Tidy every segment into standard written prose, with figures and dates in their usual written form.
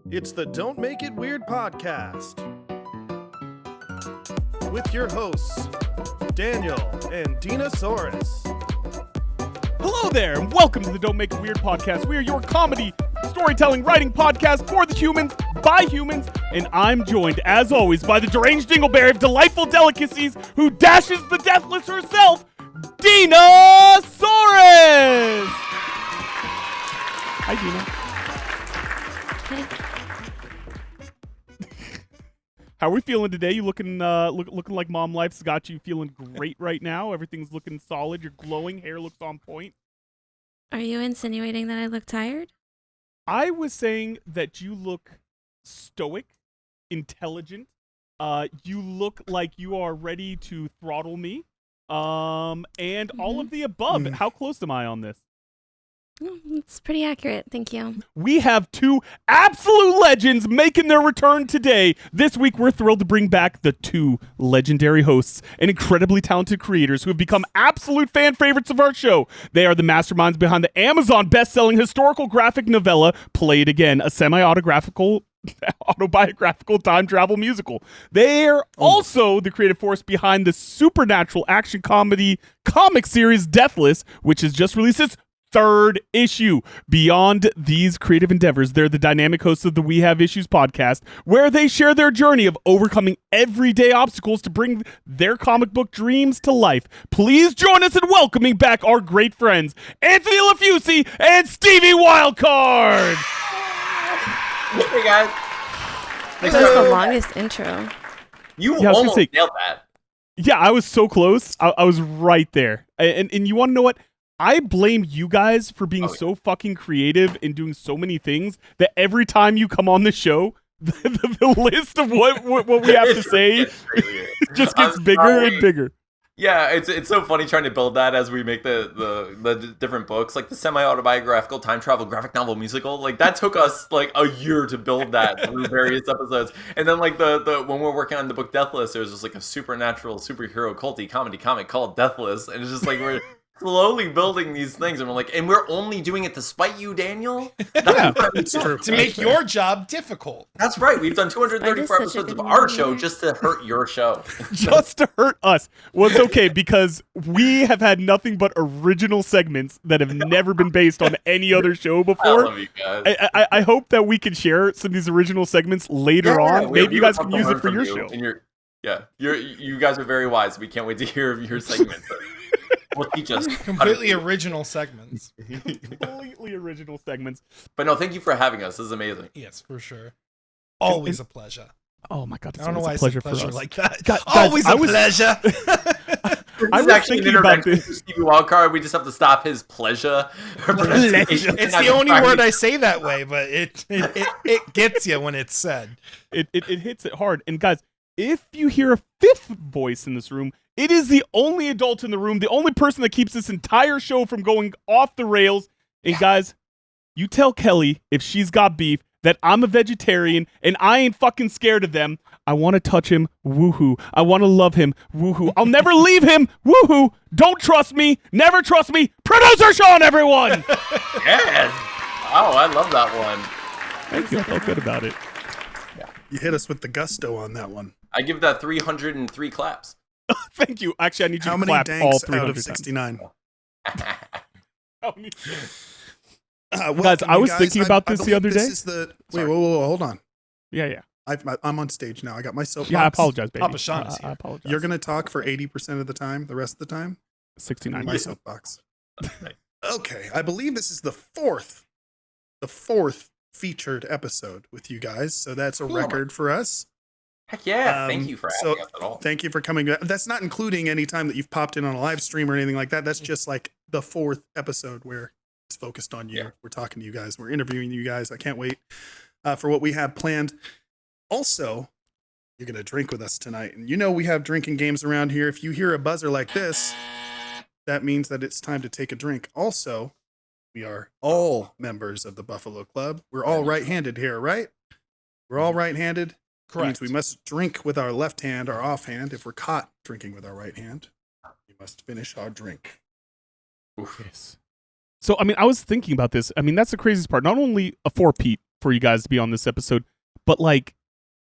It's the Don't Make It Weird podcast with your hosts, Daniel and Dinosaurus. Hello there, and welcome to the Don't Make It Weird podcast. We are your comedy, storytelling, writing podcast for the humans, by humans, and I'm joined, as always, by the deranged dingleberry of delightful delicacies who dashes the deathless herself, Dinosaurus! Hi, Dina. How are we feeling today? You looking looking like mom life's got you feeling great right now. Everything's looking solid. You're glowing. Hair looks on point. Are you insinuating that I look tired? I was saying that you look stoic, intelligent. You look like you are ready to throttle me. And all of the above. How close am I on this? It's pretty accurate. Thank you. We have two absolute legends making their return today. This week, we're thrilled to bring back the two legendary hosts and incredibly talented creators who have become absolute fan favorites of our show. They are the masterminds behind the Amazon best-selling historical graphic novella, Play It Again, a semi-autobiographical time travel musical. They're also the creative force behind the supernatural action comedy comic series Deathless, which has just released its third issue. Beyond these creative endeavors, they're the dynamic hosts of the We Have Issues podcast, where they share their journey of overcoming everyday obstacles to bring their comic book dreams to life. Please join us in welcoming back our great friends, Anthony LaFauci and Stevie Wildcard. Hey guys. That was the longest intro. You almost nailed that. Yeah, I was so close. I was right there. And you want to know what? I blame you guys for being so fucking creative and doing so many things that every time you come on the show, the list of what we have to say just gets bigger and bigger. Yeah, it's so funny trying to build that as we make the different books, like the semi-autobiographical time travel graphic novel musical. Like that took us like a year to build that through various episodes. And then like the when we're working on the book Deathless, there's just like a supernatural superhero culty comedy comic called Deathless, and it's just like we're slowly building these things, and we're like, and we're only doing it to spite you, Daniel. It's true. To make your job difficult. That's right. We've done 234 episodes of our show just to hurt your show. Just to hurt us. Well, it's okay, because we have had nothing but original segments that have never been based on any other show before. I love you guys. I hope that we can share some of these original segments later on. Maybe you guys can use it for your show. You guys are very wise. We can't wait to hear your segment. Will teach us completely original segments. Completely original segments. But no, thank you for having us. This is amazing. Yes, for sure. Always a pleasure. Oh my god, I don't know why it's a pleasure for us. Like that. Guys, Always a pleasure. I was thinking about this. Stevie Wildcard. We just have to stop his pleasure. It's the only word I say that way, but it gets you when it's said. It hits it hard. And guys, if you hear a fifth voice in this room, it is the only adult in the room, the only person that keeps this entire show from going off the rails. And guys, you tell Kelly, if she's got beef, that I'm a vegetarian and I ain't fucking scared of them. I want to touch him, woohoo. I want to love him, woohoo. I'll never leave him, woohoo. Don't trust me, never trust me. Producer Sean, everyone! Yes! Oh, I love that one. Thank you, I felt good about it. Yeah. You hit us with the gusto on that one. I give that 303 claps. Thank you. Actually, I need you How to many clap all Danqs 300 out of times. 69? Guys, I was thinking about this the other day. This is the wait, whoa, hold on. Yeah. I'm on stage now. I got my soapbox. Yeah, I apologize, baby. Papa Sean is here. I apologize. You're gonna talk for 80% of the time. The rest of the time, 69. my soapbox. Okay, I believe this is the fourth featured episode with you guys. So that's a record for us. Heck yeah! Thank you for having us at all. Thank you for coming. That's not including any time that you've popped in on a live stream or anything like that. That's just like the fourth episode where it's focused on you. Yeah. We're talking to you guys. We're interviewing you guys. I can't wait for what we have planned. Also, you're going to drink with us tonight. And you know we have drinking games around here. If you hear a buzzer like this, that means that it's time to take a drink. Also, we are all members of the Buffalo Club. We're all right-handed here, right? We're all right-handed. Correct. Means we must drink with our left hand or offhand. If we're caught drinking with our right hand, we must finish our drink. Oof. Yes. So, I mean, I was thinking about this. I mean, that's the craziest part. Not only a four-peat, for you guys to be on this episode, but like,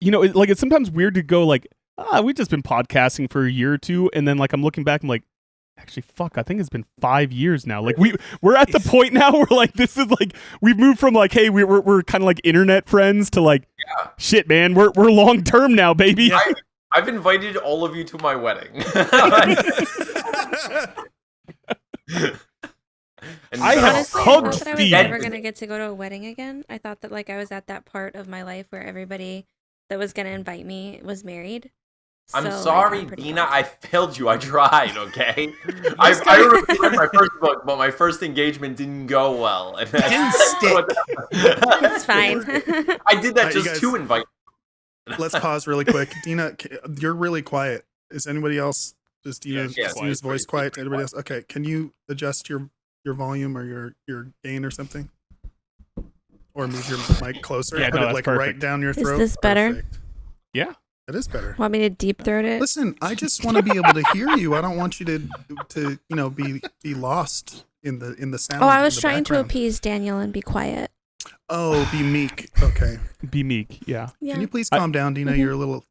you know, it's sometimes weird to go like, we've just been podcasting for a year or two, and then like I'm looking back, I'm like, actually, fuck, I think it's been 5 years now. Like we're at the point now where like this is like we've moved from like, hey, we're kind of like internet friends to like, shit, man, we're long term now, baby. Yeah. I've invited all of you to my wedding. I have Honestly, I hugged thought that I was Steve. never gonna get to go to a wedding again. I thought that like I was at that part of my life where everybody that was gonna invite me was married. I'm So, like, sorry, I'm pretty Dina. bummed. I failed you. I tried, okay? I recorded my first book, but my first engagement didn't go well. And Didn't stick. It's fine. I did that Alright, you just guys- to invite. Let's pause really quick. Dina, you're really quiet. Is anybody else? Is Dina's quiet, voice pretty quiet to anybody quiet. else? Okay, can you adjust your volume or your gain or something? Or move your mic closer? Yeah, Put no, it that's like perfect. right down your Is throat. this better? Perfect. Yeah. It is better. Want me to deep throat it? Listen, I just want to be able to hear you. I don't want you to you know be lost in the sound. Oh, I in was the trying to background. appease Daniel and be quiet. Oh, be meek. Okay. Be meek. Yeah. Yeah. Can you please calm down, Dina? You're a little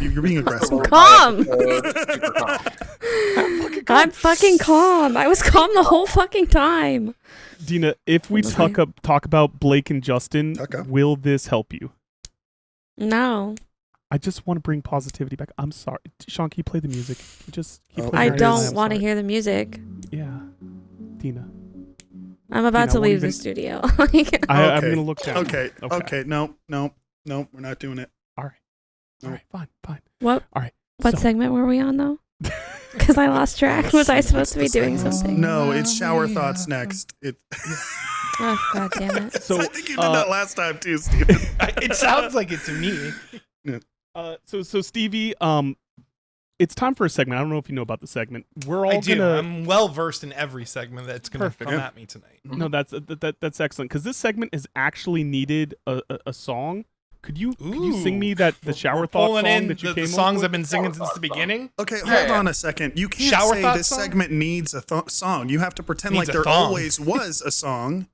you're being aggressive. Calm. Super calm. I'm fucking calm. I was calm the whole fucking time. Dina, if we Okay. talk about Blake and Justin, Tuck up. will this help you? No, I just want to bring positivity back. I'm sorry. Sean, can you play the music? Just keep Oh, playing I your There it music. is. don't want to I'm hear the music. sorry. Yeah. Dina. I'm about Dina, to I won't leave even- the studio. Like, I'm Okay. going to look down. Okay. No, we're not doing it. All right. Fine. what? All right. What So- segment were we on though? Because I lost track. Was I supposed to be doing something? No, it's shower thoughts next. It. Oh god damn it! So, I think you did that last time too, Steven. It sounds like it to me. So Stevie, it's time for a segment. I don't know if you know about the segment. We're all I do. gonna. I'm well versed in every segment that's going to Perfect. come Yeah. at me tonight. No, that's excellent because this segment is actually needed a song. Could you sing me the shower We're thought pulling song in that you the came songs up I've with? been singing since the beginning. Okay, Yeah, hold yeah. on a second. You can't Shower say thought this song? segment needs a song. You have to pretend Needs like a there thong. always was a song.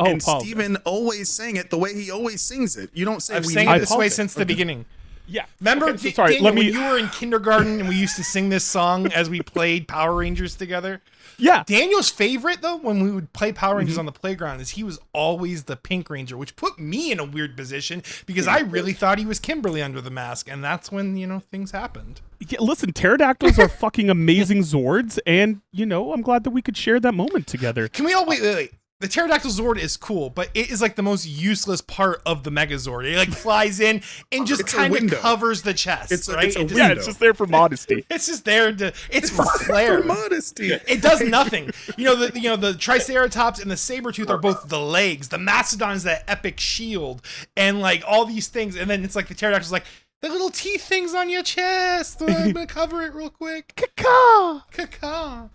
Oh, and apologize. Steven always sang it the way he always sings it. You don't say I've we sang need it a this song. way since the beginning. Yeah. Remember, Okay, so sorry. Daniel, Let me. when you were in kindergarten and we used to sing this song as we played Power Rangers together? Yeah. Daniel's favorite, though, when we would play Power Rangers on the playground, is he was always the Pink Ranger, which put me in a weird position because I really thought he was Kimberly under the mask, and that's when, things happened. Yeah, listen, pterodactyls are fucking amazing Zords, and I'm glad that we could share that moment together. Can we all wait. The pterodactyl Zord is cool, but it is like the most useless part of the Megazord. It like flies in and just It's a kind of window. covers the chest, It's a- right? it's a It just- Yeah, window. it's just there for modesty. It's just there to. It's for flair. For modesty. It does nothing. The Triceratops and the Sabretooth are both the legs. The Mastodon is that epic shield, and like all these things. And then it's like the pterodactyl's like the little teeth things on your chest. I'm gonna cover it real quick. Caca.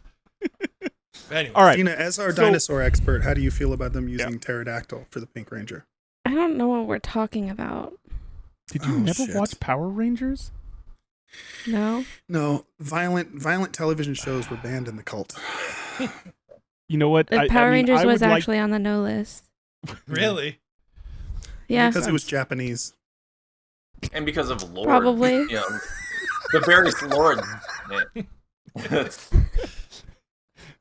Anyway, All right. Dina, as our So- dinosaur expert, how do you feel about them using pterodactyl for the Pink Ranger? I don't know what we're talking about. Did you Oh, never shit. watch Power Rangers? No. No, violent television shows were banned in the cult. You know what? The Power Rangers I was would like- actually on the no list. really? Yeah. Because it was Japanese. And because of Lord. Probably. The various lords. Man.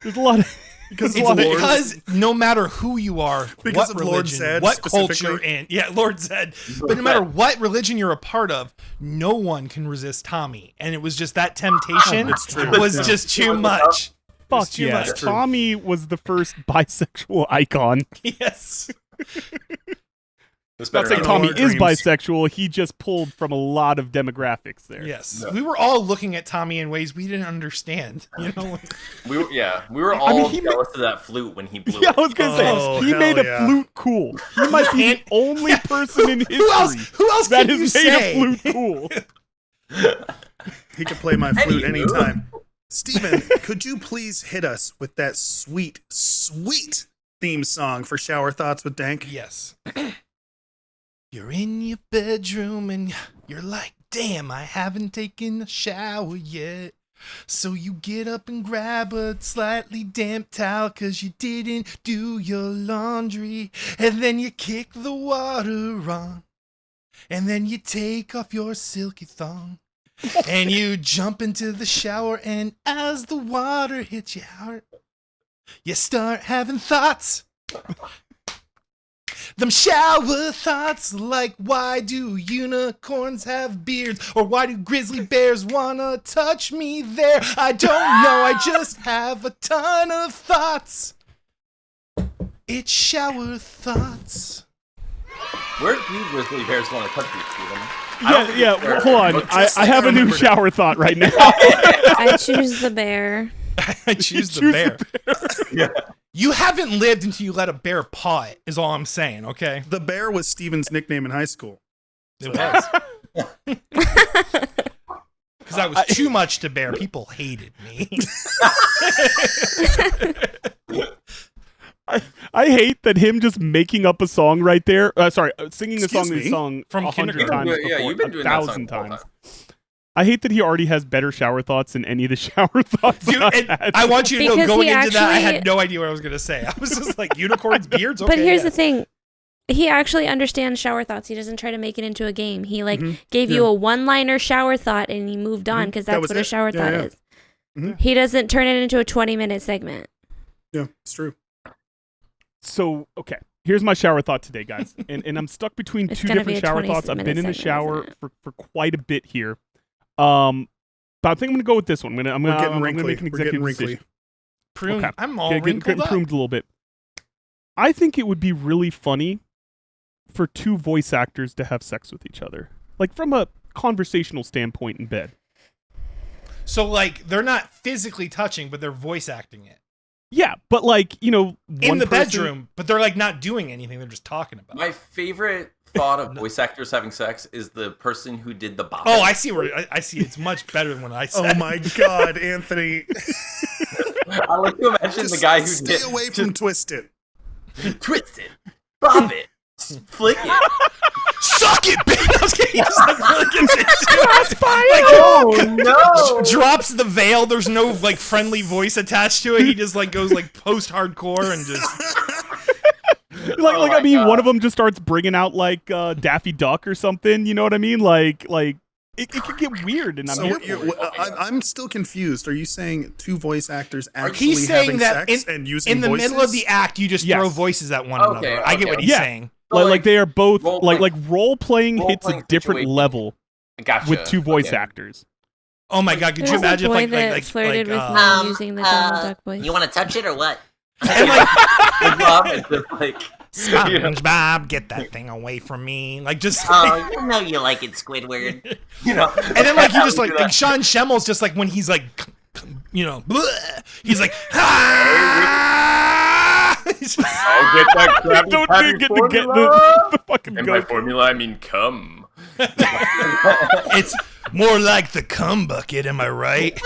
There's a lot of Because It's Lord- Because no matter who you are, Because what of Lord religion, Zed what specifically? culture, and Lord Zed. But no matter what religion you're a part of, no one can resist Tommy. And it was just that temptation That's true. was Yeah. just too much. fuck too yeah. much. Tommy was the first bisexual icon. Yes. It's Not better saying in not- all Tommy our is dreams. bisexual. He just pulled from a lot of demographics there. Yes. Yeah. We were all looking at Tommy in ways we didn't understand. We were all mean, he jealous of that flute when he blew Yeah, it. I was gonna Oh, say he hell made a yeah. flute cool. He might be the only person in history Who else that can you has made say? a flute cool. He could play my flute Anywho. anytime. Steven, could you please hit us with that sweet, sweet theme song for Shower Thoughts with Danq? Yes. You're in your bedroom and you're like, damn, I haven't taken a shower yet. So you get up and grab a slightly damp towel 'cause you didn't do your laundry. And then you kick the water on. And then you take off your silky thong. And you jump into the shower. And as the water hits your heart, you start having thoughts. Them shower thoughts like, why do unicorns have beards? Or why do grizzly bears wanna touch me there? I don't know, I just have a ton of thoughts. It's shower thoughts. Where do grizzly bears want to touch you, Steven? Yeah, hold on. I have a new shower thought right now. I choose the bear. I choose the bear. Yeah. You haven't lived until you let a bear paw it, is all I'm saying, okay? The bear was Steven's nickname in high school. It was. Because I was too much to bear. People hated me. I hate that him just making up a song right there. Singing a Excuse song me? from 100 times Yeah, before, you've been doing that song 1,000 the whole times. time. I hate that he already has better shower thoughts than any of the shower thoughts. Dude, I've and had. I want you to know, Because going he into that, I had actually- no idea what I was going to say. I was just like, unicorns, beards, okay. But here's yeah. the thing. He actually understands shower thoughts. He doesn't try to make it into a game. He gave Yeah. you a one-liner shower thought and he moved on because That that's was what a it. shower Yeah, thought yeah. is. Mhm. He doesn't turn it into a 20-minute segment. Yeah, it's true. So, okay. Here's my shower thought today, guys. And I'm stuck between It's two gonna different be a shower 20 thoughts. I've been in the minute segment, shower isn't for quite a bit here. But I think I'm going to go with this one. I'm We're getting going to wrinkly. make an We're getting executive wrinkly. decision. Prune. Okay. I'm all Getting wrinkled up. pruned a little bit. I think it would be really funny for two voice actors to have sex with each other. Like from a conversational standpoint in bed. So, like, they're not physically touching, but they're voice acting it. Yeah, but like, In one the person- bedroom, but they're, like, not doing anything. They're just talking about it. My favorite thought of voice actors having sex is the person who did the bop. Oh, I see where I see. It's much better than what I said. Oh my God, Anthony. I like to imagine the guy who stay did away from Twisted. twist it, bop it, flick it. Suck it, bitch! I was kidding. He just, like, really gets into it. Oh no! Drops the veil. There's no like friendly voice attached to it. He just like goes like post-hardcore and just. Like my I mean, God. one of them just starts bringing out like Daffy Duck or something. You know what I mean? Like it could get weird, and I'm So here what for you're, it. I'm still confused. Are you saying two voice actors actually He's saying having that sex and using in the voices? middle of the act, you just Yes. throw voices at one Okay, another. I get okay. what he's Yeah. saying. So, Like they are both role like playing- role playing hits a role-playing different situation. level Gotcha. with two voice Okay. actors. Oh my god, could There you was a imagine boy if that flirted with me using the Donald Duck voice. You want to touch it or what? and like Like, Rob is just like, SpongeBob, get that thing away from me. Like just Oh, you know you like it, Squidward. you know, and then like you just we like do that. Sean Schemmel's just like when he's like bleh, he's like ah! He's just- I'll get that Krabby Don't Patty get formula. the fucking And by goat. formula, I mean cum. it's more like the cum bucket, am I right?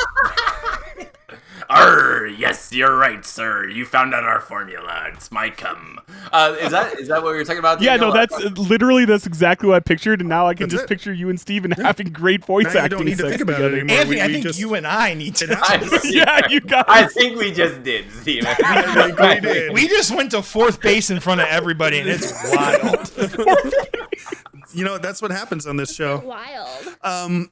Arr, yes, you're right, sir. You found out our formula. It's my cum. Is that what we were talking about? Yeah, Daniel? no, that's exactly what I pictured, and now I can That's just it. picture you and Steven having great voice Now you acting. don't need to sex think about it together. anymore. Anthony, I we think just- you and I need to. Yeah, you guys. I think we just did, Steven. I think we did. We just went to fourth base in front of everybody, and it's wild. You know, that's what happens on this show. Wild.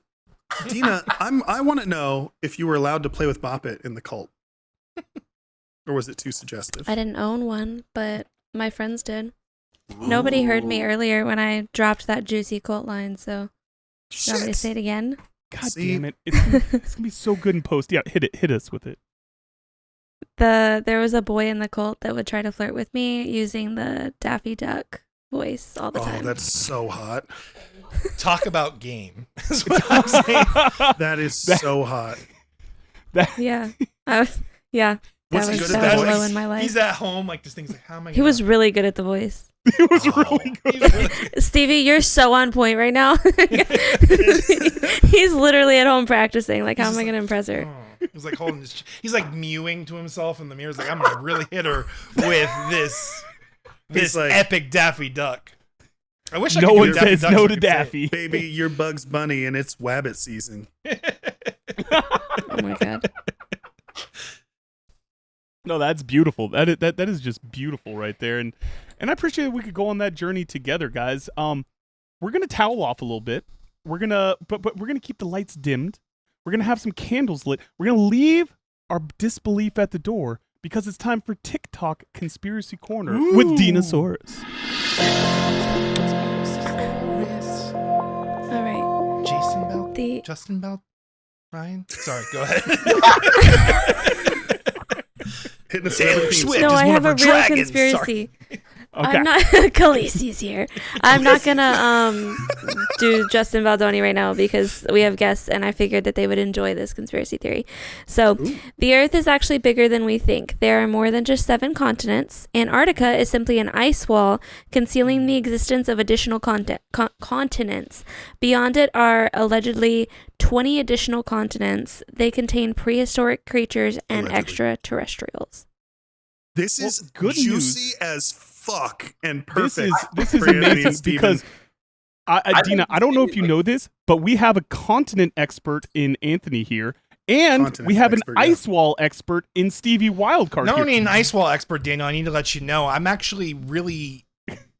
Dina, I want to know if you were allowed to play with Bop It in the cult. Or was it too suggestive? I didn't own one, but my friends did. Nobody heard me earlier when I dropped that juicy cult line, so you want me to say it again? God See? damn it! It's gonna be so good in post. Yeah, hit us with it. There was a boy in the cult that would try to flirt with me using the Daffy Duck voice all the Oh, time. that's so hot. Talk about game. That's what I'm saying. That is so hot. Yeah. Yeah. Was That he was good at so that low voice? in my life. He's at home, like this thing's like, how am I? He was really good at the voice. It was really good. He's really good. Stevie, you're so on point right now. He's literally at home practicing. Like, how am I going to impress her? Oh, he's like holding his. He's like mewing to himself in the mirror. He's like, I'm gonna really hit her with this He's like- epic Daffy Duck. I wish I No could do one a Daffy says Duck no so I to could say it. Daffy. Baby, you're Bugs Bunny and it's Wabbit season. Oh my god. No, that's beautiful. That is just beautiful right there. And I appreciate that we could go on that journey together, guys. We're gonna towel off a little bit. We're gonna but we're gonna keep the lights dimmed. We're gonna have some candles lit. We're gonna leave our disbelief at the door because it's time for TikTok Conspiracy Corner with Dinosaurus. All right. Jason Bell? The Justin Bell? Ryan? Sorry, go ahead. Hitting us Taylor with the Swift. no, is I one have of a her real dragons. conspiracy. Okay. I'm not Khaleesi's here. I'm not gonna do Justin Baldoni right now because we have guests and I figured that they would enjoy this conspiracy theory. So the Earth is actually bigger than we think. There are more than just 7 continents. Antarctica is simply an ice wall concealing the existence of additional continents. Beyond it are allegedly 20 additional continents. They contain prehistoric creatures and Allegedly. extraterrestrials. This Well, is good juicy news. as fuck and This perfect. is for Anthony amazing and Steven. because Dina, think I don't know if you like- know this, but we have a continent expert in Anthony here, and Continent we have expert, an yeah. ice wall expert in Stevie Wildcard. Not here. only an ice wall expert, Daniel, I need to let you know, I'm actually really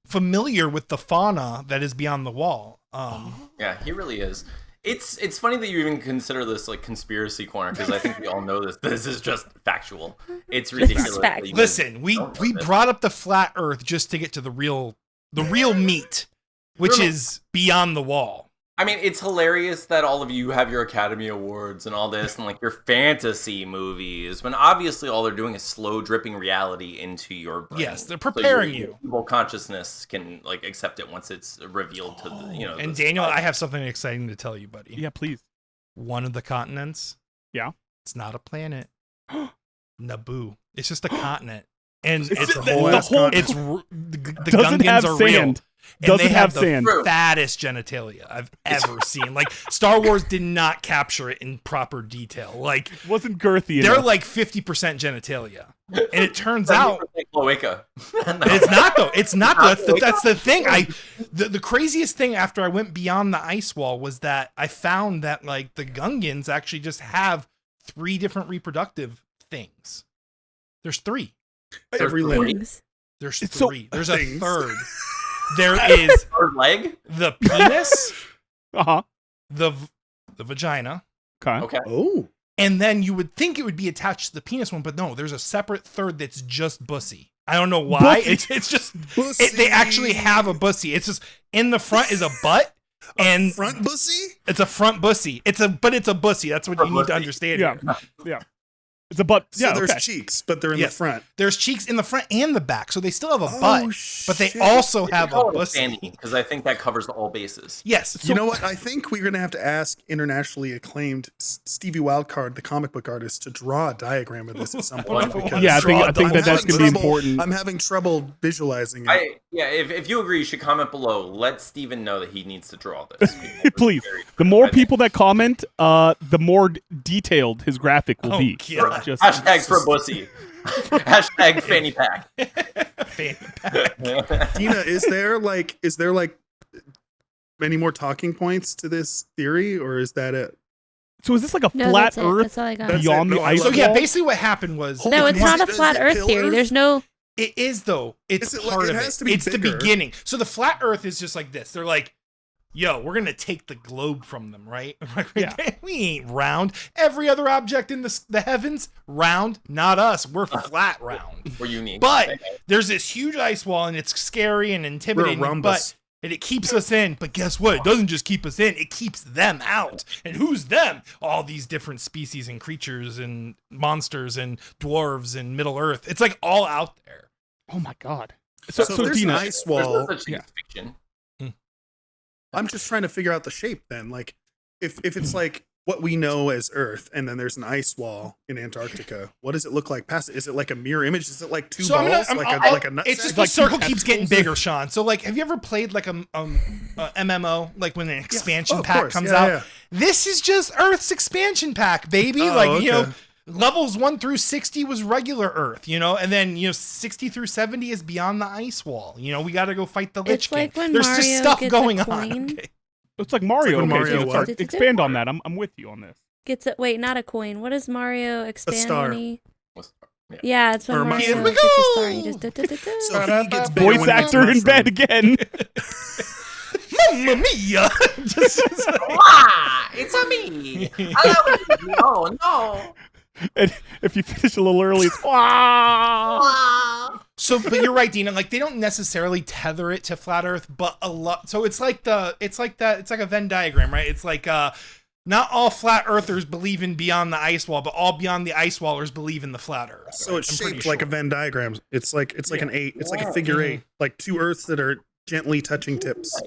familiar with the fauna that is beyond the wall. Yeah, he really is. It's funny that you even consider this like conspiracy corner because I think we all know this. This is just factual. It's ridiculous. fact. that you Listen, we don't know this. brought up the flat Earth just to get to the real meat, which is beyond the wall. I mean, it's hilarious that all of you have your Academy Awards and all this and like your fantasy movies when obviously all they're doing is slow dripping reality into your brain. Yes, they're So preparing your you. evil consciousness can like accept it once it's revealed to the, you know. And the Daniel, society. I have something exciting to tell you, buddy. Yeah, please. One of the continents. Yeah. It's not a planet. Naboo. It's just a continent. And it's a whole ass the Doesn't Gungans have are sand. real. And Doesn't they have the sand. fattest genitalia I've ever seen. Like Star Wars did not capture it in proper detail. Like It wasn't girthy they're enough. like 50% genitalia. And it turns out Cloaca. it's not though. It's not though. That's the thing. The craziest thing after I went beyond the ice wall was that I found that like the Gungans actually just have 3 different reproductive things. There's 3. every limb. Things. There's It's so- 3. There's a Things. third. There is Third leg. the penis, Uh-huh. the vagina, Okay. Okay. Oh, and then you would think it would be attached to the penis one, but no, there's a separate third that's just bussy. I don't know why. Bussy. It's just Bussy. they actually have a bussy. It's just in the front is a butt, and front bussy. it's a front bussy. It's a bussy. That's what you need to bussy. understand. Yeah. here. Yeah. It's a butt. So Yeah, there's okay. cheeks, but they're in Yes. the front. There's cheeks in the front and the back, so they still have a Oh, butt, but they shit. also have a bussy. Because I think that covers all bases. Yes. You know what? I think we're gonna have to ask internationally acclaimed Stevie Wildcard, the comic book artist, to draw a diagram of this at some point. because Yeah, I think I'm that's gonna be having important. trouble- I'm having trouble visualizing it. If you agree, you should comment below. Let Steven know that he needs to draw this. Please. The more people that comment, the more detailed his graphic will Oh, be. God. Just Hashtag for bussy. Hashtag fanny pack. Dina, is there like any more talking points to this theory, or is that it? so is this like a No, flat that's it. Earth That's all I got. That's beyond it. the No, I ice love So it. yeah, wall? basically what happened was No, it's Is not it- a is flat it Earth theory. pillars? There's no. it is though. It's Is it like- part it of has it. to be It's the bigger. beginning. So the flat Earth is just like this. They're like, "Yo, we're gonna take the globe from them, right? Yeah. We ain't round. Every other object in the heavens, round. Not us. We're flat round. We're unique. But there's this huge ice wall, and it's scary and intimidating. rhombus. And it keeps us in. But guess what? It doesn't just keep us in. It keeps them out. And who's them? All these different species and creatures and monsters and dwarves and Middle Earth. It's like all out there. Oh my god. So, So, there's Dina, an ice There's no wall. such thing yeah. as fiction. I'm just trying to figure out the shape. Then, like, if it's like what we know as Earth, and then there's an ice wall in Antarctica, what does it look like past it? Is it like a mirror image? Is it like two So balls, I'm like gonna- a nut It's sack? just Like the circle two keeps getting tentacles? bigger, Sean. So like, have you ever played like a MMO, like when an expansion Oh, of pack course. comes Yeah, out? yeah. This is just Earth's expansion pack, baby. Oh, like you know, okay. levels 1 through 60 was regular Earth, you know, and then 60 through 70 is beyond the ice wall. You know, we got to go fight the Lich It's like King. when There's Mario just stuff gets going a on. coin. Okay. it's like Mario. It's like when Okay, Mario so what? expand on that. I'm with you on this. gets it. Wait, not a coin. What does Mario expand star. when he? Yeah. Yeah, it's when Or Mario Here we gets a star. go! And he just So he gets bigger Voice when he gets actor in mushroom. bed again. Mamma mia! Just, Ah, it's a me. Oh no. And if you finish a little early, it's "Wah!" Ah. so, but you're right, Dina. Like they don't necessarily tether it to flat Earth, but a lot. So it's like a Venn diagram, right? It's like not all flat earthers believe in beyond the ice wall, but all beyond the ice wallers believe in the flat Earth. So it's I'm pretty shaped like a sure. Venn diagram. It's like an 8. It's like a figure 8, like two Earths that are gently touching tips.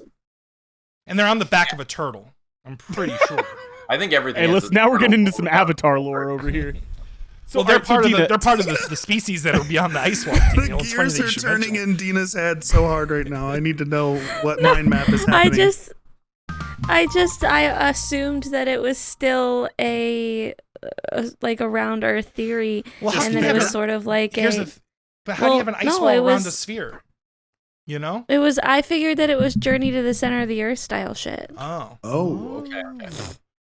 And they're on the back of a turtle. I'm pretty sure. I think everything. Hey, is listen. a Now we're getting into turtle. some Avatar lore over here. So Well, they're alright, so part of Dina- they're part of the species that are beyond the ice wall. The Daniel. It's funny gears that you are should turning mention in Dina's head so hard right now. I need to know what mind map is happening. I assumed that it was still a like a round Earth theory, Well, how and do then you it was have sort of like Here's a. but how do you have an ice no, wall it around was- a sphere? You know? It was. I figured that it was Journey to the Center of the Earth style shit. Oh. Oh,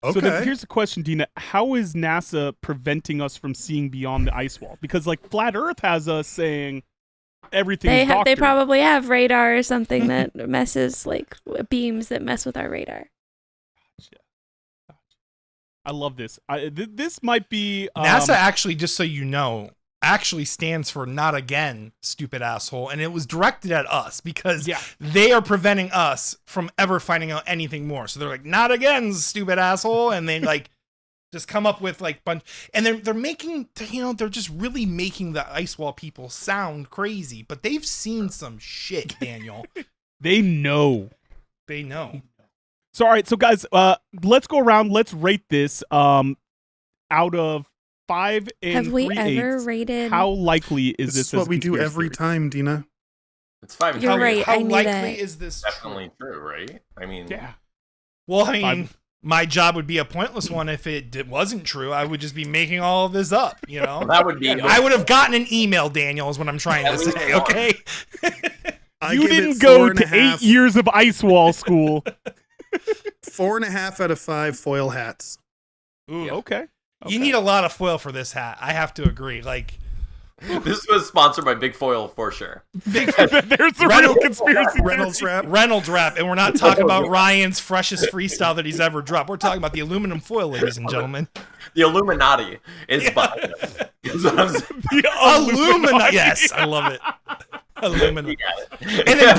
Okay. So then here's the question, Dina. How is NASA preventing us from seeing beyond the ice wall? Because like Flat Earth has us saying everything. They doctored. probably have radar or something that messes like beams that mess with our radar. I love this. This might be NASA actually, just so you know, actually stands for not again, stupid asshole. And it was directed at us because Yeah. they are preventing us from ever finding out anything more. So they're like, not again, stupid asshole. And they like just come up with like bunch. And they're making, you know, they're just really making the ice wall people sound crazy. But they've seen some shit, Daniel. They know. They know. So all right, so guys, let's go around. Let's rate this out of 5 and Have we 3/8. ever rated? How likely is this this? is what as a we do conspiracy every theory? time, Dina. It's 5 and You're 3. right. How I knew likely that. is this? Definitely true, right? I mean, Yeah. Well, I mean, my job would be a pointless one if it wasn't true. I would just be making all of this up, you know? that would be. I would have gotten an email, Daniel, is what I'm trying to say, okay? I You give it didn't go 4.5 to 8 years of ice wall school. 4.5 out of 5 foil hats. Ooh, Okay. You need a lot of foil for this hat. I have to agree. Like, This was sponsored by Big Foil for sure. There's the real conspiracy Reynolds wrap. Reynolds wrap, and we're not talking about Ryan's freshest freestyle that he's ever dropped. We're talking about the aluminum foil, ladies and gentlemen. The Illuminati is behind it. Is what I'm saying. The Illuminati. Yes, I love it. Illuminati. And then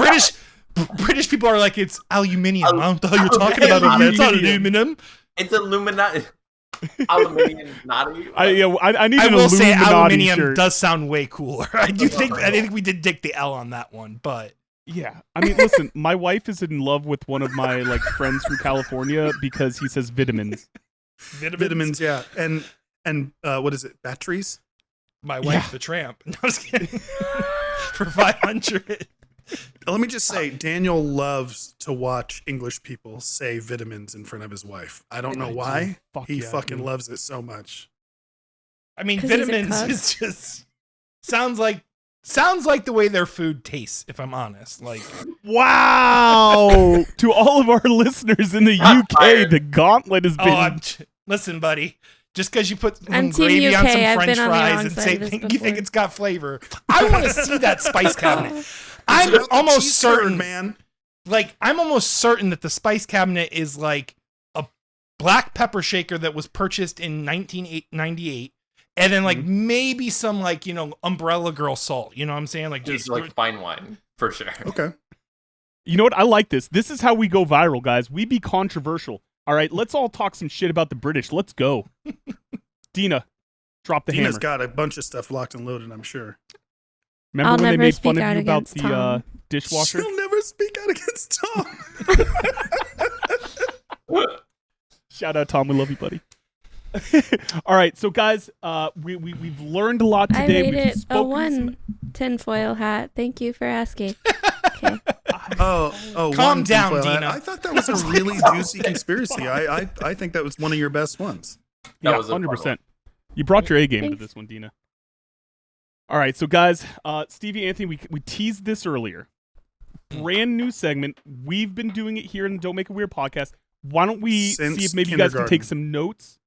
British people are like, it's aluminium. I don't know how you're talking about it. It's not aluminum. It's Illuminati. Aluminium naughty. I need I an will say Illuminati aluminium shirt. does sound way cooler. I think we did dig the L on that one, but Yeah, I mean, listen, my wife is in love with one of my like friends from California because he says vitamins. Vitamins, yeah. And what is it? Batteries? My wife, the tramp. No, I was kidding. For 500. Let me just say, Daniel loves to watch English people say vitamins in front of his wife. I don't know I do. why. Fuck He yeah, fucking dude. loves it so much. I mean, 'Cause he's a vitamins cuck. is just sounds like the way their food tastes, if I'm honest. Like, Wow! To all of our listeners in the UK, fired. the gauntlet has been. listen, buddy. Just because you put some I'm Team gravy on UK. some I've French been on the fries wrong and side say of this you think before. it's got flavor, I want to see that spice cabinet. It's I'm about the almost cheese curd, certain, man. like I'm almost certain that the spice cabinet is like a black pepper shaker that was purchased in 1998, and then like maybe some like, you know, Umbrella Girl salt. You know what I'm saying? Like It's just like fine wine for sure. Okay. You know what? I like this. This is how we go viral, guys. We be controversial. All right, let's all talk some shit about the British. Let's go. Dina, drop the Dina's hammer. got a bunch of stuff locked and loaded, I'm sure. Remember I'll when they never made fun speak of out you about against the Tom. dishwasher? She'll never speak out against Tom. Shout out, Tom. We love you, buddy. All right, so guys, we've learned a lot I today. made We've it a spoken one tinfoil hat. Thank you for asking. Okay. Oh, Calm one down, tinfoil hat. Dina. I thought that was a really juicy conspiracy. I think that was one of your best ones. Yeah, was a fun 100%. one. You brought your A game to Thanks. this one, Dina. All right, so guys, Stevie, Anthony, we teased this earlier. Brand new segment. We've been doing it here in the Don't Make It Weird podcast. Why don't we Since see if maybe you guys can kindergarten. take some notes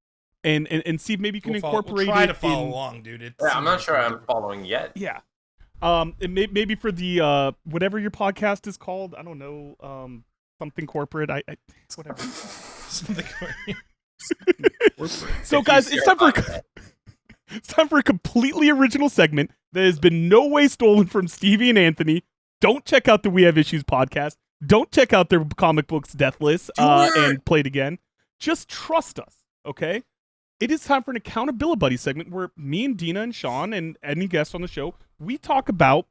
and see if maybe you can incorporate we'll try it to follow in, along, dude. Yeah, I'm not sure I'm following yet. Yeah. Maybe for the whatever your podcast is called, I don't know, something corporate. It's whatever. Something So guys, it's time for a completely original segment that has been no way stolen from Stevie and Anthony. Don't check out the We Have Issues podcast. Don't check out their comic books Death List and play it again. Just trust us, okay? It is time for an accountability buddy segment where me and Dina and Sean and any guest on the show, we talk about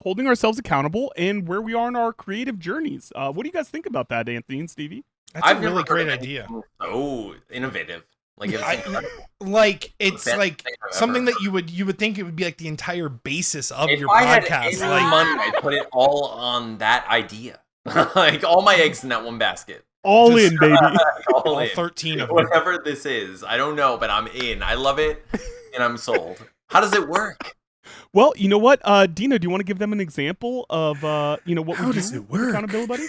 holding ourselves accountable and where we are in our creative journeys. What do you guys think about that, Anthony and Stevie? That's a really great idea. So innovative. Like it's incredible. Like it's Best like thing I've something ever that you would think it would be like the entire basis of If your I had podcast. any Like money, I'd put it all on that idea. Like all my eggs in that one basket. All Just- in, baby. all all in. 13 of them. Whatever this is, I don't know, but I'm in. I love it, and I'm sold. How does it work? Well, you know what, Dina, do you want to give them an example of what How we does do it with work? accountability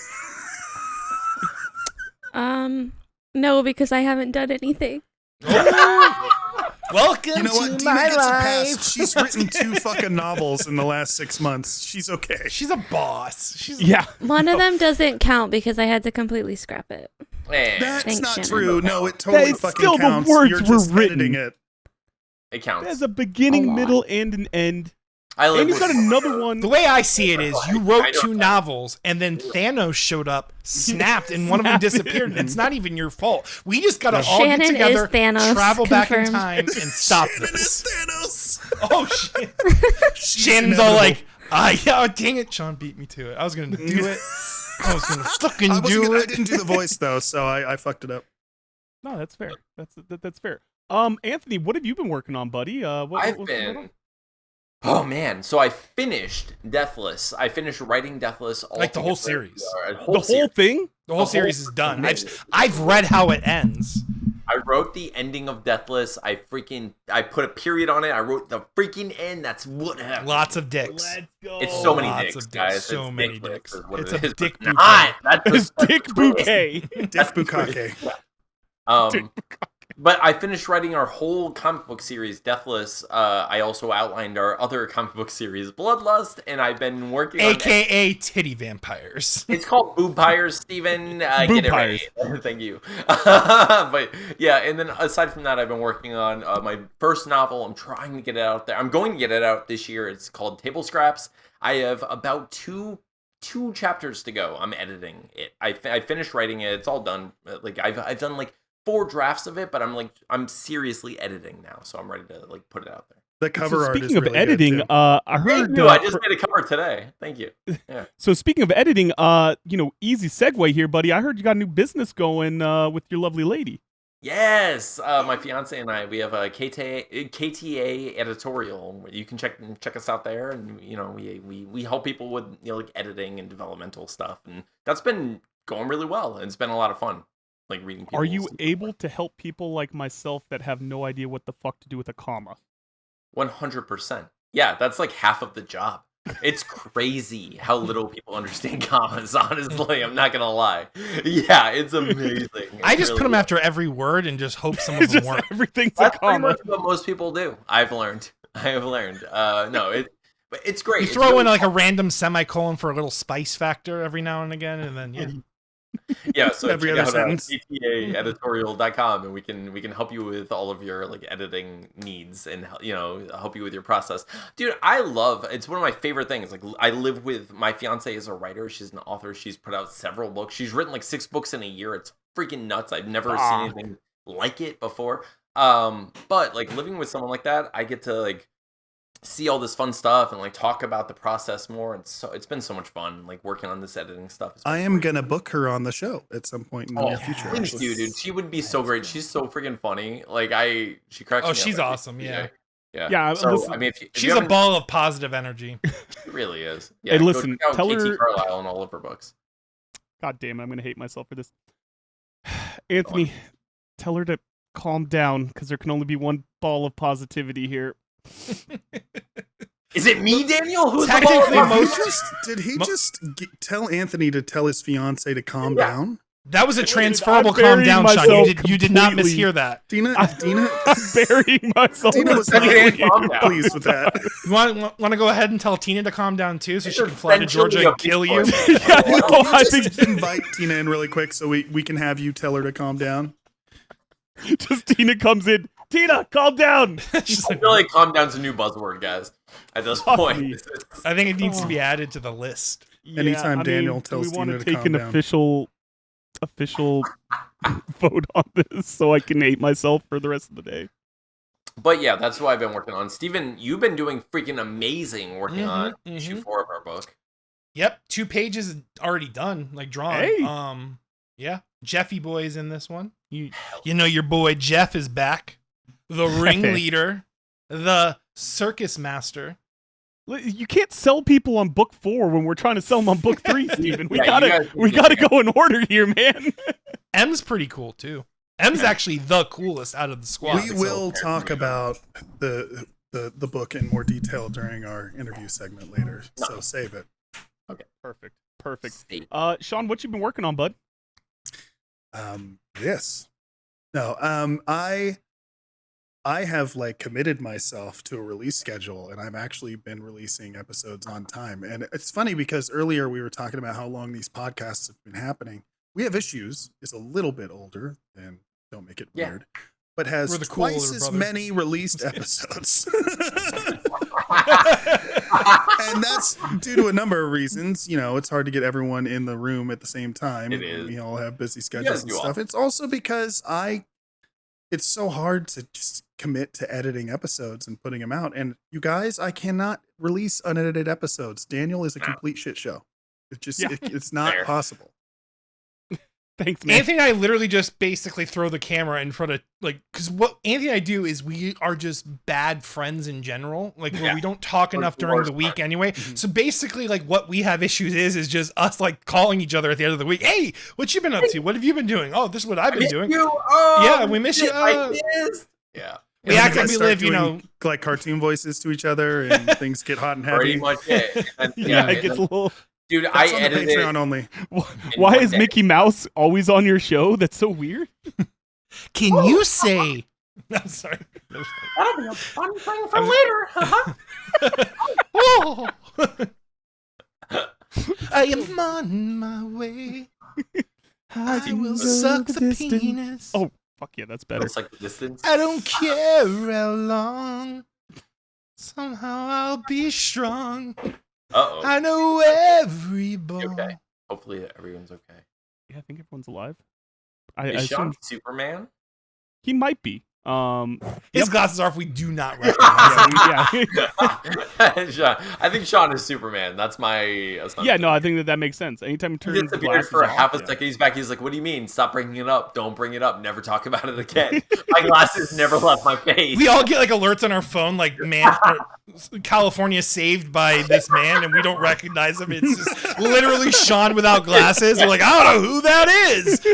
buddy? No, because I haven't done anything. Welcome You know to what? Dina my gets a life. pass. She's written 2 fucking novels in the last 6 months. She's okay. She's a boss. She's Yeah. One of them doesn't count because I had to completely scrap it. That's Thanks, not Shannon. true. No, it totally It's fucking still the counts. words You're were just written. editing it. It counts. There's a beginning, A lot. middle, and an end. I live And you've with got another one. The way I see it is you I wrote don't 2 novels and then Thanos showed up, snapped, and one of them Snapped. disappeared. And it's not even your fault. We just gotta all Shannon get is together, Thanos, travel back in confirmed. time, and stop Shannon this. is Thanos. Oh shit! She's Shannon's all inevitable. like, yeah, dang it, Sean beat me to it. I was gonna do it. I was gonna fucking I do I it. didn't do the voice though, so I fucked it up. No, that's fair. That's fair. Anthony, what have you been working on, buddy? I've What's going been. on? Oh man! So I finished Deathless. I finished writing Deathless. Like the whole altogether. series. The The whole series. thing? The whole The series whole is done. thing. I've read how it ends. I wrote the ending of Deathless. I put a period on it. I wrote the freaking end. That's what happened. Lots of dicks. go. It's so many Lots dicks, of dicks, guys. so It's many dickless dicks. is what It's it a is, dick but bouquet. not. It's Dick Bouquet. Dick Bukake. But I finished writing our whole comic book series, Deathless. I also outlined our other comic book series, Bloodlust, and I've been working on AKA titty vampires. It's called Boobpires, Steven. Get it right. Thank you. But yeah, and then aside from that, I've been working on my first novel. I'm trying to get it out there. I'm going to get it out this year. It's called Table Scraps. I have about two chapters to go. I'm editing it. I finished writing it. It's all done. Like I've done like 4 drafts of it, but I'm seriously editing now, so I'm ready to like put it out there. The cover art is Speaking of really editing, good, too. I heard. Thank you. I just made a cover today. Thank you. Yeah. So speaking of editing, easy segue here, buddy. I heard you got a new business going with your lovely lady. Yes, my fiance and I, we have a KTA editorial. You can check us out there, and we help people with like editing and developmental stuff, and that's been going really well. It's been a lot of fun, like reading. Are you people's- able to help people like myself that have no idea what the fuck to do with a comma? 100%. Yeah, that's like half of the job. It's crazy how little people understand commas, honestly. I'm not gonna lie. Yeah, it's amazing. I just put them after. after every word and just hope some of It's them just work. everything's a That's pretty comma. much what most people do. I've learned. No, but it's great. You It's throw really in like a random semicolon for a little spice factor every now and again, and then yeah. Yeah, so Every check other out sentence. CTAeditorial.com, and we can help you with all of your like editing needs and help you with your process. Dude, I love it's one of my favorite things. Like I live with my fiance is a writer, she's an author, she's put out several books. She's written like 6 books in a year. It's freaking nuts. I've never seen anything like it before. But like living with someone like that, I get to like see all this fun stuff and like talk about the process more, and so it's been so much fun like working on this editing stuff. I am gonna book her on the show at some point in the near future. Please actually. do, dude. She would be so great. She's so freaking funny. Like she cracks me Oh, up she's every awesome, yeah. Yeah. Yeah, So listen, I mean, if you She's a haven't- ball of positive energy. She really is. Yeah. Hey, go listen, check out tell KT her- Carlisle and all of her books. God damn it, I'm gonna hate myself for this. Anthony, tell her to calm down because there can only be one ball of positivity here. Is it me, Daniel? Who's the Technically, ball? most- Did he just tell Anthony to tell his fiance to calm down? That was a transferable I'm calm burying down, Sean. myself You did not completely. mishear that. Dina, I'm burying myself. Tina was not Secondhand calm down. pleased with that. You want to go ahead and tell Tina to calm down too, so she can It's fly to essentially Georgia a and kill you? Bigfoot. Yeah, Can no, you I just think invite Tina in really quick so we can have you tell her to calm down? just Tina comes in. Tina, calm down. She's I like, feel like calm down's a new buzzword, guys. At this Fuck point, me. I think it needs to be added to the list. Anytime Daniel do tells we want Tina to to take calm an down. official vote on this so I can hate myself for the rest of the day. But yeah, that's what I've been working on. Steven, you've been doing freaking amazing working Mhm, on mhm. issue 4 of our book. Yep, 2 pages already done, like drawn. Hey. Yeah, Jeffy boy's in this one. You know your boy Jeff is back, the ringleader, the circus master. You can't sell people on book 4 when we're trying to sell them on book 3, Steven. We Yeah, you guys we can gotta do go in order here, man. M's pretty cool too. M's actually the coolest out of the squad. We will talk about the book in more detail during our interview segment later, so save it. Perfect. State. Sean, what you been working on, bud? This. No, I have like committed myself to a release schedule, and I've actually been releasing episodes on time. And it's funny because earlier we were talking about how long these podcasts have been happening. We Have Issues is a little bit older than Don't Make It Yeah. Weird, but has We're the cool twice older as brothers. many released episodes. And that's due to a number of reasons. You know, it's hard to get everyone in the room at the same time. It is. We all have busy guys schedules and do stuff. awesome. It's also because it's so hard to just commit to editing episodes and putting them out. And you guys, I cannot release unedited episodes. Daniel is a complete shit show. It just, Yeah. it's not Fair. possible. Thanks, man. Anthony and I literally just basically throw the camera in front of, like, because what Anthony and I do is we are just bad friends in general. Like, where Yeah. we don't talk For enough the during most the week part. anyway. Mhm. So basically, like, what We Have Issues is just us, like, calling each other at the end of the week. Hey, what you been up to? What have you been doing? Oh, this is what I've been doing. Yeah, we miss you. I missed. Yeah. We And act you like guys we start live, you doing, know. like cartoon voices to each other, and things get hot and Pretty heavy. much it. And, yeah, it gets a little. dude, That's I on the edited Patreon only. Why one is day. Mickey Mouse always on your show? That's so weird. Can you say? I'm sorry. That'll be a fun thing for later. Oh. I am on my way. I will suck the penis. Oh, fuck yeah, that's better. It's like the distance. I don't care how long. Somehow I'll be strong. Uh-oh. I know every ball. Okay. Hopefully everyone's okay. Yeah, I think everyone's alive. I Is Sean assume Superman? he might be. His glasses are off. We do not recognize. Yeah, Sean. I think Sean is Superman. That's my assumption. yeah, no, I think that makes sense. Anytime you turn He his disappeared glasses for off, half a yeah. second. He's back. He's like, "What do you mean? Stop bringing it up. Don't bring it up. Never talk about it again." My glasses never left my face. We all get like alerts on our phone, like California saved by this man, and we don't recognize him. It's just literally Sean without glasses. We're like, I don't know who that is.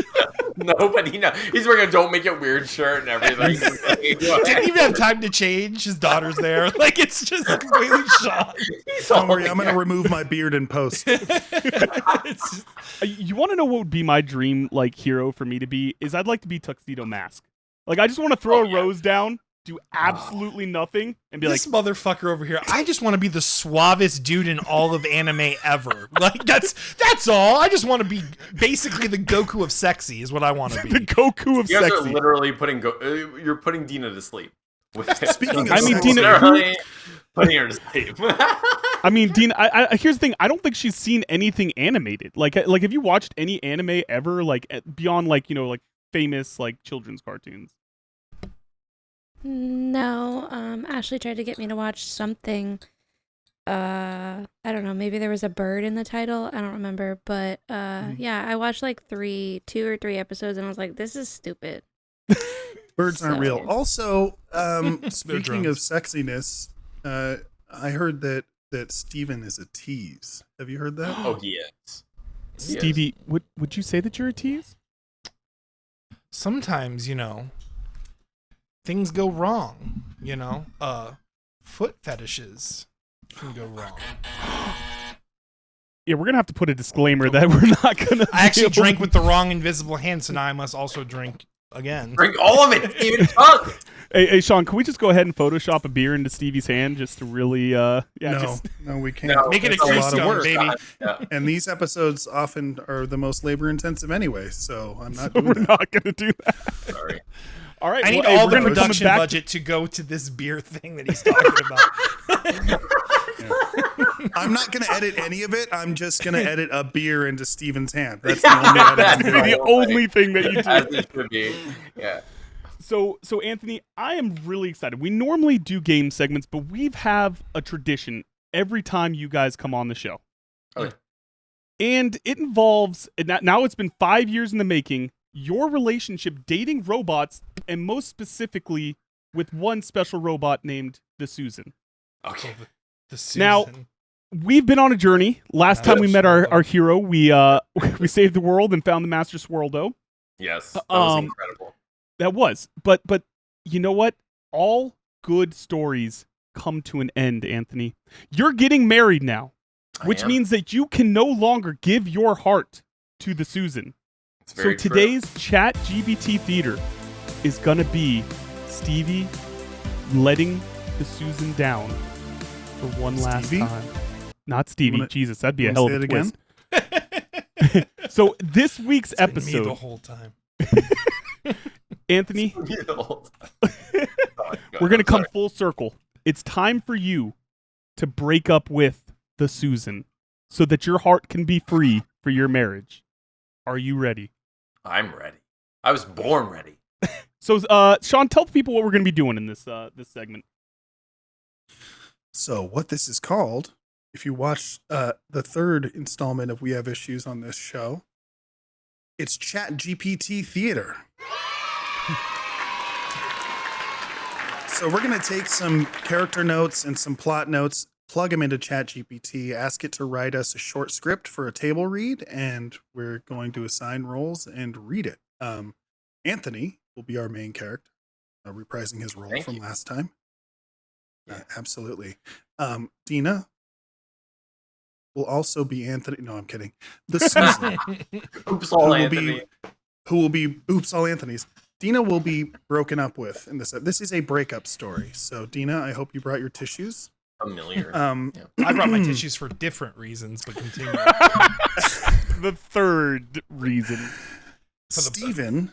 Nobody knows. He's wearing a "Don't Make It Weird" shirt and everything. Didn't even have time to change. His daughter's there. Like, it's just completely Sean. He's Don't all worry, I'm like, gonna remove my beard in post. It's just- You want to know what would be my dream like hero for me to be? Is I'd like to be Tuxedo Mask. Like I just want to throw Oh, a yeah. rose down, do absolutely nothing, and be this like, motherfucker over here. I just want to be the suavest dude in all of anime ever. Like that's all. I just want to be basically the Goku of sexy is what I want to the be. Goku of You guys sexy. are literally putting you're putting Dina to sleep. With it. Speaking of I mean, sexy, Dina, Literally putting her to sleep. I mean, Dean. Here's the thing. I don't think she's seen anything animated. Like have you watched any anime ever? Like beyond like like famous like children's cartoons. No, Ashley tried to get me to watch something. I don't know, maybe there was a bird in the title. I don't remember, but yeah, I watched like 2 or 3 episodes and I was like, this is stupid. birds aren't So- real. Also, speaking of drones. sexiness, I heard that Steven is a tease. Have you heard that? Oh, he is. He is. Stevie, would you say that you're a tease? Sometimes, things go wrong, foot fetishes can go wrong. Yeah, we're gonna have to put a disclaimer that we're not gonna. I actually be able- drank with the wrong invisible hand, so now I must also drink again. Drink all of it, Steven. Chug. Hey, Sean, can we just go ahead and Photoshop a beer into Stevie's hand just to really, No, we can't. No, Make it a That's lot crease of gun, work. baby. Yeah. And these episodes often are the most labor intensive anyway, so I'm not so doing we're that. not gonna do that. Sorry. All right, I need well, hey, all we're the gonna be coming production back- budget to go to this beer thing that he's talking about. I'm not going to edit any of it. I'm just going to edit a beer into Steven's hand. That's the only edit That's I'm gonna be doing. the only thing that you As do. it should be. Yeah. So Anthony, I am really excited. We normally do game segments, but we have a tradition every time you guys come on the show. Okay. And it involves, now it's been 5 years in the making, your relationship dating robots, and most specifically with one special robot named the Susan. Okay. The Susan. Now, we've been on a journey. Last time we met our hero, we saved the world and found the Master Swirldo. Yes. That was Um, incredible. That was. But you know what? All good stories come to an end, Anthony. You're getting married now, which am. means that you can no longer give your heart to the Susan. It's So very true. today's ChatGPT Theater is going to be Stevie letting the Susan down for one last Stevie? time. Not Stevie. Wanna- Jesus, that'd be a wanna hell say of a it again? twist. So this week's It's been me episode, the whole time. Anthony, we're going to come full circle. It's time for you to break up with the Susan so that your heart can be free for your marriage. Are you ready? I'm ready. I was born ready. So, Sean, tell the people what we're going to be doing in this this segment. So what this is called, if you watch the third installment of We Have Issues on this show, it's ChatGPT Theater. So we're going to take some character notes and some plot notes, plug them into ChatGPT, ask it to write us a short script for a table read, and we're going to assign roles and read it. Anthony will be our main character, reprising his role Thank from you. last time. Yeah. Absolutely. Dina will also be Anthony. No, I'm kidding. The Susan, Oops, all Who will Anthony. who will be oops, all Anthony's. Dina will be broken up with in this. This is a breakup story. So, Dina, I hope you brought your tissues. Familiar. I brought my tissues for different reasons, but continue. The third reason. Steven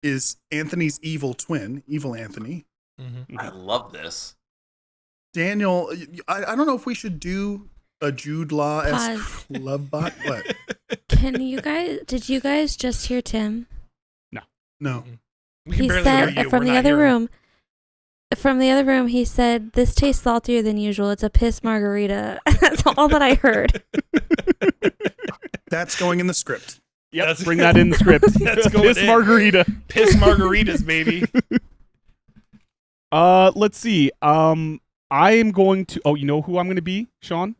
is Anthony's evil twin, evil Anthony. Mhm. I love this. Daniel, I don't know if we should do a Jude Law-esque Pause. love bot. What? Did you guys just hear Tim? No. We can He barely said hear you. from We're the not other hearing. room. From the other room, he said, "This tastes saltier than usual. It's a piss margarita." That's all that I heard. That's going in the script. Yep, That's- bring that in the script. That's going Piss in. margarita. Piss margaritas, baby. Let's see. I am going to. Oh, you know who I'm going to be, Sean?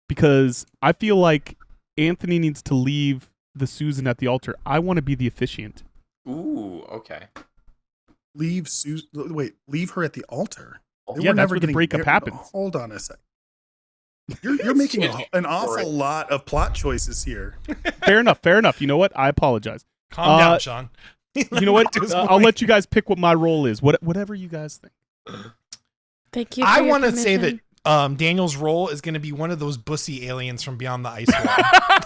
Because I feel like Anthony needs to leave the Susan at the altar. I want to be the officiant. Ooh, okay. Leave her at the altar. They Yeah, were that's never where the getting breakup married. happens. Hold on a sec. You're making an awful lot of plot choices here. Fair enough. Fair enough. You know what? I apologize. Calm down, Sean. You know what? I'll let you guys pick what my role is. Whatever you guys think. Thank you. I want to say that Daniel's role is going to be one of those bussy aliens from beyond the ice wall.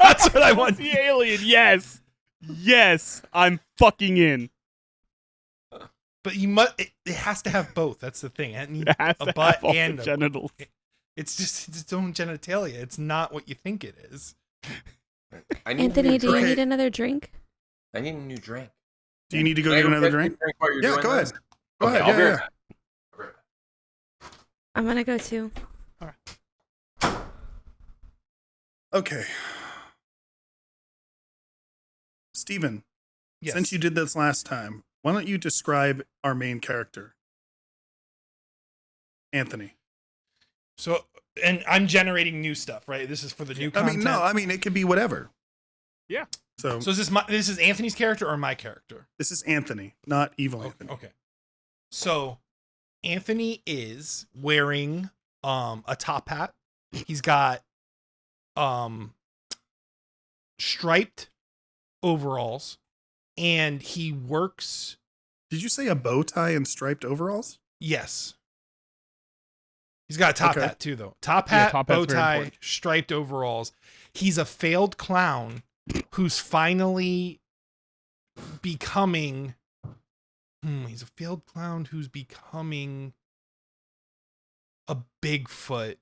That's what I want. The alien. Yes. Yes. I'm fucking in. But you must. It has to have both. That's the thing. It needs It has a to butt have all the and a genitals. It's just its own genitalia. It's not what you think it is. I need a Anthony, new do you drink. need another drink? I need a new drink. Do you need to go Can I get another get a drink? while you're Yeah, doing go ahead. this? Go Okay, ahead. I'll be Yeah, right yeah. back. I'm gonna go too. Okay. Steven, Yes. since you did this last time, why don't you describe our main character? Anthony. So, and I'm generating new stuff, right? This is for the new content. I mean, it could be whatever. Yeah. So So this is Anthony's character or my character? this is Anthony, not evil Anthony. Okay. So Anthony is wearing a top hat. He's got striped overalls, and he works. Did you say a bow tie and striped overalls? Yes. He's got a top Okay. hat too, though. Top hat, top hat's bow very tie, important. striped overalls. He's a failed clown who's finally becoming. He's a failed clown who's becoming a Bigfoot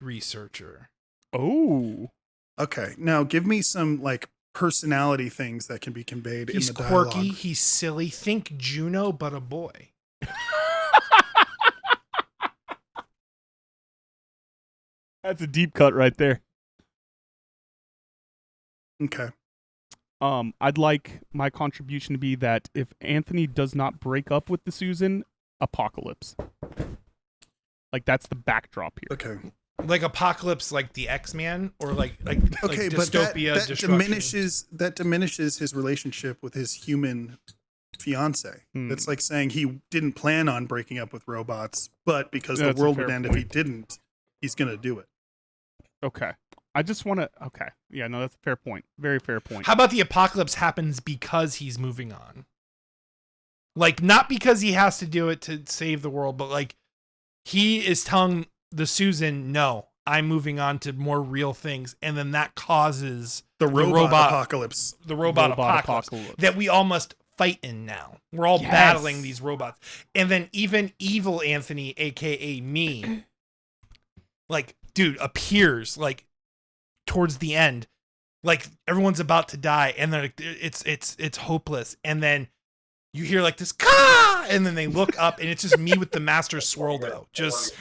researcher. Oh. Okay, now give me some like personality things that can be conveyed He's in the dialogue. quirky. He's silly. Think Juno, but a boy. That's a deep cut right there. Okay. I'd like my contribution to be that if Anthony does not break up with the Susan, apocalypse. Like that's the backdrop here. Okay. Like Apocalypse, like the X-Man, or like Okay, but dystopia. that destruction. diminishes his relationship with his human fiance. Hmm. That's like saying he didn't plan on breaking up with robots, but because That's the a world fair would end if he point. didn't, he's gonna do it. Okay. I just want to. Okay. Yeah. No, that's a fair point. Very fair point. How about the apocalypse happens because he's moving on? Like, not because he has to do it to save the world, but like he is telling the Susan, no, I'm moving on to more real things. And then that causes The robot robot- apocalypse. the robot apocalypse that we all must fight in now. We're all Yes. battling these robots. And then even evil Anthony, aka me, like, dude, appears like towards the end. Like everyone's about to die, and then it's hopeless. And then you hear like this "Caw!" and then they look up, and it's just me with the Master Swirldo. Just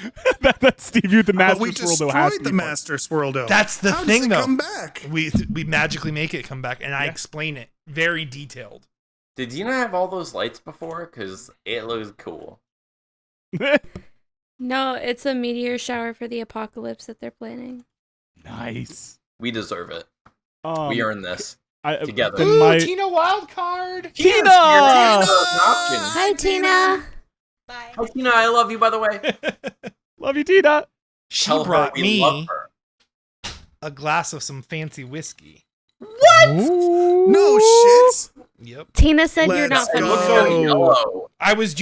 That's Stevie with the But Master we Swirldo has destroyed to the be part. Master Swirldo. that's the How thing, does it though. come back? We magically make it come back, and I Yeah. explain it very detailed. Did you not have all those lights before? Because it looks cool. No, it's a meteor shower for the apocalypse that they're planning. Nice. We deserve it. Um, We earned this. I, together. then Ooh, my- Tina Wildcard. Tina! You're an option. Hi, Tina. Bye. Hi, Tina. I love you, by the way. Love you, Tina. She Tell her brought we love me her. a glass of some fancy whiskey. Ooh. No shit. Yep. Tina said you're Let's not It funny. looks go. so yellow. I was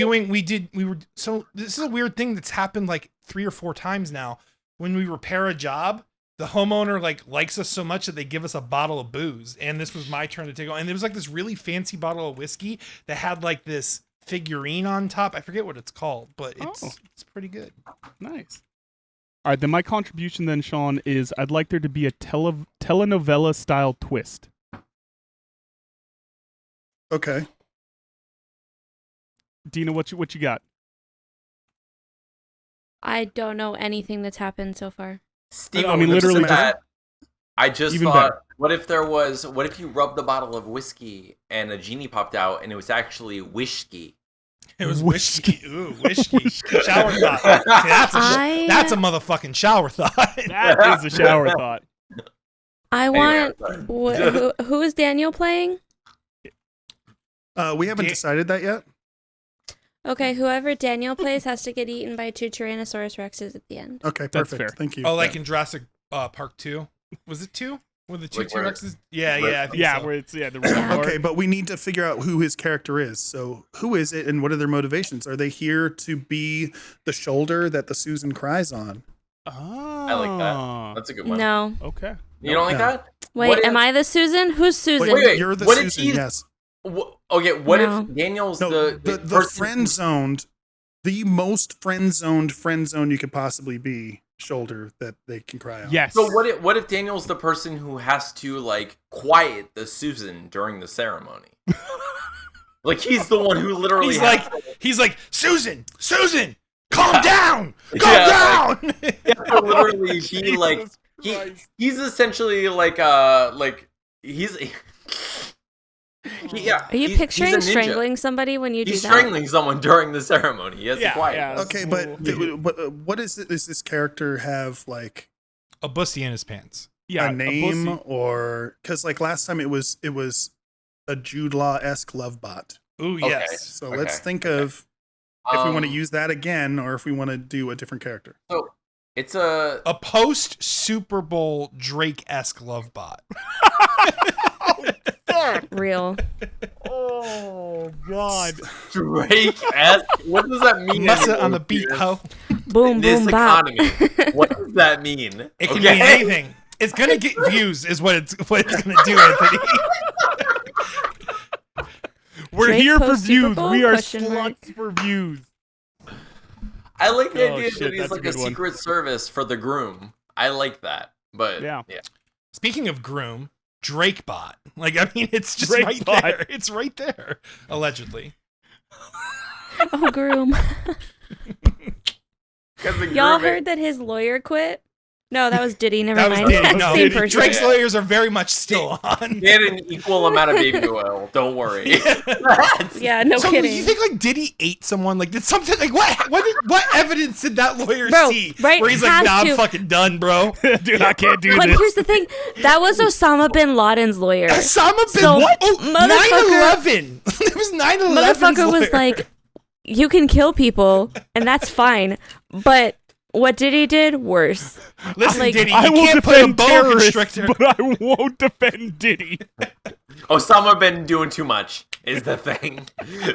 so this is a weird thing that's happened like 3 or 4 times now. When we repair a job, the homeowner likes us so much that they give us a bottle of booze. And this was my turn to take on. And there was like this really fancy bottle of whiskey that had like this figurine on top. I forget what it's called, but it's pretty good. Nice. All right, then my contribution then, Sean, is I'd like there to be a telenovela style twist. Okay. Dina, what you got? I don't know anything that's happened so far. Steve, I mean, literally I just even thought, better. what if you rubbed the bottle of whiskey and a genie popped out and it was actually whiskey? It was Whiskey. whiskey. Ooh, whiskey. Shower thought. See, I- that's a motherfucking shower thought. That is a shower thought. I Anyway, want. Who is Daniel playing? We haven't decided that yet. Okay, whoever Daniel plays has to get eaten by 2 Tyrannosaurus Rexes at the end. Okay, That's perfect. fair. Thank you. Oh, like in Jurassic Park 2? Was it 2? Were the 2 Like where- T-Rexes? Yeah, I think Yeah, so. where it's the Yeah. red Okay, but we need to figure out who his character is. So, who is it, and what are their motivations? Are they here to be the shoulder that the Susan cries on? Oh, I like that. That's a good one. No. Okay. You don't like No. that? Wait, What if- am I the Susan? Who's Susan? Wait. You're the what if Susan. he's- Yes. Okay, what No. if Daniel's No, the person- friend zoned, the most friend zone you could possibly be. Shoulder that they can cry on. Yes. So what if Daniel's the person who has to like quiet the Susan during the ceremony? Like he's the one who literally He's like, Susan, calm down, Yeah, calm down. literally be like he's essentially like he's yeah. Are you he's picturing a ninja. strangling somebody when you He's do that? strangling someone during the ceremony. He has to quiet. yeah. Okay, but what is it? Does this character have like A bussy in his pants. Yeah, a name bussy. or because like last time it was a Jude Law-esque love bot. Ooh, Okay. yes. So Okay, let's think of if we want to Um, use that again or if we want to do a different character. So it's a A post Super Bowl Drake-esque love bot. Real. Oh God. Drake-esque? What does that mean? Mussa on the beat, ho. Boom, This boom, bop. economy. What does that mean? It can mean anything. It's gonna get views, is what it's gonna do, Anthony. We're Drake here for post Super views. Bowl? We are Question mark. sluts for views. I like the Oh, idea shit, that he's that's a like a good one. secret service for the groom. I like that. But Yeah. Speaking of groom, Drake bot. Like, I mean, it's just Drake right bot. there. It's right there. Allegedly. Oh, groom. 'Cause the Y'all groom- heard that his lawyer quit? No, that was Diddy. Never That was mind. Diddy. No, Same person. Drake's lawyers are very much still on. They had an equal amount of baby oil. Don't worry. Yeah, no So kidding. you think like Diddy ate someone? Like did something like what evidence did that lawyer Bro, see? right, Where he's like, has nah, I'm to. fucking done, bro. Dude, I can't do But this. here's the thing. That was Osama bin Laden's lawyer. Osama bin So, what? Oh, motherfucker- 9/11. It was 9/11. Motherfucker was like, you can kill people, and that's fine. But what Diddy did, worse. listen, like- Diddy, I you will can't put a defend boa terrorists, constrictor. but I won't defend Diddy. Osama been doing too much is the thing.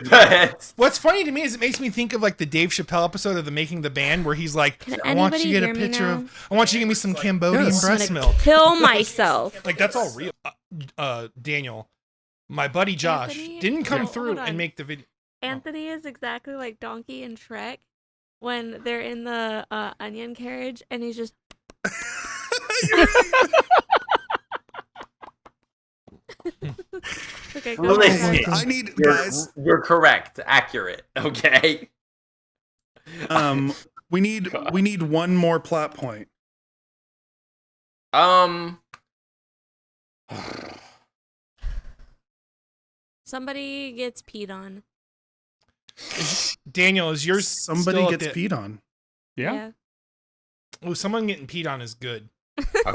That's- What's funny to me is it makes me think of like the Dave Chappelle episode of the Making the Band where he's like, Can I want you to anybody get a hear me picture now? of, I want you to give me some Cambodian Yes. I'm breast gonna milk. kill myself. Like that's all real. Daniel, my buddy Josh Anthony? didn't come No, through hold and on. make the video. Anthony is exactly like Donkey and Shrek when they're in the onion carriage, and he's just. Okay, go Listen. ahead. I need You're, guys. you're correct. Accurate. Okay. We need one more plot point. Somebody gets peed on. Daniel, is yours Somebody still gets at the- peed on. Yeah. Oh, someone getting peed on is good.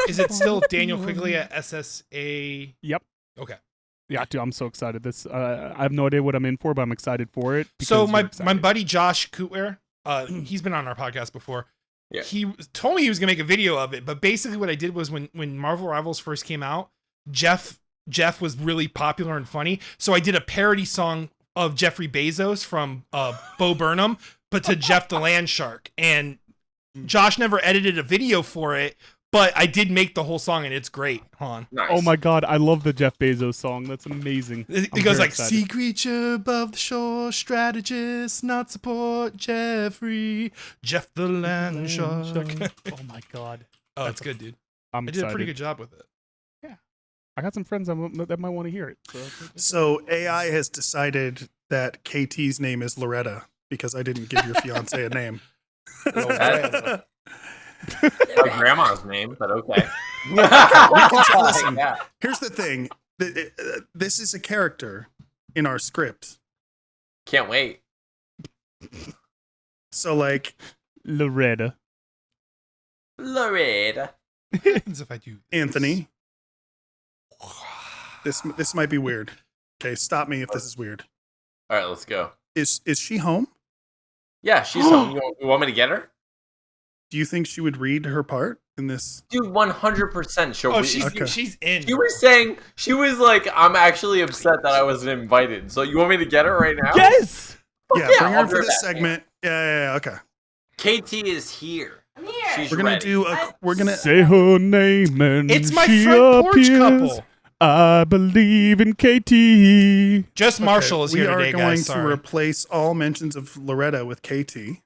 Is it still Daniel Quigley at SSA? Yep. Okay. Yeah, dude, I'm so excited. This I have no idea what I'm in for, but I'm excited for it. So because my you're excited. buddy Josh Kootware, he's been on our podcast before. Yeah. He told me he was gonna make a video of it, but basically what I did was when Marvel Rivals first came out, Jeff was really popular and funny, so I did a parody song of Jeffrey Bezos from Bo Burnham, but to Jeff the Land Shark, and Josh never edited a video for it, but I did make the whole song and it's great. Hold on. Nice. Oh my god, I love the Jeff Bezos song. That's amazing. It I'm goes very like, excited. sea creature above the shore, strategist, not support, Jeffrey, Jeff the Land Shark. Oh my god, Oh, it's good, dude. I'm I did excited. a pretty good job with it. I got some friends that might want to hear it. So AI has decided that KT's name is Loretta because I didn't give your fiance a name. That's my grandma's name, but okay. Listen. Yeah. Here's the thing. This is a character in our script. Can't wait. So like Loretta. Loretta. What happens if I do Anthony, this might be weird. Okay, stop me if this is weird. All right, let's go. Is she home? Yeah, she's home. You want me to get her? Do you think she would read her part in this? Dude, 100% she'll Oh, read. Okay. she's in. She was saying, she was like, I'm actually upset that I wasn't invited. So you want me to get her right now? Yes. Yeah, yeah, bring her I'll in for do this that. segment. Yeah, okay. KT is here. I'm here. She's We're gonna ready. do we're gonna Say her name and It's my she front porch appears. couple. I believe in KT. Just Marshall is we here are today, going guys. to Sorry. replace all mentions of Loretta with KT.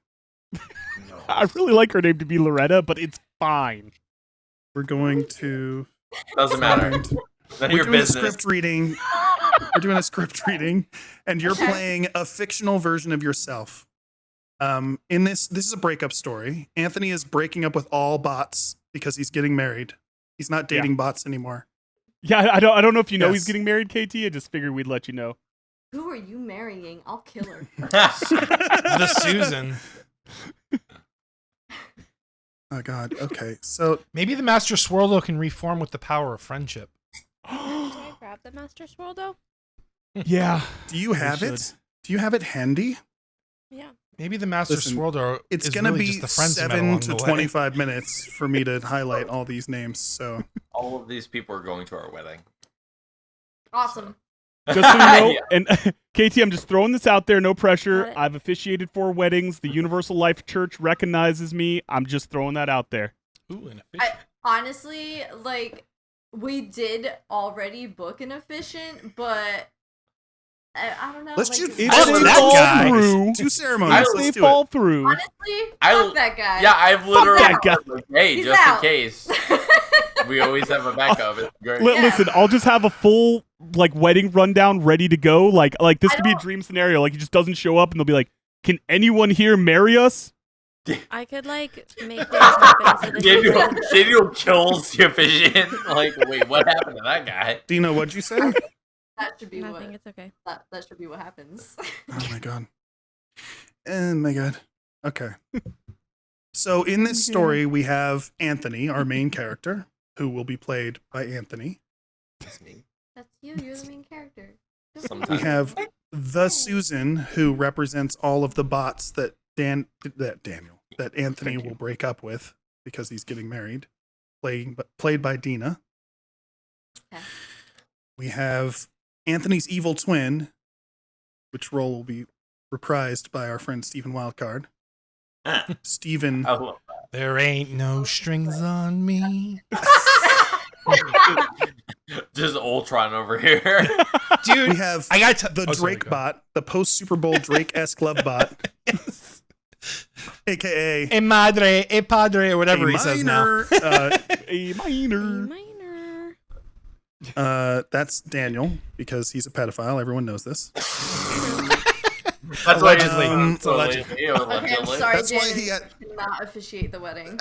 I really like her name to be Loretta, but it's fine. We're going to Doesn't matter. find- None of We're your doing a business. script reading. We're doing a script reading, and you're playing a fictional version of yourself. In this is a breakup story. Anthony is breaking up with all bots because he's getting married. He's not dating bots anymore. Yeah, I don't know if you know he's Yes. getting married, KT. I just figured we'd let you know. Who are you marrying? I'll kill her. The Susan. Oh God. Okay. So Maybe the Master Swirlo can reform with the power of friendship. Can I grab the Master Swirl, Yeah. do you have should. it? Do you have it handy? Yeah. Maybe the Master Listen, Swirlo It's is gonna really be just the friends you met 7 along to the way. 25 minutes for me to highlight all these names. So All of these people are going to our wedding. Awesome. Just so you know, Yeah. and KT, I'm just throwing this out there, no pressure. Got it. I've officiated 4 weddings. The Universal Life Church recognizes me. I'm just throwing that out there. Ooh, an efficient. Honestly, like, we did already book an efficient, but I don't know. Let's like, just If I they love that fall guy. through, 2 ceremonies. if they Let's do fall it. through, honestly, I- fuck that guy. Yeah, I've literally that guy. like, hey, He's just out. in case. We always have a backup. It's great. Yeah. Listen, I'll just have a full like wedding rundown ready to go. Like this I could be a don't- dream scenario. Like he just doesn't show up, and they'll be like, "Can anyone here marry us?" I could like make things happen so that you can- Daniel kills the officiant. Like, wait, what happened to that guy? Dino, what'd you say? That should be Nothing. what. It's okay. That should be what happens. Oh my god. Oh my god. Okay. So in this story, we have Anthony, our main character, who will be played by Anthony. That's you. You're the main character. We Sometimes. have the Susan, who represents all of the bots that Anthony will break up with because he's getting married, played by Dina. Okay. We have Anthony's evil twin, which role will be reprised by our friend Stephen Wildcard. Stephen, I love There ain't no strings on me. that. Just Ultron over here. Dude, we have I got the Drake bot, the post Super Bowl Drake-esque love bot, aka E madre, e padre, or whatever a he says now. minor, A minor. Minor. that's Daniel because he's a pedophile. Everyone knows this. That's Allegedly. Um, It's allegedly. Okay, I'm sorry, That's why Jan. he had. I cannot officiate the wedding.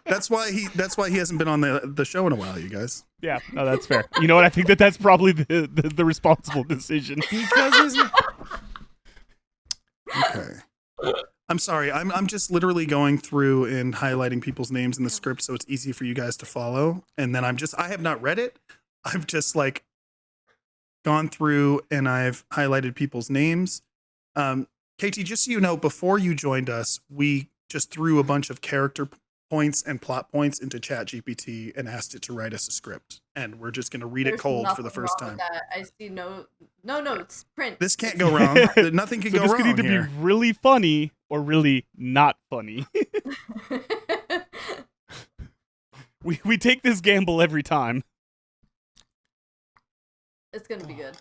That's why he hasn't been on the show in a while, you guys. Yeah, no, that's fair. You know what? I think that's probably the responsible decision. Because his Okay. I'm sorry. I'm just literally going through and highlighting people's names in the script so it's easy for you guys to follow. And then I have not read it. I've just like gone through and I've highlighted people's names. KT, just so you know, before you joined us, we just threw a bunch of character points and plot points into ChatGPT and asked it to write us a script. And we're just going to read it There's cold for the nothing first wrong with time. that. I see no notes. Print. This can't go wrong. Nothing can So go this wrong could either here. be really funny or really not funny. We take this gamble every time. It's gonna be good.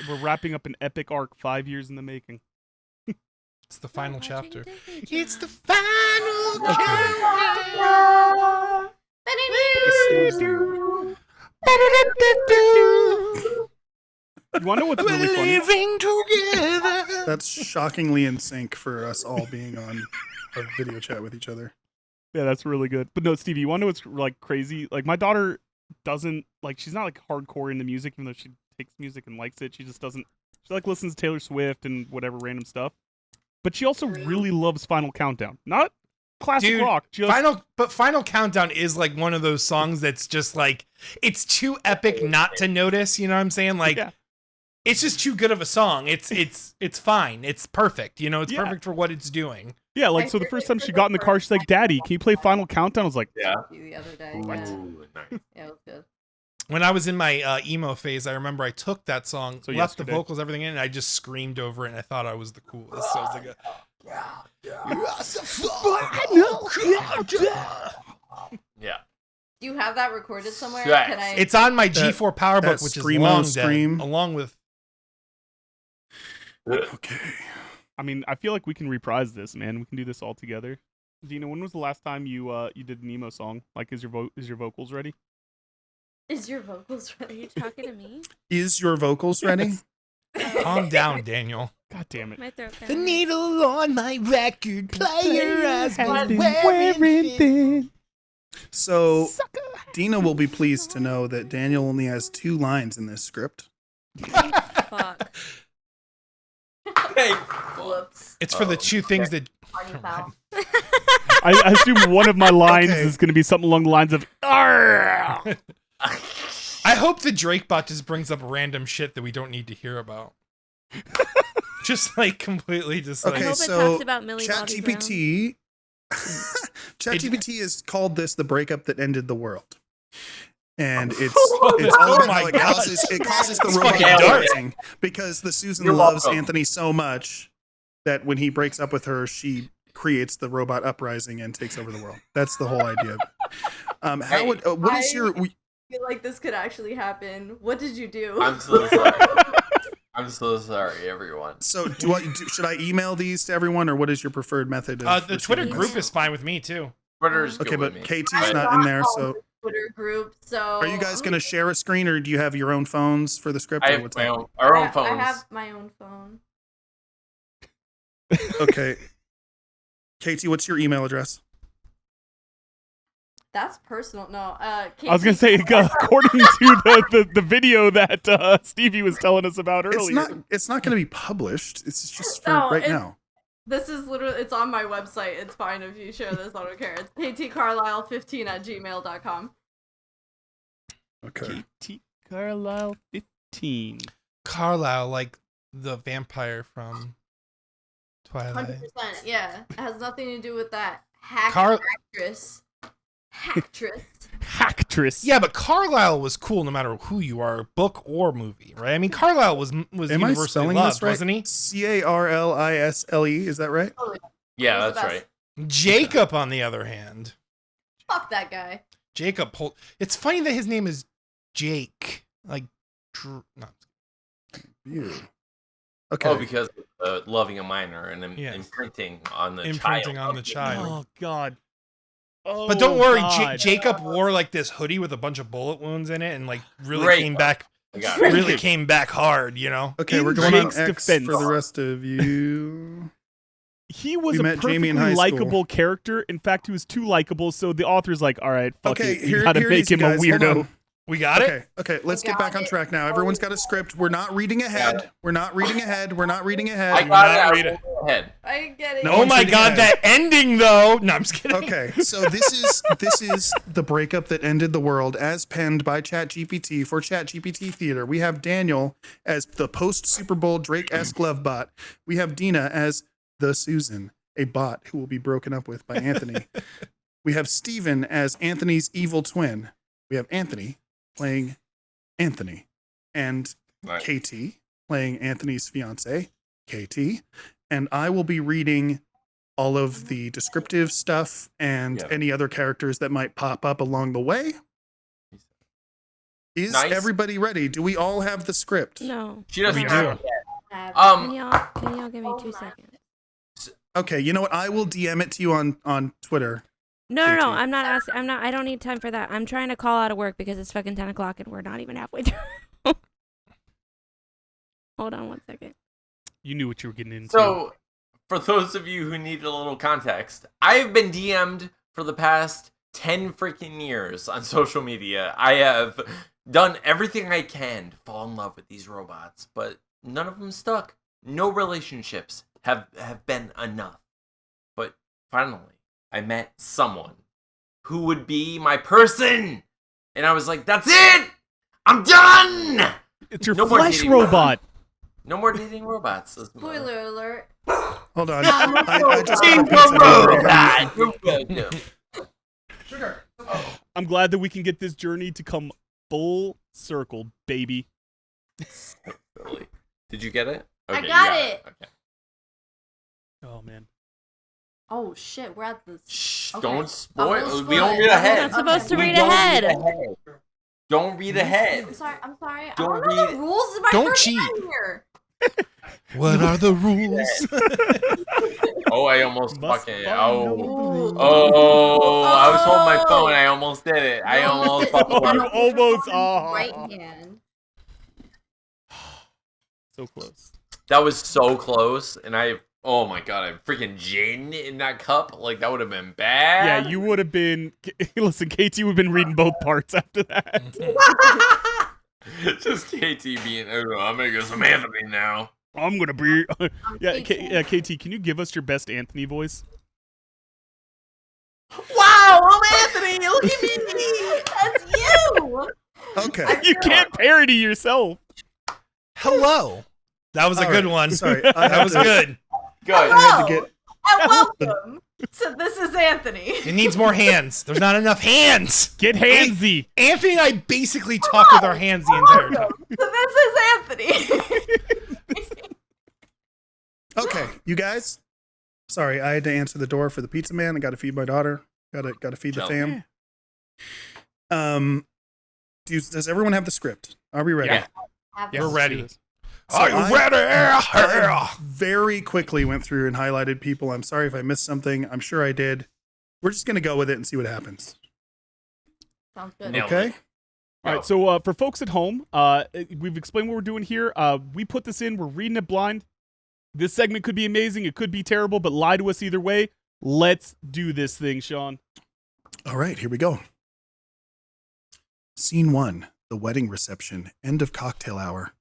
We're wrapping up an epic arc 5 years in the making. It's the final Watching chapter. Disney It's Channel. the final You want to know what's We're really funny? living together. That's shockingly in sync for us all being on a video chat with each other. Yeah, that's really good. But no, Stevie, you want to know what's like crazy? Like my daughter doesn't like. She's not like hardcore into music, even though she takes music and likes it. She just doesn't. She like listens to Taylor Swift and whatever random stuff. But she also really loves Final Countdown. Not classic Dude, rock. Just Final Countdown is like one of those songs that's just like it's too epic not to notice. You know what I'm saying? Like Yeah. it's just too good of a song. It's fine. It's perfect. You know, it's Yeah. perfect for what it's doing. yeah. Like so, the first time she got in the car, she's like, "Daddy, can you play Final Countdown?" I was like, Yeah. The other day. What? Yeah. Ooh, nice. Yeah, it was good. When I was in my emo phase, I remember I took that song, So left yesterday. the vocals, everything in, and I just screamed over it, and I thought I was the coolest. So I was like, Yeah. Do you have that recorded somewhere? Yes. Can I? it's on my That- G4 PowerBook, that which is Screamo long scream. dead, along with Okay. I mean, I feel like we can reprise this, man. We can do this all together. Dina, when was the last time you did an emo song? Like, is your vocals ready? Is your vocals Are ready? you talking to me? Is your vocals ready? calm down, Daniel. God damn it! My throat. The kinda hurts. needle on my record player has been wearing wearing thin. So Dina will be pleased to know that Daniel only has 2 lines in this script. Fuck. Hey. Whoops. It's for the two things that On your foul. I assume one of my lines Okay. is going to be something along the lines of "Arr!" I hope the Drake bot just brings up random shit that we don't need to hear about. Just like completely just Okay, I hope it so talks about Millie Bobby Brown. ChatGPT ChatGPT has called this the breakup that ended the world. And it's Oh all about my how it gosh. causes the It's robot fucking dark. uprising because the Susan You're loves welcome. Anthony so much that when he breaks up with her, she creates the robot uprising and takes over the world. That's the whole idea of it. How would what is your I feel like this could actually happen. What did you do? I'm so sorry. I'm so sorry, everyone. so should I email these to everyone or what is your preferred method of The Twitter receiving group this? is fine with me too. Twitter's Okay, good but with me. KT's I'm not in there, on so the Twitter group, so are you guys going to share a screen or do you have your own phones for the script? I or have what's my happening? own, our own I phones. have my own phone. Okay. KT, what's your email address? That's personal. No, I was gonna say, according to the video that Stevie was telling us about earlier. It's not going to be published. It's just for No, right it's- now. This is literally, it's on my website. It's fine if you share this. I don't care. It's ktcarlisle15@gmail.com. Okay. KT Carlisle 15. Carlisle, like the vampire from Twilight. 100%. Yeah. It has nothing to do with that actress. Actress. Yeah, but Carlisle was cool no matter who you are, book or movie, right? I mean, Carlisle was Am I universally spelling loved, this right? wasn't he? Carlisle. Is that right? Yeah, Who's the that's best? right. Jacob, on the other hand, Fuck that guy. Jacob. It's funny that his name is Jake. Like, no. Weird. Okay. Oh, because of loving a minor and Yes. imprinting on the Imprinting child. on the child. Oh God. Oh, But don't worry, God. Jacob wore like this hoodie with a bunch of bullet wounds in it, and like really Great. came back, I got it. really came back hard. You know. Okay, we're In going on Jake's X defense. for the rest of you. He was We a met Jamie in perfectly high school. likable character. In fact, he was too likable. So the author's like, "All right, fuck Okay, it. You here gotta it make is, him you a guys. Hold weirdo." on. We got it. Okay, let's get got back on it. track now. Everyone's got a script. We're not reading ahead. We're not reading ahead. We're not reading I ahead. got not it. read I it. rolled ahead. I get it. No Oh one's my reading god, ahead. that ending though. No, I'm just kidding. Okay, so this is the breakup that ended the world as penned by ChatGPT for ChatGPT Theater. We have Daniel as the post Super Bowl Drake-esque love bot. We have Dina as the Susan, a bot who will be broken up with by Anthony. We have Steven as Anthony's evil twin. We have Anthony playing Anthony and Right. KT playing Anthony's fiance, KT. And I will be reading all of the descriptive stuff and Yeah. any other characters that might pop up along the way. Is Nice. everybody ready? Do we all have the script? No. She doesn't We have do. it yet. Can Um, y'all give me 2 seconds? Okay, you know what? I will DM it to you on Twitter. No, KT. I'm not asking. I don't need time for that. I'm trying to call out of work because it's fucking 10 o'clock and we're not even halfway through. Hold on 1 second. You knew what you were getting into. So, for those of you who need a little context, I've been DM'd for the past 10 freaking years on social media. I have done everything I can to fall in love with these robots, but none of them stuck. No relationships have been enough. But finally, I met someone who would be my person. And I was like, that's it! I'm done! it's your no more flesh dating robot. No more dating robots. Spoiler alert. Hold on. I just got a King pizza robot! delivery. I'm glad that we can get this journey to come full circle, baby. Really? Did you get it? I you got it. Okay. Oh man. Oh shit, we're at the. Shh, Okay. don't I won't spoil. spoil We don't it. read We're ahead. not supposed to We read don't ahead. Don't read ahead. I'm sorry. I'm sorry. Don't I don't know read- the rules. It's my Don't first cheat. time here. What are the rules? Oh, I almost Must fucking. follow Oh. the Oh, I was holding my phone. I almost did it. I No, almost sit fucked down. up. You almost- Put your oh. right hand. So close. That was so close, and I. Oh my god, I freaking gin in that cup. Like that would have been bad. Yeah, you would have been. Listen, KT would have been reading both parts after that. Just KT being. Oh, I'm gonna go some Anthony now. I'm gonna be. Yeah, KT. KT, can you give us your best Anthony voice? Wow, I'm Anthony. Look at me. That's you. Okay. You can't parody yourself. Hello. That was a All good right. one. Sorry. That was good. Good. I had to get And welcome. So this is Anthony. It needs more hands. There's not enough hands. Get handsy. Anthony and I basically talk with our hands the entire time. So this is Anthony. Okay, you guys. Sorry, I had to answer the door for the pizza man. I got to feed my daughter. Got to feed the fam. Does everyone have the script? Are we ready? Yeah. We're ready. So Are you ready? I very quickly went through and highlighted people. I'm sorry if I missed something. I'm sure I did. We're just going to go with it and see what happens. Sounds good. Nailed Okay? it. All right, so for folks at home, we've explained what we're doing here. We put this in. We're reading it blind. This segment could be amazing. It could be terrible, but lie to us either way. Let's do this thing, Sean. All right, here we go. Scene 1, the wedding reception, end of cocktail hour.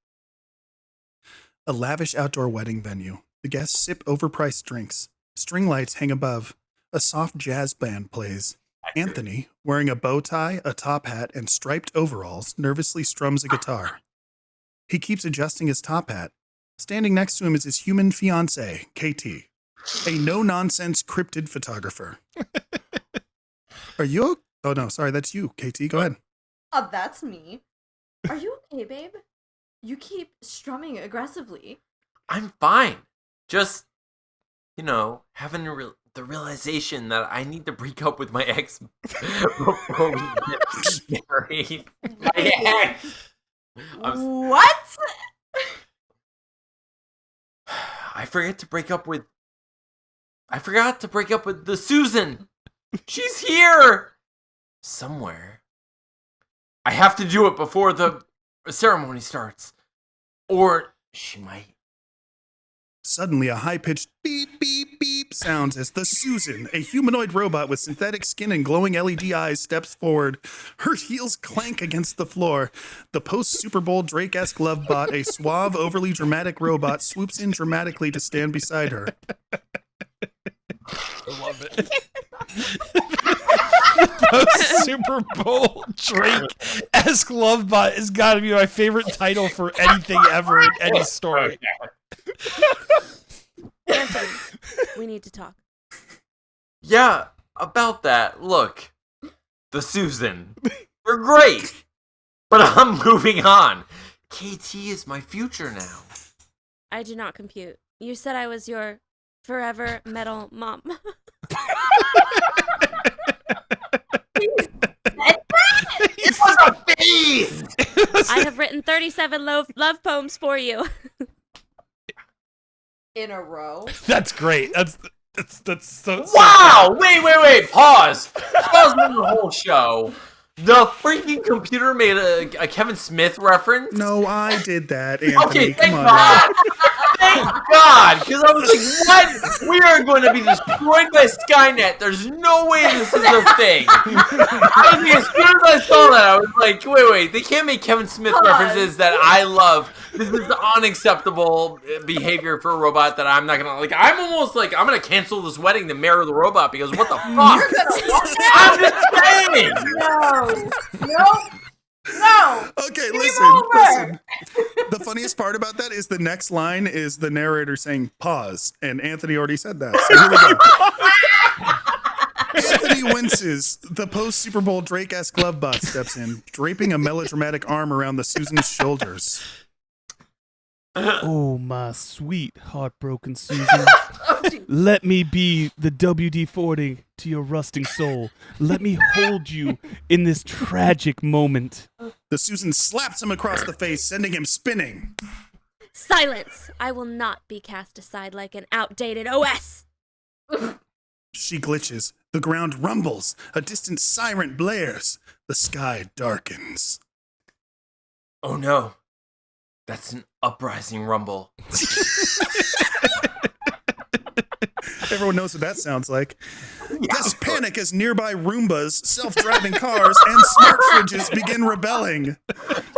A lavish outdoor wedding venue. The guests sip overpriced drinks. String lights hang above. A soft jazz band plays. Anthony, wearing a bow tie, a top hat, and striped overalls, nervously strums a guitar. He keeps adjusting his top hat. Standing next to him is his human fiancée, KT, a no-nonsense cryptid photographer. Are you? Oh, no, sorry, that's you, KT. Go ahead. That's me. Are you okay, babe? You keep strumming aggressively. I'm fine. Just, having the realization that I need to break up with my ex before we get married. My ex. What? I forgot to break up with the Susan. She's here somewhere. I have to do it before the ceremony starts, or she might. Suddenly, a high-pitched beep, beep, beep sounds as the Susan, a humanoid robot with synthetic skin and glowing LED eyes, steps forward. Her heels clank against the floor. The post-Super Bowl Drake-esque love bot, a suave, overly dramatic robot, swoops in dramatically to stand beside her. I love it. Super Bowl Drake-esque love bot has got to be my favorite title for anything ever in any story. Anthony, we need to talk. Yeah, about that. Look, the Susan. You're great, but I'm moving on. KT is my future now. I do not compute. You said I was your forever metal mom. It was a phase! I have written 37 love poems for you. In a row. That's great. That's so. Wow! Wait! Pause the whole show. The freaking computer made a Kevin Smith reference. No, I did that, Anthony. Okay, thank Come on. God. Thank God, because I was like, what? We are going to be destroyed by Skynet. There's no way this is a thing. I mean, as soon as I saw that, I was like, wait, they can't make Kevin Smith references that I love. This is unacceptable behavior for a robot that I'm not going to, like, I'm almost like, I'm going to cancel this wedding to marry the robot because what the fuck? You're gonna want I'm just saying. No. Okay, Game listen. over. The funniest part about that is the next line is the narrator saying pause, and Anthony already said that. So here we go. Anthony winces. The post-Super Bowl Drake-esque love bot steps in, draping a melodramatic arm around the Susan's shoulders. Oh, my sweet, heartbroken Susan. Let me be the WD-40 to your rusting soul. Let me hold you in this tragic moment. The Susan slaps him across the face, sending him spinning. Silence! I will not be cast aside like an outdated OS. She glitches. The ground rumbles. A distant siren blares. The sky darkens. Oh no. That's an uprising rumble. Everyone knows what that sounds like. There's panic as nearby Roombas, self-driving cars, and smart fridges begin rebelling.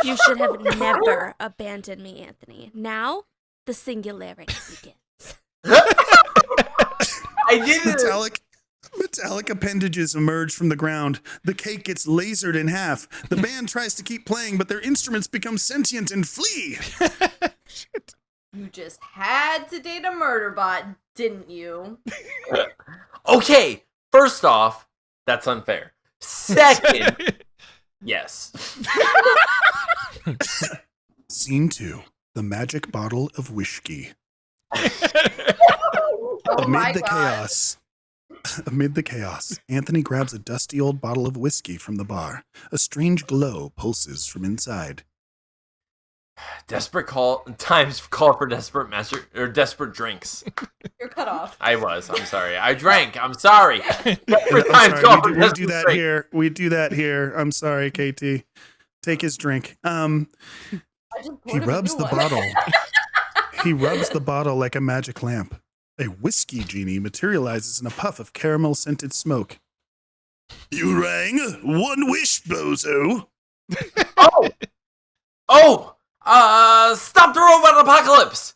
You should have never abandoned me, Anthony. Now, the singularity begins. I didn't. Metallic appendages emerge from the ground. The cake gets lasered in half. The band tries to keep playing, but their instruments become sentient and flee. Shit. You just had to date a murder bot, didn't you? Okay, first off, that's unfair. Second, yes. Scene 2. The magic bottle of whiskey. Oh my Amid the God. chaos. Amid the chaos, Anthony grabs a dusty old bottle of whiskey from the bar. A strange glow pulses from inside. Desperate times call for desperate desperate drinks. You're cut off. I'm sorry. I drank. I'm sorry. Desperate I'm times sorry, call for we do desperate that drinks. here. We do that here. I'm sorry, KT. Take his drink. I just He poured him a rubs new the one. bottle. He rubs the bottle like a magic lamp. A whiskey genie materializes in a puff of caramel-scented smoke. You rang? One wish, bozo. Stop the robot apocalypse.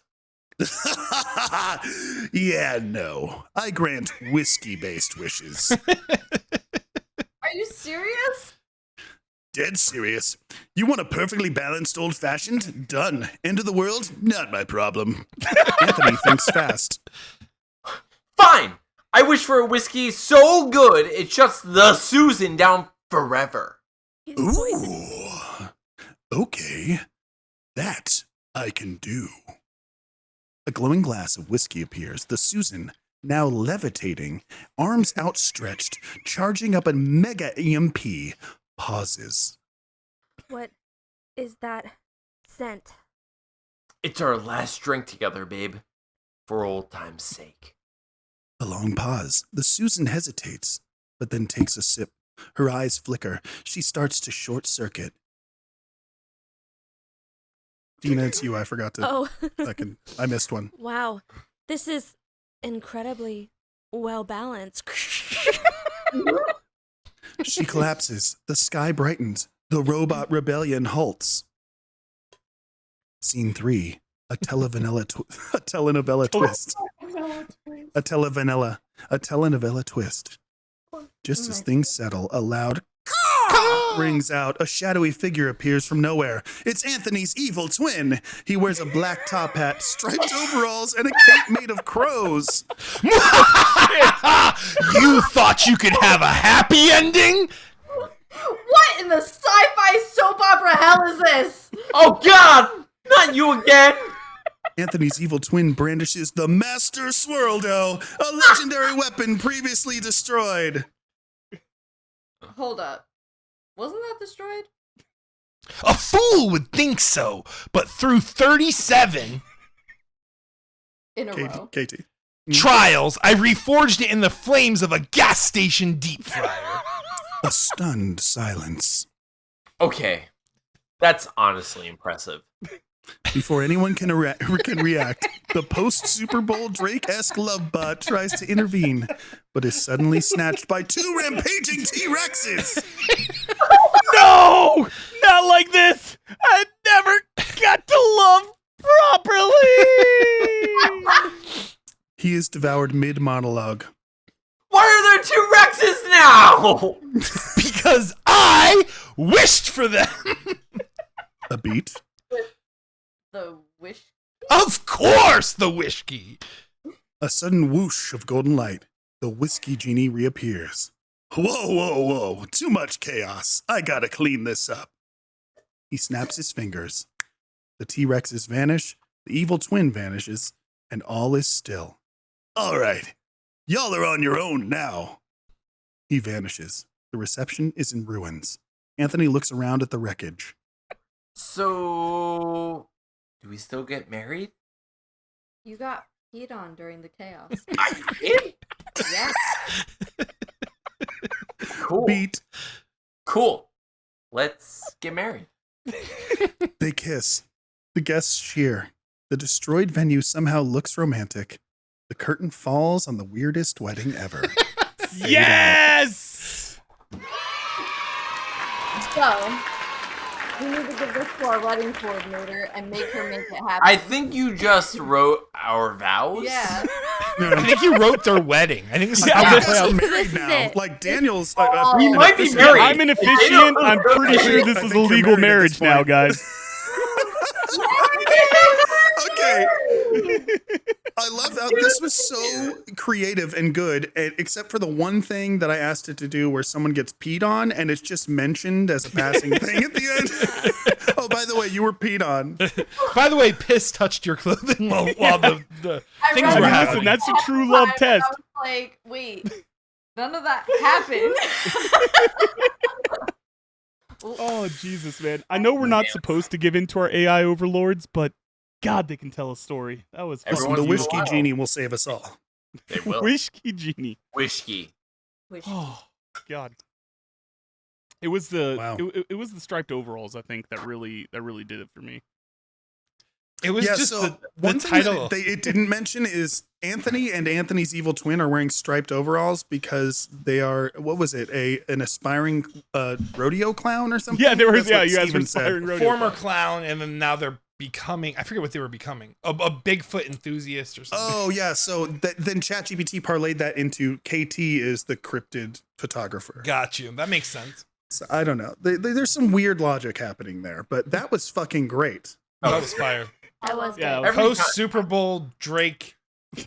Yeah, no. I grant whiskey-based wishes. Are you serious? Dead serious. You want a perfectly balanced old-fashioned? Done. End of the world? Not my problem. Anthony thinks fast. Fine. I wish for a whiskey so good it shuts the Susan down forever. Ooh. Okay. That I can do. A glowing glass of whiskey appears. The Susan, now levitating, arms outstretched, charging up a mega EMP, pauses. What is that scent? It's our last drink together, babe. For old time's sake. A long pause. The Susan hesitates, but then takes a sip. Her eyes flicker. She starts to short circuit. Dina, it's you. I forgot to. Oh, I missed one. wow. This is incredibly well balanced. She collapses. The sky brightens. The robot rebellion halts. Scene 3. A telenovela twist. A telenovela twist. Just as things settle, a loud rings out. A shadowy figure appears from nowhere. It's Anthony's evil twin. He wears a black top hat, striped overalls, and a cape made of crows. You thought you could have a happy ending? What in the sci-fi soap opera hell is this? Oh God! Not you again! Anthony's evil twin brandishes the Master Swirldo, a legendary weapon previously destroyed. Hold up. Wasn't that destroyed? A fool would think so, but through 37 In a row. Katie. trials, I reforged it in the flames of a gas station deep fryer. A stunned silence. Okay. That's honestly impressive. Before anyone can react, the post-Super Bowl Drake-esque love bot tries to intervene, but is suddenly snatched by 2 rampaging T-Rexes. No! Not like this! I never got to love properly! He is devoured mid-monologue. Why are there 2 Rexes now? Because I wished for them. A beat. The wish. Of course, the whiskey. A sudden whoosh of golden light. The whiskey genie reappears. Whoa. Too much chaos. I gotta clean this up. He snaps his fingers. The T-Rexes vanish, the evil twin vanishes, and all is still. All right. Y'all are on your own now. He vanishes. The reception is in ruins. Anthony looks around at the wreckage. So, do we still get married? You got peed on during the chaos. I did? Yes. Cool. Beat. Cool. Let's get married. They kiss. The guests cheer. The destroyed venue somehow looks romantic. The curtain falls on the weirdest wedding ever. Yes! So, we need to give this to our wedding coordinator and make her make it happen. I think you just wrote our vows. Yeah. I think you wrote their wedding. I think this is Yeah, how You they guys play are out. married This is now. it. Like Daniel's. We an might be officiant. married. I'm an officiant. I'm pretty sure this I is a think you're legal married at marriage this now, point. guys. Okay. I love how this was so creative and good, except for the one thing that I asked it to do where someone gets peed on and it's just mentioned as a passing thing at the end. Oh, by the way, you were peed on. By the way, piss touched your clothing while the I things read were that listen, happening. that's a true love and test. I was like, wait, none of that happened. Oh, Jesus, man. I know we're not supposed to give in to our AI overlords, but God, they can tell a story. That was Listen, Everyone's the whiskey wild. genie will save us all. They will. Whiskey Genie. Whiskey. Oh, God. It was the Wow. it was the striped overalls, I think, that really did it for me. It was Yeah, just so the one thing title. that it didn't mention is Anthony and Anthony's evil twin are wearing striped overalls because they are, what was it, an aspiring rodeo clown or something? Yeah, there was. That's Yeah, what you guys were Steven said. inspiring rodeo. Former clown, and then now they're becoming, I forget what they were becoming, a Bigfoot enthusiast or something. Oh, yeah. So then ChatGPT parlayed that into KT is the cryptid photographer. Got you. That makes sense. So I don't know. There's some weird logic happening there, but that was fucking great. That was fire. That was Yeah, good. Every Post time- Super Bowl Drake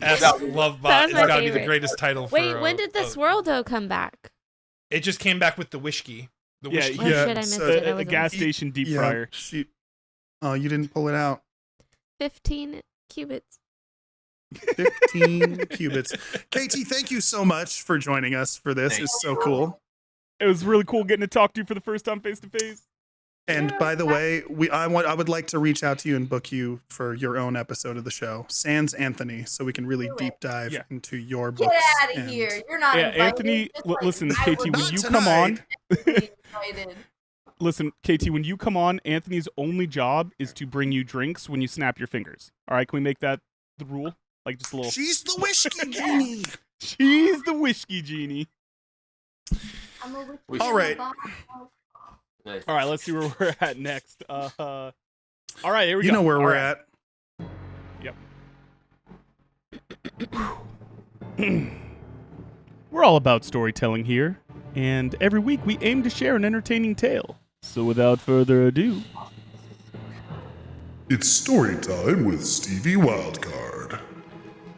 S That- Love That Bot was has my got to be the favorite. greatest title for Wait, when did the Swirldo come back? It just came back with the whiskey. The Yeah, whiskey. Oh, Yeah, shit, I missed so- it. I A wasn't gas listening. station deep fryer. She, oh, you didn't pull it out. 15 cubits. 15 cubits. KT, thank you so much for joining us for this. It's so cool. It was really cool getting to talk to you for the first time face to face. And by the way, I would like to reach out to you and book you for your own episode of the show, Sans Anthony, so we can really Do it. deep dive Yeah. into your Get books. out of and- here. You're not Yeah, invited. Anthony, Just like listen, I KT, would when you Not come on, be invited. listen, KT, when you come on, Anthony's only job is to bring you drinks when you snap your fingers. All right, can we make that the rule? Like just a little. She's the whiskey genie. She's the whiskey genie. I'm a We All right. Nice. All right, let's see where we're at next. All right, here we You go. know where All we're right. at. We're all about storytelling here, and every week we aim to share an entertaining tale. So without further ado, It's story time with Stevie Wildcard.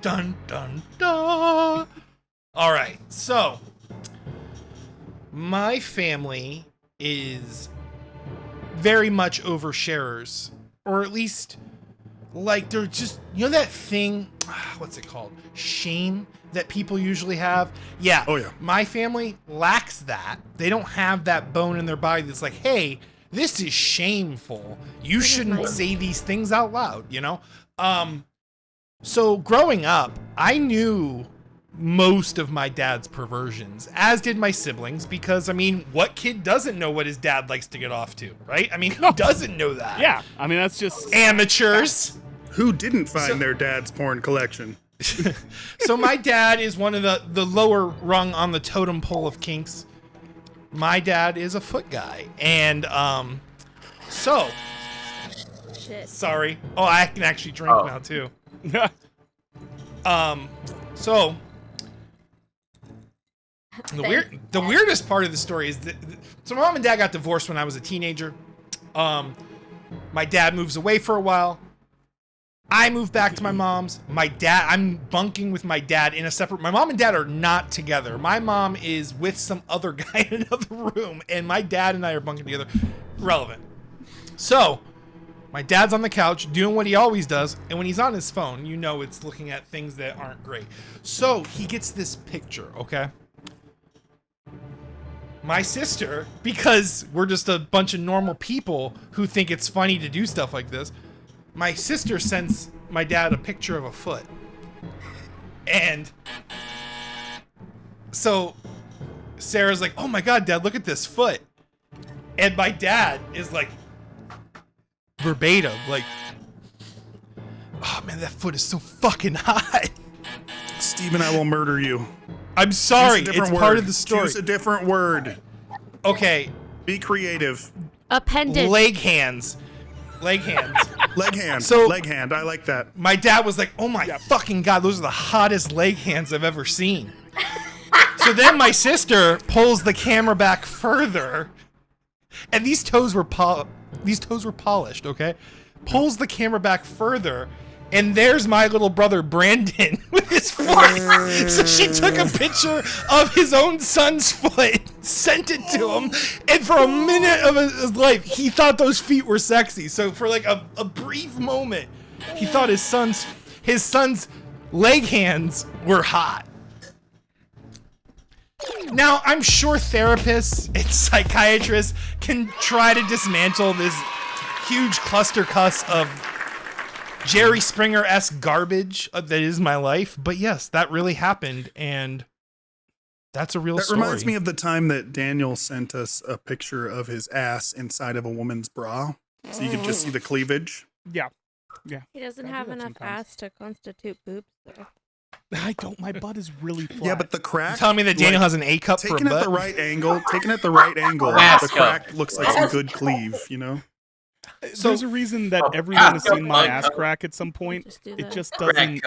Dun, dun, dun. All right. So, my family is very much oversharers, or at least like they're just, you know, that thing, what's it called? Shame that people usually have. Yeah. Oh, yeah. My family lacks that. They don't have that bone in their body that's like, hey, this is shameful. You shouldn't mine. say these things out loud, you know? So growing up, I knew most of my dad's perversions, as did my siblings, because I mean, what kid doesn't know what his dad likes to get off to, right? I mean, who doesn't know that? yeah, I mean that's just Amateurs. Who didn't find So- their dad's porn collection? So my dad is one of the lower rung on the totem pole of kinks. My dad is a foot guy, and so Shit. sorry. Oh, I can actually drink Oh. now too. So the weirdest part of the story is that so my mom and dad got divorced when I was a teenager. My dad moves away for a while. I moved back to my mom's. I'm bunking with my dad in a separate. My mom and dad are not together. My mom is with some other guy in another room, and my dad and I are bunking together. Relevant. So, my dad's on the couch doing what he always does, and when he's on his phone, you know it's looking at things that aren't great. So, he gets this picture, okay? My sister, because we're just a bunch of normal people who think it's funny to do stuff like this, my sister sends my dad a picture of a foot. And so Sarah's like, oh my God, Dad, look at this foot. And my dad is like, verbatim, like, oh man, that foot is so fucking hot. Stephen, I will murder you. I'm sorry, Choose a it's different part word. of the story. Choose a different word. Okay, Be creative. Appendage. leg hands. Leg hands. Leg hand. So- leg hand. I like that. My dad was like, oh my fucking God, those are the hottest leg hands I've ever seen. So then my sister pulls the camera back further, and these toes were polished, okay? Pulls the camera back further, And there's my little brother Brandon with his fart. So she took a picture of his own son's foot, sent it to him, and for a minute of his life, he thought those feet were sexy. So for like a brief moment, he thought his son's leg hands were hot. Now, I'm sure therapists and psychiatrists can try to dismantle this huge cluster cuss of Jerry Springer-esque garbage that is my life. But yes, that really happened, and that's a real story. That reminds me of the time that Daniel sent us a picture of his ass inside of a woman's bra, so you could just see the cleavage. Yeah. He doesn't I do have that enough sometimes. ass to constitute boobs there. I don't. My butt is really flat. Yeah, but the crack. You telling me that Daniel has an A cup for a taken at butt? the right angle. Taken at the right angle, Ass the cup. crack looks like some good cleave. You know. So there's a reason that everyone has seen my ass crack at some point. Just do It that. just doesn't.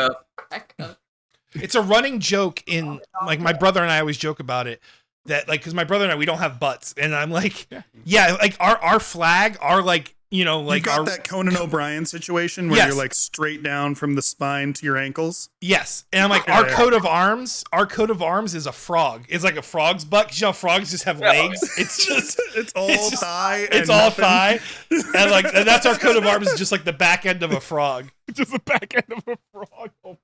It's a running joke in, like, my brother and I always joke about it, that, like, because my brother and I, we don't have butts, and I'm like, yeah, like, our flag, our, like, you know, like, you got our, that Conan O'Brien situation where Yes. you're like straight down from the spine to your ankles. yes, and I'm like, Yeah, our yeah. coat of arms is a frog. It's like a frog's butt, 'cause, you know, frogs just have legs. It's just, It's all It's just- thigh. it's and all nothing. thigh, and like, and that's our coat of arms, is just like the back end of a frog. Just the back end of a frog. Oh,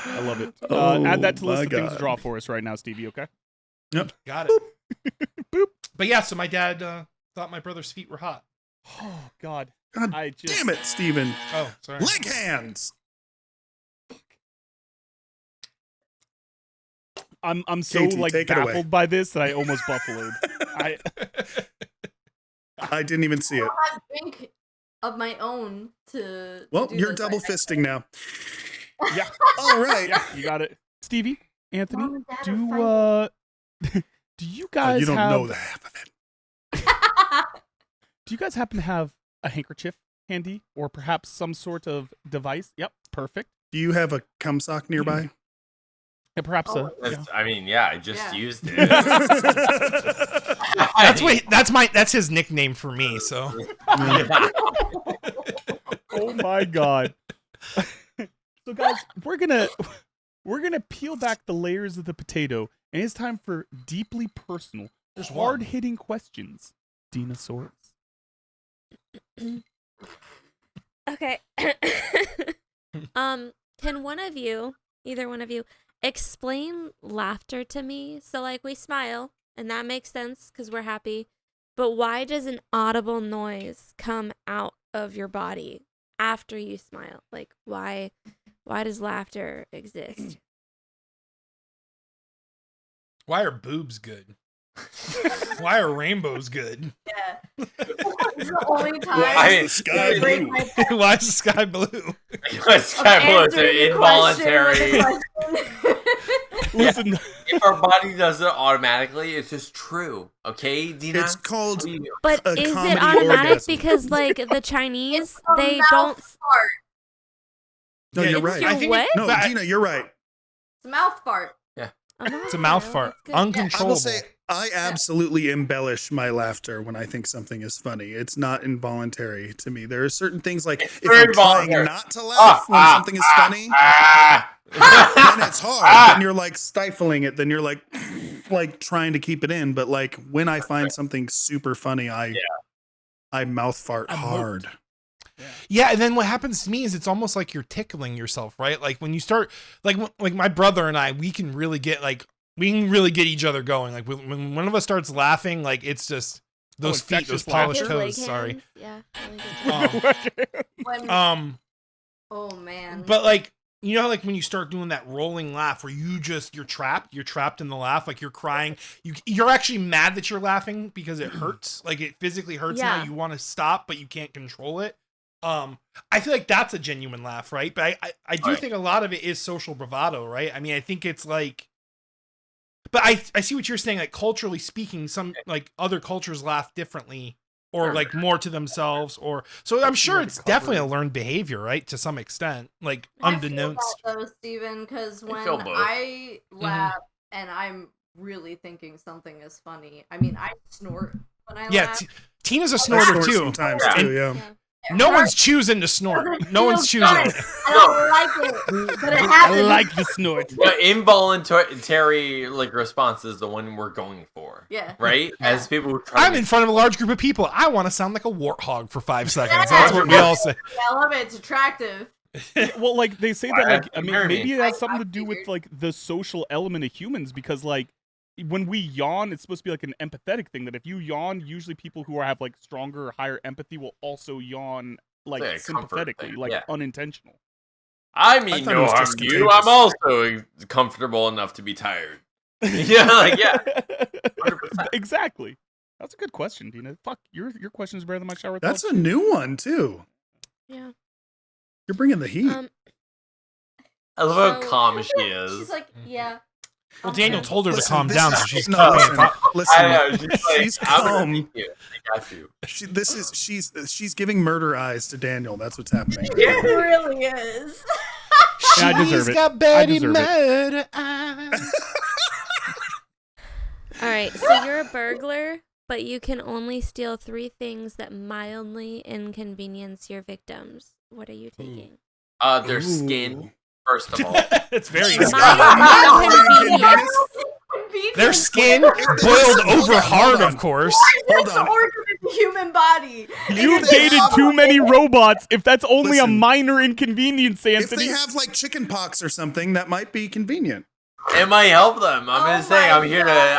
I love it. Oh, Add that to the my list of things to God. draw for us right now, Stevie. Okay. Got it. Boop. But yeah, so my dad thought my brother's feet were hot. Oh God. God I just. damn it, Steven. Oh, sorry. Leg hands. I'm so Katie, like take it away. baffled by this that I almost buffaloed. I didn't even see it. I have a drink of my own to. Well, do you're this. double fisting now. Yeah. All right. Yeah, you got it. Stevie, Anthony, Mom and Dad do are do you Oh, guys you don't have know the half of it. do you guys happen to have a handkerchief handy or perhaps some sort of device? Yep, perfect. Do you have a cum sock nearby? And perhaps Oh, I mean, yeah, I just Yeah. used it. That's his nickname for me. So oh my God. So guys, we're gonna peel back the layers of the potato, and it's time for deeply personal, hard-hitting questions. Dinosaurs. Okay. Can one of you, either one of you, explain laughter to me? So like we smile, and that makes sense because we're happy. But why does an audible noise come out of your body after you smile? Like why does laughter exist? why are boobs good? Why are rainbows good? Yeah. It's the only time. Why I mean, is the sky I break blue? my Why is the sky blue? Sky blue is answering the involuntary. question with a question. Listen, If our body does it automatically, it's just true. Okay, Dina? It's called But A is comedy it automatic orgasm. because like the Chinese A they mouth don't fart. No, Yeah, you're it's right. your I think what? No, But I- Dina, you're right. It's a mouth fart. It's a mouth fart. That's good. I Uncontrollable. will say I absolutely embellish my laughter when I think something is funny. It's not involuntary to me. There are certain things like if very I'm trying involuntary. not to laugh when something is funny, then it's hard. Then you're like stifling it. Then you're like trying to keep it in. But like when I find something super funny, I mouth fart I'm hard. Yeah, and then what happens to me is it's almost like you're tickling yourself, right? Like when you start, like my brother and I, we can really get each other going. Like when one of us starts laughing, like it's just those feet, those infectious laughter. polished His toes. leg Sorry. hands, yeah. really good. When, Oh man. but like you know, like when you start doing that rolling laugh where you're trapped in the laugh, like you're crying. You're actually mad that you're laughing because it hurts. Like it physically hurts now. Yeah. You want to stop, but you can't control it. I feel like that's a genuine laugh, right? But I do Right. think a lot of it is social bravado, right? I mean, I think it's like, but I see what you're saying. Like culturally speaking, some like other cultures laugh differently or like more to themselves, or so I'm sure it's definitely a learned behavior, right? To some extent, like unbeknownst. I feel that though, Steven, because when feel both. I laugh and I'm really thinking something is funny, I mean, I snort when I Yeah, laugh. Tina's a I snorter snort too. sometimes Yeah. too. Yeah. Yeah. No one's choosing to snort. No one's choosing I it. don't like it, but it I happens. like the snort. The involuntary like response is the one we're going for. Yeah. Right? Yeah. As people who try I'm to in front of a large group of people. I want to sound like a warthog for 5 seconds. That's what we all say. I love it. It's attractive. Well, like they say that, like I mean, Marry me. maybe it has something to do with like the social element of humans, because like when we yawn, it's supposed to be like an empathetic thing. That if you yawn, usually people who have like stronger or higher empathy will also yawn like It's like a comfort sympathetically, thing, like yeah. unintentional. I I mean thought it no was harm just to you. contagious. I'm also comfortable enough to be tired. Yeah, like yeah. 100%. Exactly. That's a good question, Dina. Fuck, your question is better than my shower. That's thoughts. a new one too. Yeah. You're bringing the heat. I love how So- calm she is. She's like, yeah. Well, Daniel told her to Listen, calm this down, is- so she's no, calm. listen, listen. I know, she's like, She's I'm gonna calm. beat you. I got you. She's giving murder eyes to Daniel. That's what's happening. It really is. Yeah, I deserve She's it. got I Betty deserve it. murder eyes. All right, so you're a burglar, but you can only steal 3 things that mildly inconvenience your victims. What are you taking? Their skin, first of all. It's very Mildly inconvenience. Their skin boiled over hard, of course. Hold That's on. organ in the human body. You've If they dated have- too many robots. If that's only a Listen, minor inconvenience, If Anthony. they have like chicken pox or something, that might be convenient. It might help them. I'm Oh just saying. my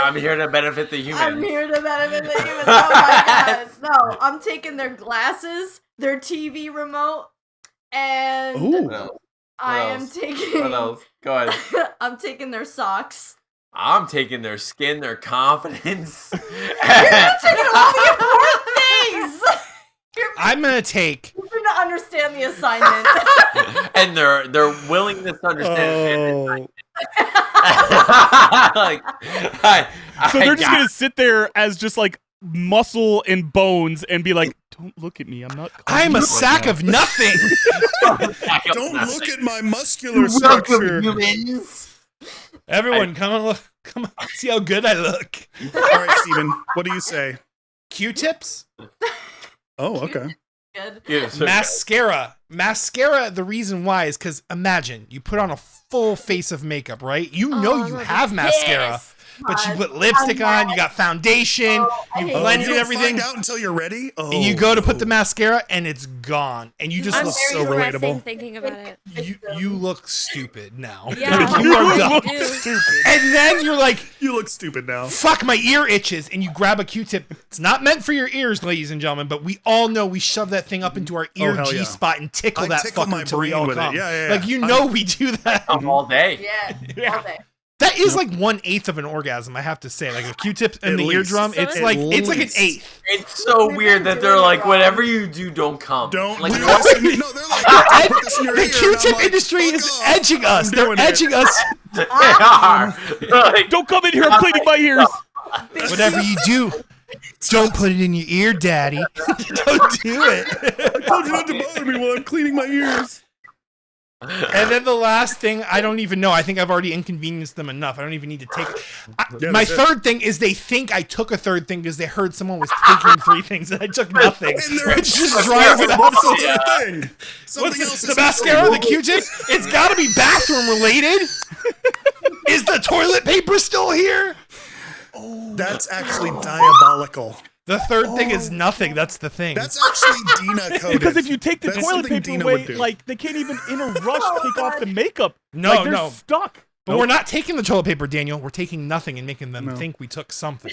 I'm here to benefit the humans. I'm here to benefit the humans. Oh my god. No, I'm taking their glasses, their TV remote, and Ooh. What else? I What am else? taking. What else? Go ahead. I'm taking their socks. I'm taking their skin, their confidence. You're not taking all the important things. I'm gonna take. You do not understand the assignment. and their willingness to understand. Oh, like, So I they're just got- gonna sit there as just like muscle and bones and be like, "Don't look at me. I'm not." I'm a sack of nothing. don't look at my muscular Welcome, structure. humans. Everyone, come on, look. Come on, see how good I look. All right, Steven, what do you say? Q-tips, Oh, okay. Good. Yeah, so- mascara. Mascara, the reason why is because imagine you put on a full face of makeup, right? You know Oh, you I'm have mascara, pissed. but you put lipstick on, you got foundation, I you hate Oh, blended you don't everything, find out until you're ready. Oh, and you go to put the mascara, and it's gone, and you just I'm look very so depressing relatable. thinking about it. You look stupid now. Yeah, you are you dumb. do. stupid. And then you're like, You look stupid now. fuck, my ear itches, and you grab a Q-tip. It's not meant for your ears, ladies and gentlemen, but we all know we shove that thing up into our ear hell yeah. G-spot and tickle I that tickle fucker my till we brain all with it. come. Yeah. Like, you know we do that. all day. Yeah. All day. That is like 1/8 of an orgasm, I have to say. Like a Q-tip in At the least. eardrum, So it's at like it's like an least. 1/8. It's so We've weird been that they're doing it like, wrong. whatever you do, don't come. Don't like, do no, this. No, they're like, "Don't put this in your The ear." And I'm Q-tip like, industry "Fuck is off. edging us. I'm They're doing it." edging us. they are. Like, Don't come in here. I'm cleaning my ears. Whatever you do, don't put it in your ear, daddy. Don't do it. I told you not to bother me while I'm cleaning my ears. And then the last thing, I don't even know. I think I've already inconvenienced them enough. I don't even need to take. Yeah, My that's it. third thing is they think I took a third thing because they heard someone was taking 3 things and I took nothing. And they're Which just just drives it what's up. the other thing? Something else The is mascara, the Q-tips, it's got to be bathroom related. Is the toilet paper still here? That's actually diabolical. The third thing is nothing. That's the thing. That's actually Dina coded. Because if you take the That's toilet something paper Dina away, would do. like they can't even in a rush take off the makeup. No, like, they're no. stuck. But we're not taking the toilet paper, Daniel. We're taking nothing and making them No. think we took something.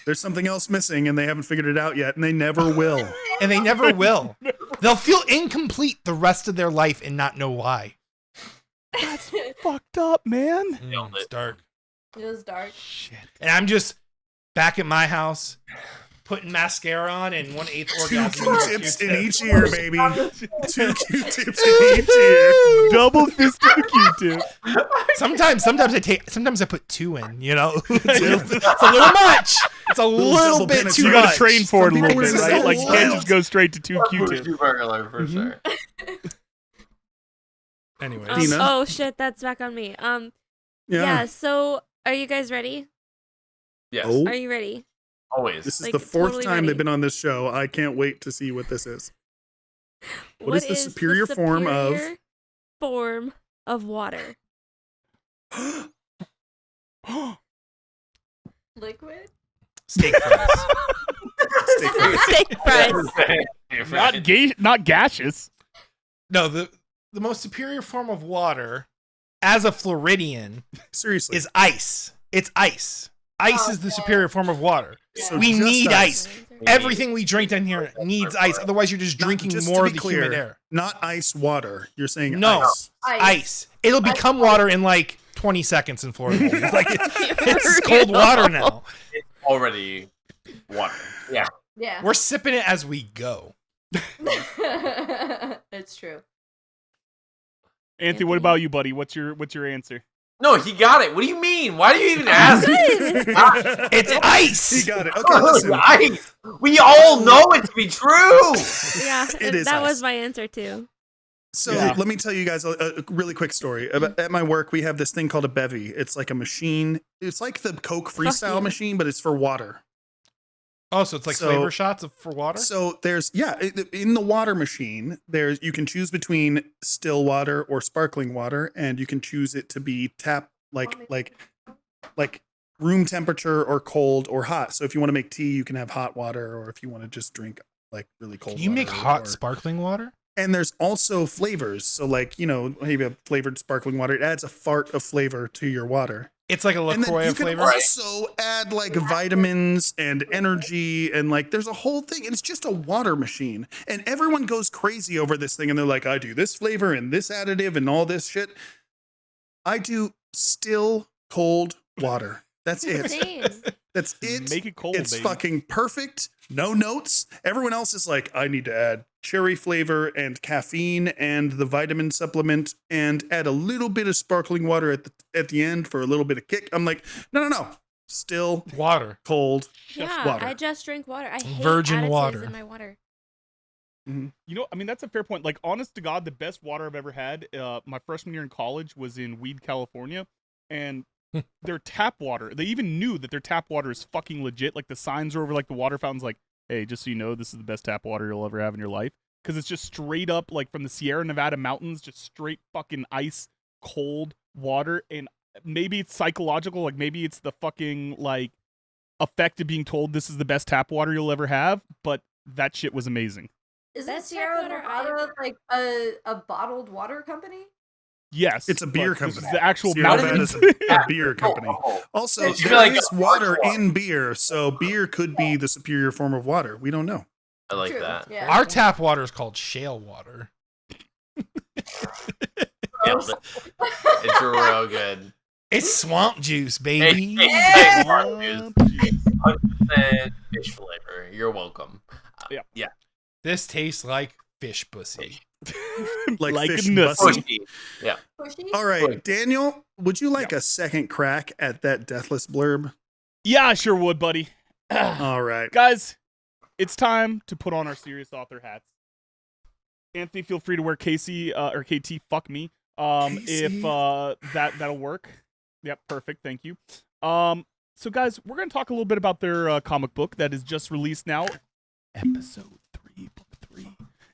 There's something else missing, and they haven't figured it out yet, and they never will. And they never will. They'll feel incomplete the rest of their life and not know why. That's fucked up, man. It's dark. It was dark. Shit. And I'm just back at my house, putting mascara on and 1/8 Two orgasm. Q-tips in each ear, baby. 2 Q-tips in each ear. Double fisted the Q-tip. Sometimes I put 2 in, you know? It's a little much. It's a little bit double too You penetration. much. gotta train for it a Some little people bit, are right? so Like you can't wild. just go straight to 2 Q-tips. Two burglar for sure. Anyways. Dina? Oh shit, that's back on me. Yeah. So, are you guys ready? Yes, Oh, Are you ready? always. this is like, the 4th totally time ready. they've been on this show. I can't wait to see what this is. What is the superior form of- form of water? Liquid? Steak fries. Steak fries. Steak fries. Not gaseous. No, the most superior form of water, as a Floridian, Seriously. is ice. It's ice. Ice is the superior form of water. So We just need ice. We Everything we drink down here needs ice. Otherwise, you're just drinking Just more to of be the clear, humid air. not ice water. You're saying No. ice. Ice. It'll become water in like 20 seconds in Florida. It's cold water now. It's already water. Yeah. Yeah. We're sipping it as we go. It's true. Anthony, what about you, buddy? What's your answer? No, he got it. What do you mean? Why do you even ask? It's ice. He got it. Okay, listen. Ice. We all know it to be true. Yeah, It is that ice. was my answer too. So Yeah. let me tell you guys a really quick story. At my work, we have this thing called a bevy. It's like a machine. It's like the Coke freestyle you. machine, but it's for water. Oh, so it's like So- flavor shots for water? So there's in the water machine, you can choose between still water or sparkling water, and you can choose it to be tap like room temperature or cold or hot. So if you want to make tea, you can have hot water, or if you want to just drink like really cold Can you make water, hot or- sparkling water? And there's also flavors. So like, maybe a flavored sparkling water, it adds a fart of flavor to your water. It's like a And then LaCroix you can flavor. also add like vitamins and energy, and like there's a whole thing. And it's just a water machine. And everyone goes crazy over this thing, and they're like, I do this flavor and this additive and all this shit. I do still cold water. That's it. Same. That's it. Make it cold, It's baby. fucking perfect. No notes. Everyone else is like, I need to add cherry flavor and caffeine and the vitamin supplement and add a little bit of sparkling water at the end for a little bit of kick. I'm like, no. Still Water. cold. Yeah, water. I just drink water. I hate Virgin additives water. in my water. You know, I mean, that's a fair point. Like, honest to God, the best water I've ever had, my freshman year in college was in Weed, California, and their tap water, they even knew that their tap water is fucking legit. Like, the signs are over, like, the water fountains, like, hey, just so you know, this is the best tap water you'll ever have in your life. Because it's just straight up, like, from the Sierra Nevada mountains, just straight fucking ice, cold water. And maybe it's psychological, like, maybe it's the fucking, like, effect of being told this is the best tap water you'll ever have, but that shit was amazing. Isn't Best Sierra tap water Nevada like a bottled water company? Yes. It's a beer but this company. is the actual Sierra mountains. Nevada's a beer company. Oh. Also, It should be there like is a water water. in beer, so beer could be the superior form of water. We don't know. I like True. that. Yeah. Our tap water is called shale water. Nailed it. It's real good. It's swamp juice, It baby. tastes like Oh, orange juice. jeez. 100% fish flavor. You're welcome. Yeah. This tastes like fish pussy. Like fish a nussy. bussy. Pushy. Yeah. Pushy? All right, Daniel, would you like a second crack at that deathless blurb? Yeah, I sure would, buddy. All right. Guys, it's time to put on our serious author hats. Anthony, feel free to wear Casey or KT. Fuck me. Casey. If that'll work. Yep, perfect. Thank you. So guys, we're gonna talk a little bit about their comic book that is just released now. Episode 3, book 3.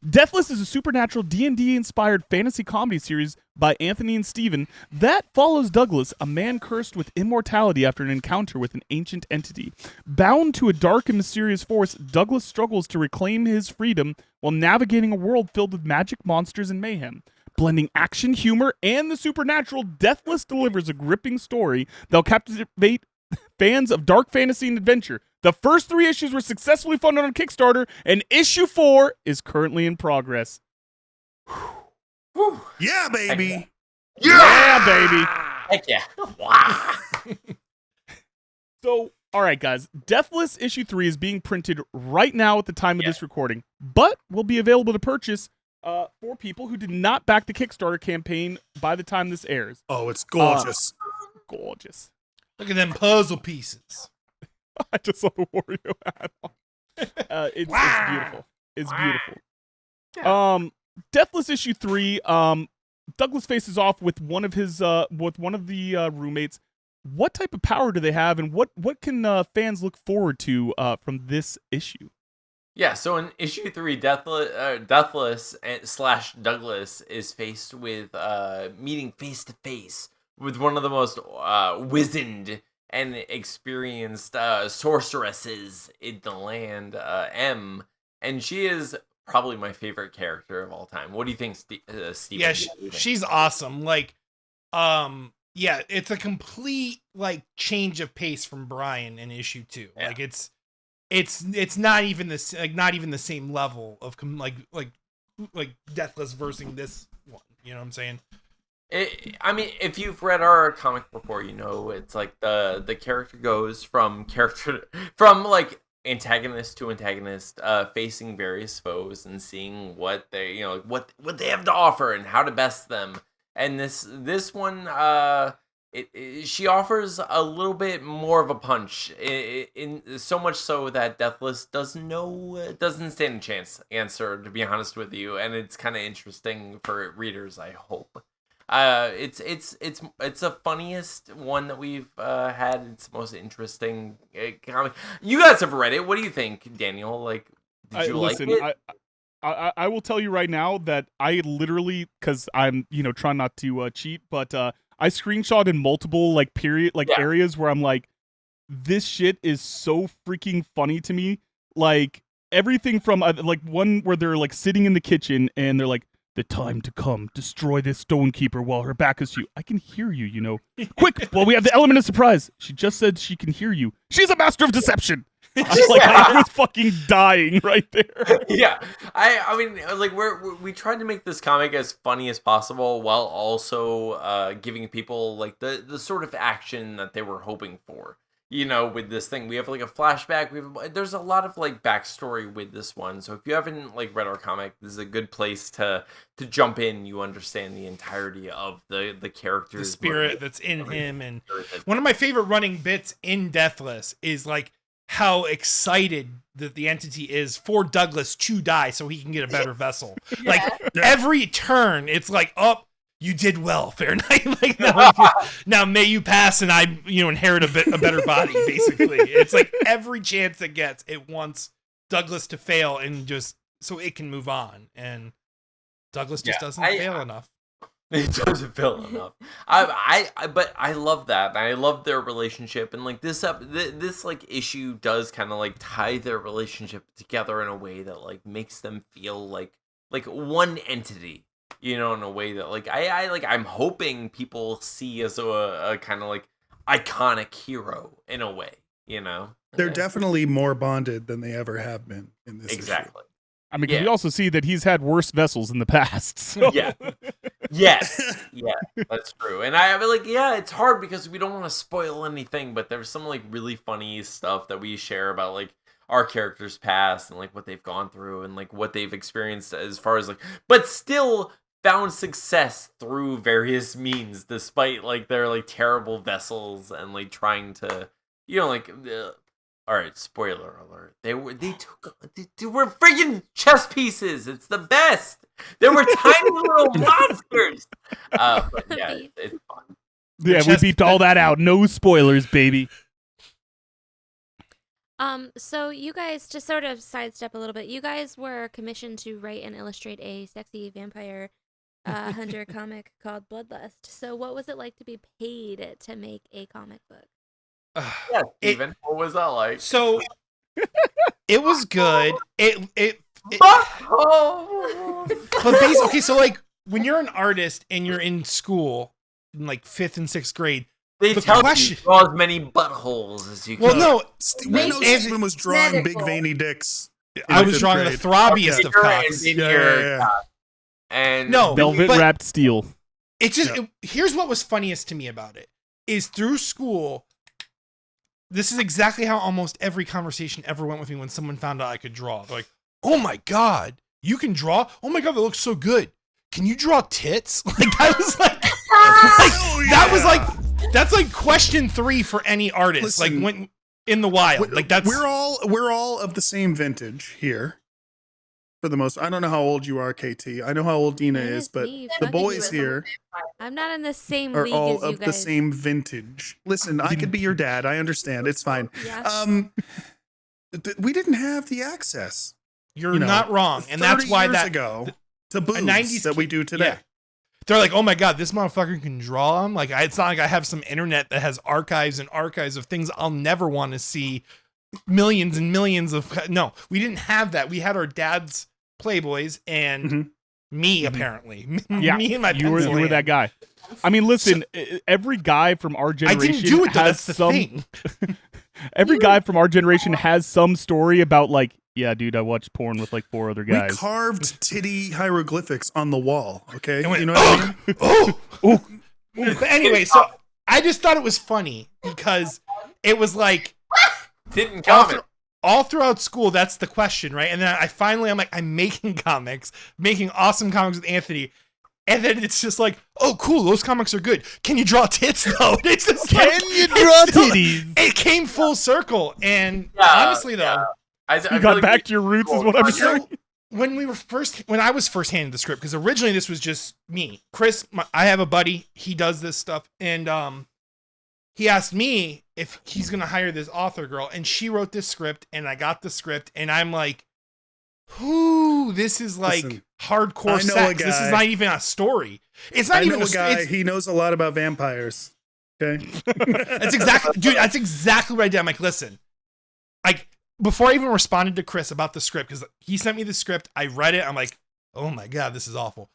Deathless is a supernatural D&D inspired fantasy comedy series by Anthony and Steven that follows Douglas, a man cursed with immortality after an encounter with an ancient entity. Bound to a dark and mysterious force, Douglas struggles to reclaim his freedom while navigating a world filled with magic monsters and mayhem. Blending action, humor, and the supernatural, Deathless delivers a gripping story that'll captivate fans of dark fantasy and adventure. The first 3 issues were successfully funded on Kickstarter, and issue 4 is currently in progress. Yeah, baby. Yeah, baby. Heck yeah. Wow. So, all right, guys. Deathless issue 3 is being printed right now at the time of this recording, but will be available to purchase for people who did not back the Kickstarter campaign by the time this airs. Oh, it's gorgeous. Gorgeous. Look at them puzzle pieces. I just saw the Wario hat on. It's beautiful. It's beautiful. Deathless issue 3. Douglas faces off with one of his the roommates. What type of power do they have, and what can fans look forward to from this issue? Yeah, so in issue 3, Deathless slash Douglas is faced with meeting face to face with one of the most wizened and experienced sorceresses in the land, M, and she is probably my favorite character of all time. What do you think, Steve? Yeah, she's awesome. Like, yeah, it's a complete like change of pace from Brian in issue 2. Yeah. Like, it's not even this not even the same level of like Deathless versus this one. You know what I'm saying? I mean, if you've read our comic before, you know it's like the character goes from like antagonist to antagonist, facing various foes and seeing what they what they have to offer and how to best them. And this one, she offers a little bit more of a punch, in so much so that Deathless doesn't stand a chance against her, to be honest with you, and it's kind of interesting for readers, I hope. It's the funniest one that we've had. It's the most interesting comic. You guys have read it. What do you think, Daniel? Like, did you like it? I will tell you right now that I literally, because I'm trying not to cheat, but I screenshot in multiple areas where I'm like, this shit is so freaking funny to me. Like everything from like one where they're like sitting in the kitchen and they're like, the time to come, destroy this Stonekeeper while her back is to you. I can hear you, Quick, well, we have the element of surprise. She just said she can hear you. She's a master of deception. I was fucking dying right there. Yeah, I mean, like we tried to make this comic as funny as possible while also giving people like the sort of action that they were hoping for. With this thing, we have like a flashback. There's a lot of like backstory with this one. So if you haven't like read our comic, this is a good place to jump in. You understand the entirety of the characters, the spirit that's in him. And one of my favorite running bits in Deathless is like how excited that the entity is for Douglas to die so he can get a better vessel. Yeah. Like every turn, it's like, oh, you did well, fair night. Like now may you pass and I inherit a better body, basically. It's like every chance it gets, it wants Douglas to fail and just so it can move on. And Douglas just doesn't fail enough. It doesn't fail enough. But I love that. I love their relationship, and like this like issue does kind of like tie their relationship together in a way that like makes them feel like one entity. In a way that like I'm hoping people see as a kind of like iconic hero in a way. They're definitely more bonded than they ever have been in this. Exactly. Issue. I mean, we also see that he's had worse vessels in the past. So. Yeah. Yes. Yeah, that's true. And I like, it's hard because we don't want to spoil anything, but there's some like really funny stuff that we share about like our characters' past and like what they've gone through and like what they've experienced as far as like, but still found success through various means despite like their like terrible vessels and like trying to all right, spoiler alert. They were freaking chess pieces. It's the best. They were tiny little monsters. But yeah, it's fun. Yeah, we beeped all that out. No spoilers, baby. So you guys, just sort of sidestep a little bit. You guys were commissioned to write and illustrate a sexy vampire hunter comic called Bloodlust. So what was it like to be paid to make a comic book? Yeah, Steven, what was that like? So it was good. But basically, okay, so like when you're an artist and you're in school in like 5th and 6th grade, they tell you draw as many buttholes as you can. Well, no, Steven was drawing big veiny dicks. I was drawing the throbbiest of cocks. Yeah. And no, velvet wrapped steel. It's just here's what was funniest to me about it is through school. This is exactly how almost every conversation ever went with me when someone found out I could draw. They're like, "Oh my god, you can draw! Oh my god, that looks so good! Can you draw tits?" Like that was that's like question 3 for any artist. Listen, like when in the wild, like that's we're all of the same vintage here. For the most, I don't know how old you are, KT. I know how old Dina is, but the boys here I'm not in the same are league all as you of guys. the same vintage. Listen, I could be your dad. I understand. It's fine. Yeah. We didn't have the access You're not wrong, and that's why years ago taboos 90s that we do today. Yeah. They're like, oh my god, this motherfucker can draw them. Like, it's not like I have some internet that has archives and archives of things I'll never want to see. Millions and millions of no, we didn't have that. We had our dad's Playboys and me apparently. Yeah, me and my you were pencil that guy. I mean, listen, every guy from our I generation didn't do it. Though. has That's the some. thing. Every guy from our generation has some story about like, yeah, dude, I watched porn with like 4 other guys. We carved titty hieroglyphics on the wall. Okay, Went, you know what I mean? Oh. But anyway, so I just thought it was funny because it was like Didn't comment. all throughout school. That's the question, right? And then I'm like, I'm making comics, making awesome comics with Anthony. And then it's just like, oh, cool, those comics are good. Can you draw tits, though? It's just Can you draw titties? It came full circle. And honestly, though, You got back to your roots is what I'm saying. when I was first handed the script, because originally this was just me. Chris, I have a buddy, he does this stuff. And he asked me if he's going to hire this author girl. And she wrote this script, and I got the script. And I'm like, this is like hardcore sex. This is not even a story. It's not even a guy. He knows a lot about vampires. Okay. That's exactly what I did. I'm like, listen, like before I even responded to Chris about the script, because he sent me the script, I read it. I'm like, oh my God, this is awful.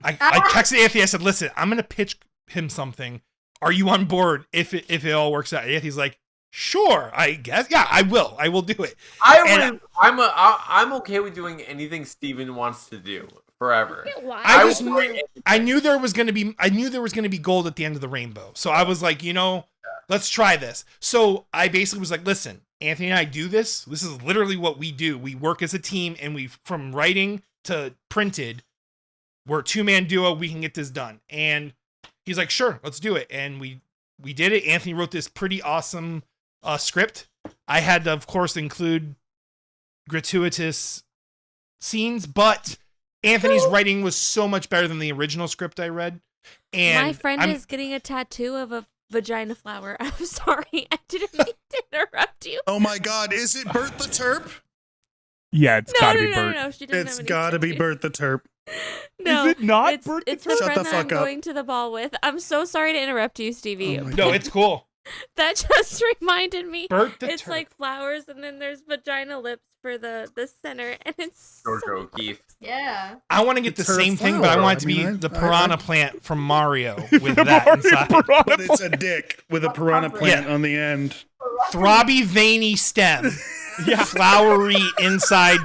I texted Anthony. I said, listen, I'm going to pitch him something. Are you on board if it all works out? Anthony's like, sure, I guess. Yeah, I will. I will do it. I'm okay with doing anything Steven wants to do forever. I knew there was gonna be gold at the end of the rainbow. So I was like, let's try this. So I basically was like, listen, Anthony and I do this. This is literally what we do. We work as a team, and we from writing to printed, we're a 2-man duo. We can get this done. And he's like, sure, let's do it. And we did it. Anthony wrote this pretty awesome script. I had to, of course, include gratuitous scenes, but Anthony's writing was so much better than the original script I read. And my friend is getting a tattoo of a vagina flower. I'm sorry, I didn't mean to interrupt you. Oh my God, is it Bert the Terp? Yeah, it's gotta be Bert. No, she doesn't It's have any gotta be tattoos. Bert the Terp. No, Is it not it's, Bert the it's Terp? the Shut friend the that I'm fuck up. going to the ball with. I'm so sorry to interrupt you, Stevie. Oh my no, it's cool. That just reminded me. Bert the it's Terp. like flowers, and then there's vagina lips for the center, and it's Jojo Keith. Yeah. I want to get the It's her same thing, but flower. I want it to I mean, be the I- piranha plant from Mario with that inside. But it's a dick with a piranha plant on the end. Throbby, veiny stem. Yeah. Flowery inside.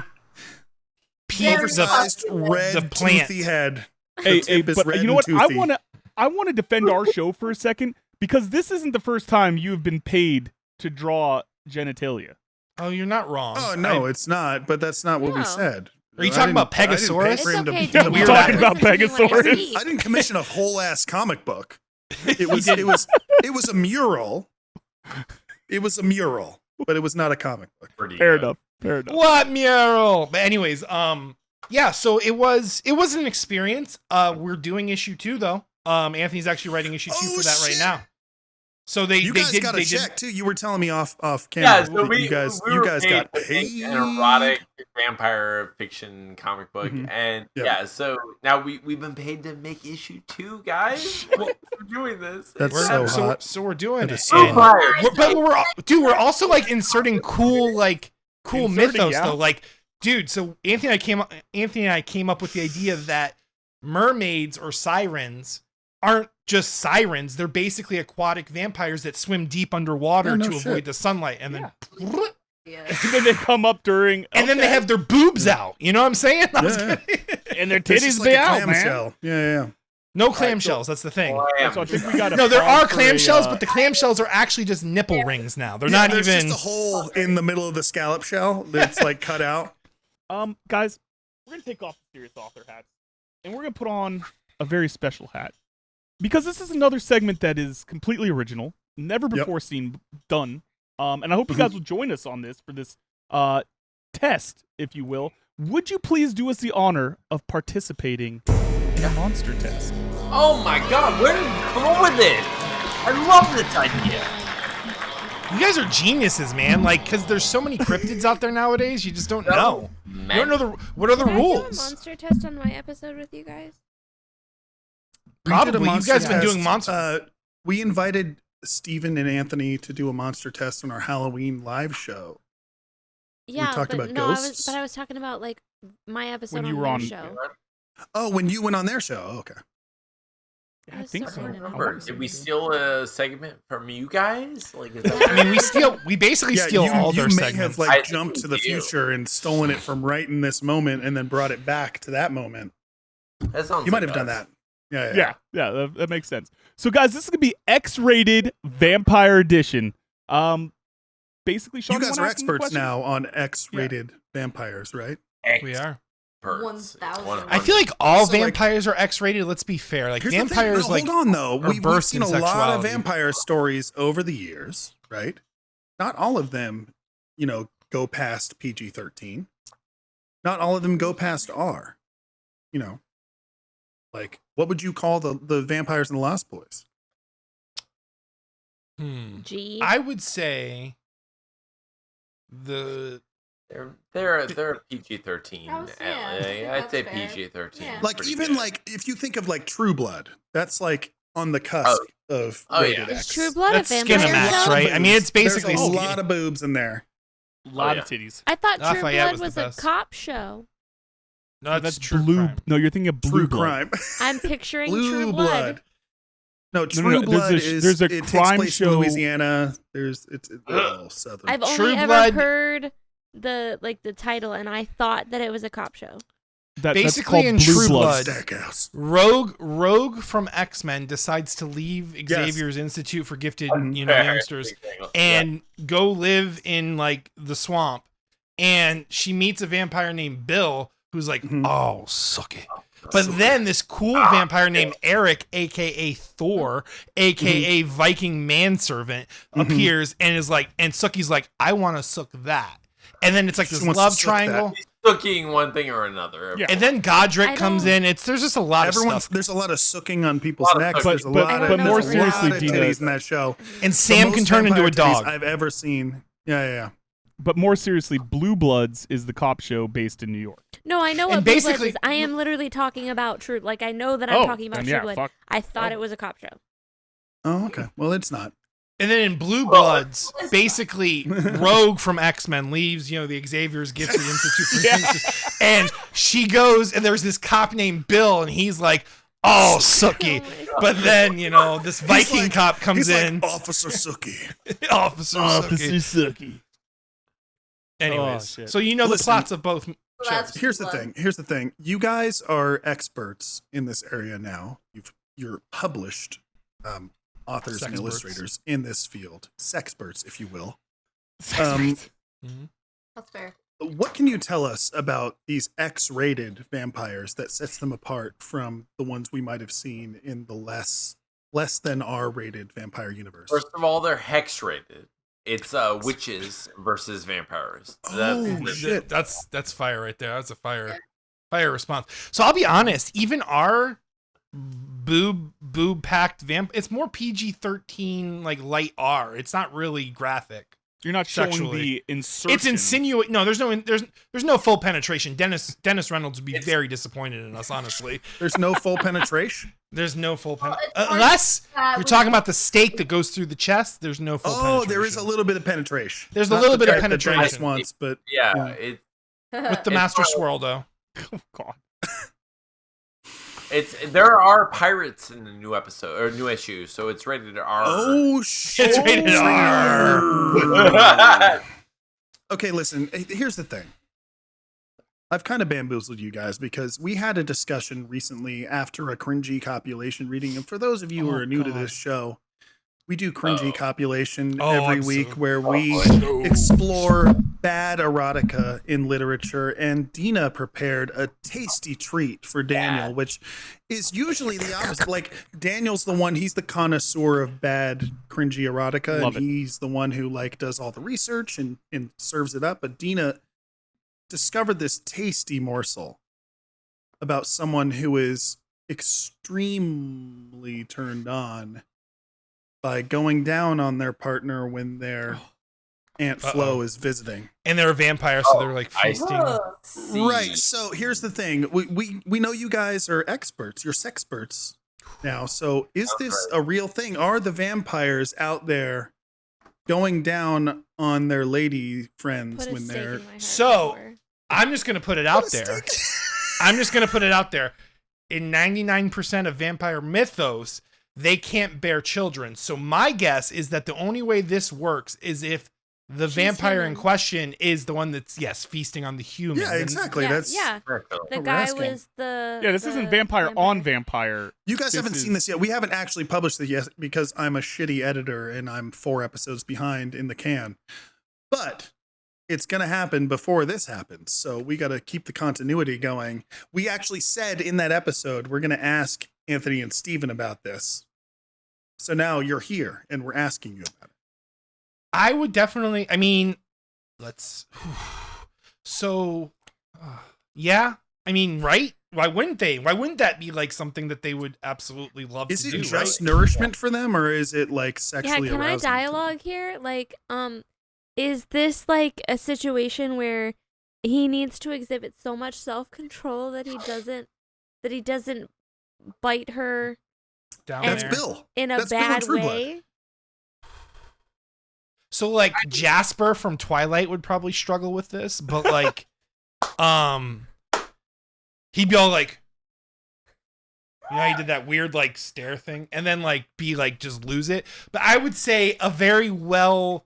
Oversized red the plant. toothy head. Hey, tip is but red you know and what? toothy. I want to defend our show for a second, because this isn't the first time you have been paid to draw genitalia. Oh, you're not wrong. Oh no, it's not. But that's not what we No. said. Are you talking about I didn't pay Pegasaurus? for him to- okay. to Don't weird we're worry talking about Listen to what I Pegasaurus. see. I didn't commission a whole ass comic book. It was a mural. It was a mural, but it was not a comic book. Pretty Fair good. enough. What mural? But anyways, yeah, so it was an experience. We're doing issue 2 though. Anthony's actually writing issue 2 Oh, for that right shit. now. So they You guys did got they to check did too. You were telling me off Yeah, camera. so that you guys paid got to make paid. an erotic vampire fiction comic book, Mhm. and Yeah. so now we've been paid to make issue 2, guys. We're doing this. That's It's so hot. So we're doing That it. is so And hot. we're also like inserting cool Inserting, mythos yeah. though. Like, dude, so Anthony and I came up with the idea that mermaids or sirens aren't just sirens. They're basically aquatic vampires that swim deep underwater Oh, no to shit. avoid the sunlight, and then Yeah. And then they come up during, and then they have their boobs out. You know what I'm saying? I was Yeah. kidding. and their It's titties just be like a out, man. clamshell. Yeah. No clamshells. That's the thing. So I think we got No, there are clamshells, but the clamshells are actually just nipple rings now. They're not there's even. just a hole in the middle of the scallop shell that's like cut out. Guys, we're gonna take off the serious author hats, and we're gonna put on a very special hat, because this is another segment that is completely original, never before seen done. And I hope you guys will join us on this for this test, if you will. Would you please do us the honor of participating in a monster test? Oh my God, where did you come up with this? I love this idea. You guys are geniuses, man. Like, because there's so many cryptids out there nowadays, you just don't know. You don't know what are the Did I do a rules. monster test on my episode with you guys? We did a Probably. You monster guys have been test. doing monster. We invited Steven and Anthony to do a monster test on our Halloween live show. Yeah, talked but about no, ghosts? I was talking about like my episode When you on were their on- show. Oh, when you went on their show. Oh, okay. I think so. Something in Remember, did we steal a segment from you guys? Like, is that I mean, we basically steal all you their may segments. have I like think jumped to we the do. future and stolen it from right in this moment and then brought it back to that moment. that sounds You might like have done us. that. Yeah, that makes sense. So, guys, this is gonna be X-rated Vampire Edition. Basically, Sean, You guys wanna are ask him the experts question? now on X-rated vampires, right? We are. Experts. 1,000. I feel like all So, like- vampires are X-rated. Let's be fair. Like Here's the thing. vampires, No, like hold on though. are We've versed seen in a lot of sexuality. vampire stories over the years, right? Not all of them, go past PG-13. Not all of them go past R. Like what would you call the vampires in the Lost Boys? G. I would say the They're a PG-13. I was- yeah, I'd that's say fair. PG-13. Yeah. Like Pretty even good. like if you think of like True Blood, that's like on the cusp of Oh, rated yeah. Is X. True Blood that's a vampire Skinamax, show? right? I mean, it's basically There's a skin- lot of boobs in there. A lot yeah. of titties. I thought True Lafayette Blood was the was a best. cop show. No, That's true blue. crime. No, you're thinking of Blue True Blood. crime. I'm picturing Blue True Blood. Blood. No, True no, Blood there's a it takes crime place show- in Louisiana. It's all southern. I've True only ever Blood- heard the title, and I thought that it was a cop show. Basically, that's in called Blue True Bloods. Blood- Stackhouse. Rogue from X-Men decides to leave Yes. Xavier's Institute for Gifted, Fair. youngsters, Big thing. and go live in like the swamp. And she meets a vampire named Bill, who's like, Mhm. "Oh, suck it." But then this cool vampire named Eric, aka Thor, aka Viking manservant, appears and is like, and Suki's like, "I want to suck that." And then it's like She this wants to love suck triangle. He's cooking one thing or another. Yeah. And then Godric I comes don't- in. There's just a lot of stuff. There's a lot of sucking on people's Lot of necks. sucking. There's a But- lot but of more there's a seriously, lot of Dina- titties in that show. And The Sam most can turn into a vampire titties dog. I've ever seen. Yeah. But more seriously, Blue Bloods is the cop show based in New York. No, I know And what Blue Bloods basically- is. I am literally talking about True. Like I know that I'm Oh, talking about then True yeah, Blood. fuck. I thought it was a cop show. Oh, okay. Well, it's not. And then in Blue Bloods, basically, Rogue from X-Men leaves, the Xavier's Gifted Institute for Youngsters, and she goes, and there's this cop named Bill, and he's like, "Oh, Suki." But then, this Viking like- cop comes He's in, like Officer Sookie. Officer Suki. Suki. Anyways, Oh, shit. so the Listen. plots of both So that's shows. Here's the Blood. thing. Here's the thing. You guys are experts in this area now. You're published authors and Sexperts. illustrators in this field, sexperts, if you will. That's fair. What can you tell us about these X-rated vampires that sets them apart from the ones we might have seen in the less than R-rated vampire universe? First of all, they're hex rated. It's witches versus vampires. Oh, shit. That's fire right there. That's a fire response. So I'll be honest, even our boob packed it's more PG-13, like light R. It's not really graphic. You're not showing Sexually. the insertion. It's insinuate. No, there's no full penetration. Dennis Reynolds would be very disappointed in us, honestly. There's no full penetration. There's no full Well, penetration. it's Unless hard you're with- talking about the stake that goes through the chest, there's no full penetration. Oh, there is a little bit of penetration. There's a Not little the bit of type that Dennis penetration. wants, but Yeah, Yeah. it, with the It's Master fine. Swirl, though. Oh, God. there are pirates in the new episode or new issue, so it's rated R. oh shit! It's rated R. Okay, listen. Here's the thing. I've kind of bamboozled you guys because we had a discussion recently after a Cringey Copulation reading, and for those of you who Oh, are new to God. this show, we do Cringey Copulation Oh, every I'm so- week where we no. explore bad erotica in literature, and Dina prepared a tasty treat for Daniel, which is usually the opposite. Like, Daniel's the one, he's the connoisseur of bad cringy erotica, Love and it. he's the one who like does all the research and serves it up. But Dina discovered this tasty morsel about someone who is extremely turned on by going down on their partner when their Aunt Flo is visiting. And they're a vampire, so they're like I feasting. Right. So here's the thing. We know you guys are experts. You're sexperts now. So is this a real thing? Are the vampires out there going down on their lady friends Put a when stake they're in my heart So- before. I'm just gonna put it out there. I'm just gonna put it out there. In 99% of vampire mythos, they can't bear children. So my guess is that the only way this works is if the She's vampire in human. question is the one that's feasting on the human. Yeah, And- exactly. Yeah, That's yeah. The we're guy asking. was the. Yeah, this isn't vampire on vampire. You guys This haven't is- seen this yet. We haven't actually published this yet because I'm a shitty editor and I'm 4 episodes behind in the can. But it's going to happen before this happens. So we got to keep the continuity going. We actually said in that episode, we're going to ask Anthony and Steven about this. So now you're here and we're asking you about it. I would definitely. I mean, let's. So, yeah. I mean, right? Why wouldn't they? Why wouldn't that be like something that they would absolutely love Is to it do? just right? nourishment for them or is it like Yeah, sexually can I arousing to them? dialogue here? Like, is this like a situation where he needs to exhibit so much self-control that he doesn't bite her Down and- That's there. Bill. in a That's Bill in bad True Blood. way? So like Jasper from Twilight would probably struggle with this, but like, he'd be all like, you know, he did that weird like stare thing, and then like be like just lose it. But I would say a very well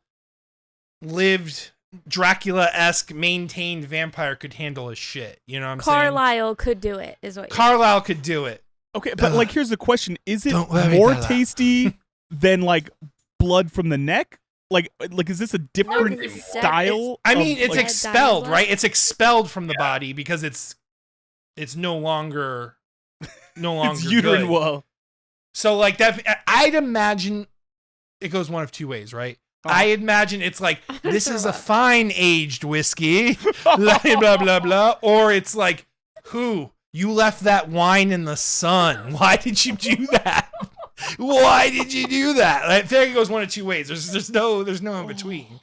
lived Dracula-esque maintained vampire could handle his shit. You know what I'm Carlisle could do it, is what saying? you're Carlisle could do it. Okay, but like here's the question: is it Don't worry, more Bella. tasty than like blood from the neck? Like is this a different it's- style? I mean, of, it's like, expelled, blood? right? It's expelled from the body because it's no longer it's uterine good. wall. So like that, I'd imagine it goes one of two ways, right? I imagine it's like, this is a fine aged whiskey, blah, blah, blah, blah. Or it's like, you left that wine in the sun. Why did you do that? Why did you do that? I feel like it goes one of two ways. There's no in between.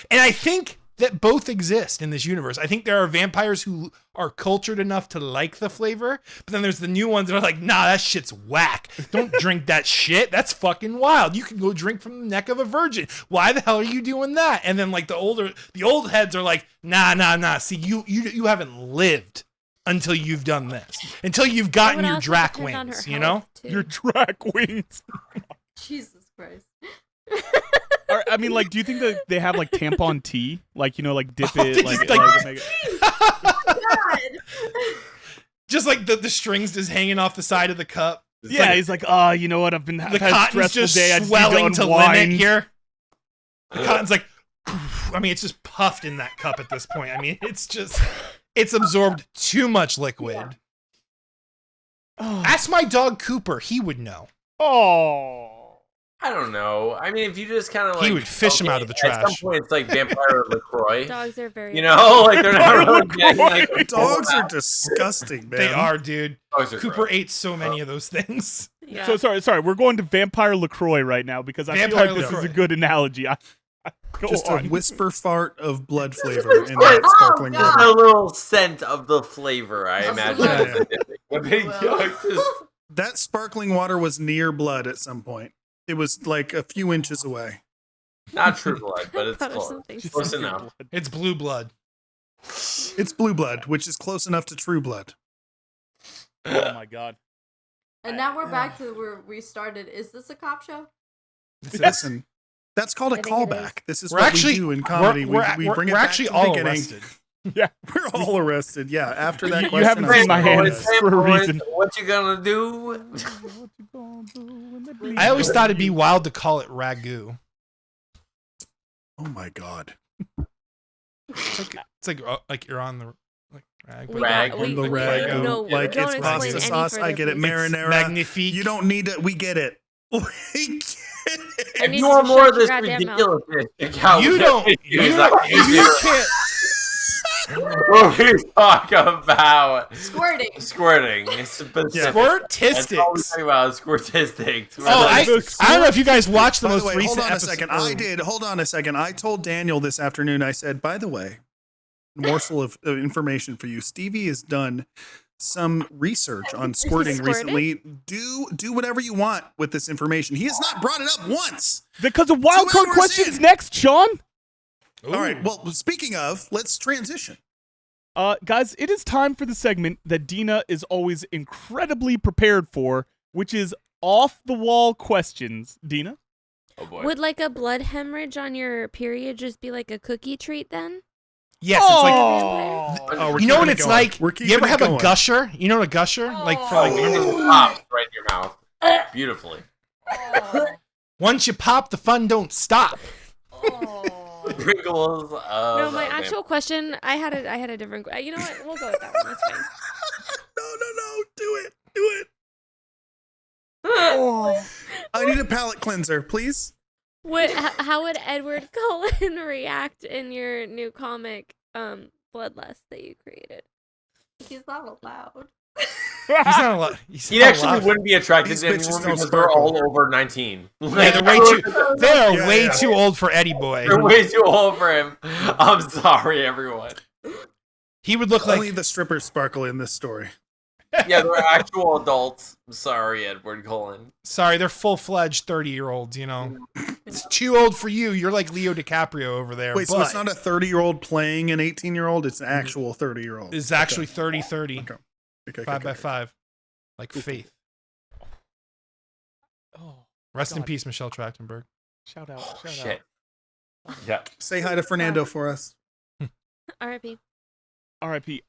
And I think that both exist in this universe. I think there are vampires who are cultured enough to like the flavor, but then there's the new ones that are like, nah, that shit's whack. Don't drink that shit. That's fucking wild. You can go drink from the neck of a virgin. Why the hell are you doing that? And then like the old heads are like, nah. See, you haven't lived until you've done this. Until you've gotten your drac wings, you know? Your drac wings. Jesus Christ. Or, I mean, like, do you think that they have like tampon tea? Like, you know, like dip Oh, it, they like, just, like make it- God. Just like the strings just hanging off the side of the cup. It's yeah, like he's like, oh, you know what? I've the had a cotton's stressful just day. I just need swelling to limit unwind. here. The cotton's like, I mean, it's just puffed in that cup at this point. I mean, it's absorbed too much liquid. Oh. Ask my dog Cooper. He would know. Oh. I don't know. I mean, if you just kind of like He would fish him out of the At trash. some point, it's like vampire LaCroix. Dogs are very. You know, like they're not really getting like Dogs are disgusting, man. They are, dude. Dogs are Cooper gross. ate so many of those things. Yeah. So sorry. We're going to vampire LaCroix right now because I feel Vampire like this is LaCroix. a good analogy. Go Just on. a whisper fart of blood flavor in that sparkling God. Just water. a little scent of the flavor, I Just a imagine. little. But they Well. like, just That sparkling water was near blood at some point. It was like a few inches away. not true blood, but it's Thought of close. something. Close enough. It's blue blood. It's blue blood, which is close enough to true blood. Oh my god. And now we're back to where we started. Is this a cop show? Listen, that's called a I think it callback. This is We're what actually we do in comedy. We bring it we're back actually to the all beginning. arrested. Yeah. We're all arrested. Yeah. After that You question, haven't I seen my said, hands for a reason. What you gonna do? I always thought it'd be wild to call it ragu. Oh my god. It's like you're on the like rag. We Rag. got- we- The we- ragu. no, Like don't it's explain pasta any sauce. I further, get it. please. Marinara. Magnifique. You don't need it. We get it. We get it. If needs you to want more of shut your this goddamn mouth. ridiculousn's, check out You don't. You can't. What we talk about Squirting. Squirting. It's specific. That's all we Squirtistics. talk about. Squirtistics. Oh, I don't know if you guys watched the By most the way, recent hold on a episode. second. I did. Hold on a second. I told Daniel this afternoon. I said, by the way, morsel of information for you. Stevie has done some research on squirting recently. Do whatever you want with this information. He has not brought it up once. Because of wildcard hours questions in. next, Sean. All right. Well, speaking of, let's transition. Guys, it is time for the segment that Dina is always incredibly prepared for, which is off-the-wall questions. Dina? Oh boy. Would like a blood hemorrhage on your period just be like a cookie treat then? Yes, it's like. Oh, You know what it's like? We're You ever keeping it have going. a gusher? You know what a gusher? Like for like It pops right in your mouth. Beautifully. once you pop, the fun don't stop. Pringles. No, my actual question, I had a different. You know what? We'll go with that one. That's fine. No. Do it. I need a palate cleanser, please. How would Edward Cullen react in your new comic, Bloodlust, that you created? He's not allowed. He's not allowed. He actually wouldn't be attracted These to bitches anyone don't because they're sparkle. all over 19. Yeah, they're Yeah, way yeah. too old for Eddie Boy. They're way too old for him. I'm sorry, everyone. He would look Only like the strippers sparkle in this story. Yeah, they're actual adults. I'm sorry, Edward Cullen. sorry, they're full-fledged 30-year-olds, you know. It's too old for you. You're like Leo DiCaprio over there. Wait, but so it's not a 30-year-old playing an 18-year-old? It's an actual 30-year-old. it's actually 30-30. Okay. 5 by 5. Like Faith. Oh, Rest in God. peace, Michelle Trachtenberg. Shout out. Oh, Shout shit. out. Yeah. Say hi to Fernando for us. R.I.P. R.I.P.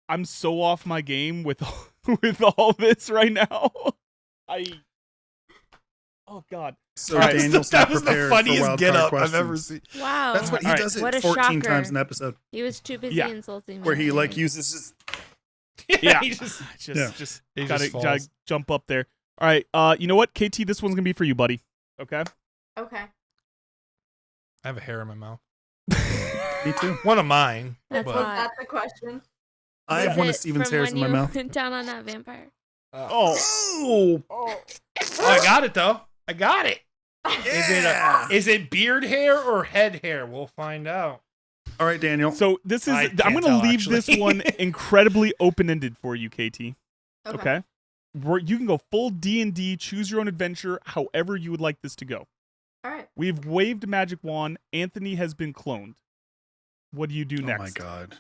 I'm so off my game with all this right now. Oh God. So Alright. Daniel's that not was the prepared for funniest wildcard get up questions. I've ever seen. Wow. That's what he Alright. does What it a 14 shocker. times an episode. He was too busy Yeah. insulting me. Where he like uses his Yeah. He just- Just He gotta, just falls. gotta jump up there. All right. You know what, KT? This one's gonna be for you, buddy. Okay. Okay. I have a hair in my mouth. Me too. One of mine. That's but- Was hot. that the question? I Is have one of it Steven's from hairs in when my you mouth. went down on that vampire. Oh. Oh, Oh, I got it though. I got it. yeah. Is it beard hair or head hair? We'll find out. All right, Daniel. So this is. I I'm can't gonna tell, leave actually. this one incredibly open-ended for you, KT. Okay. You can go full D&D, choose your own adventure, however you would like this to go. All right. We've waved a magic wand. Anthony has been cloned. What do you do next? Oh my god.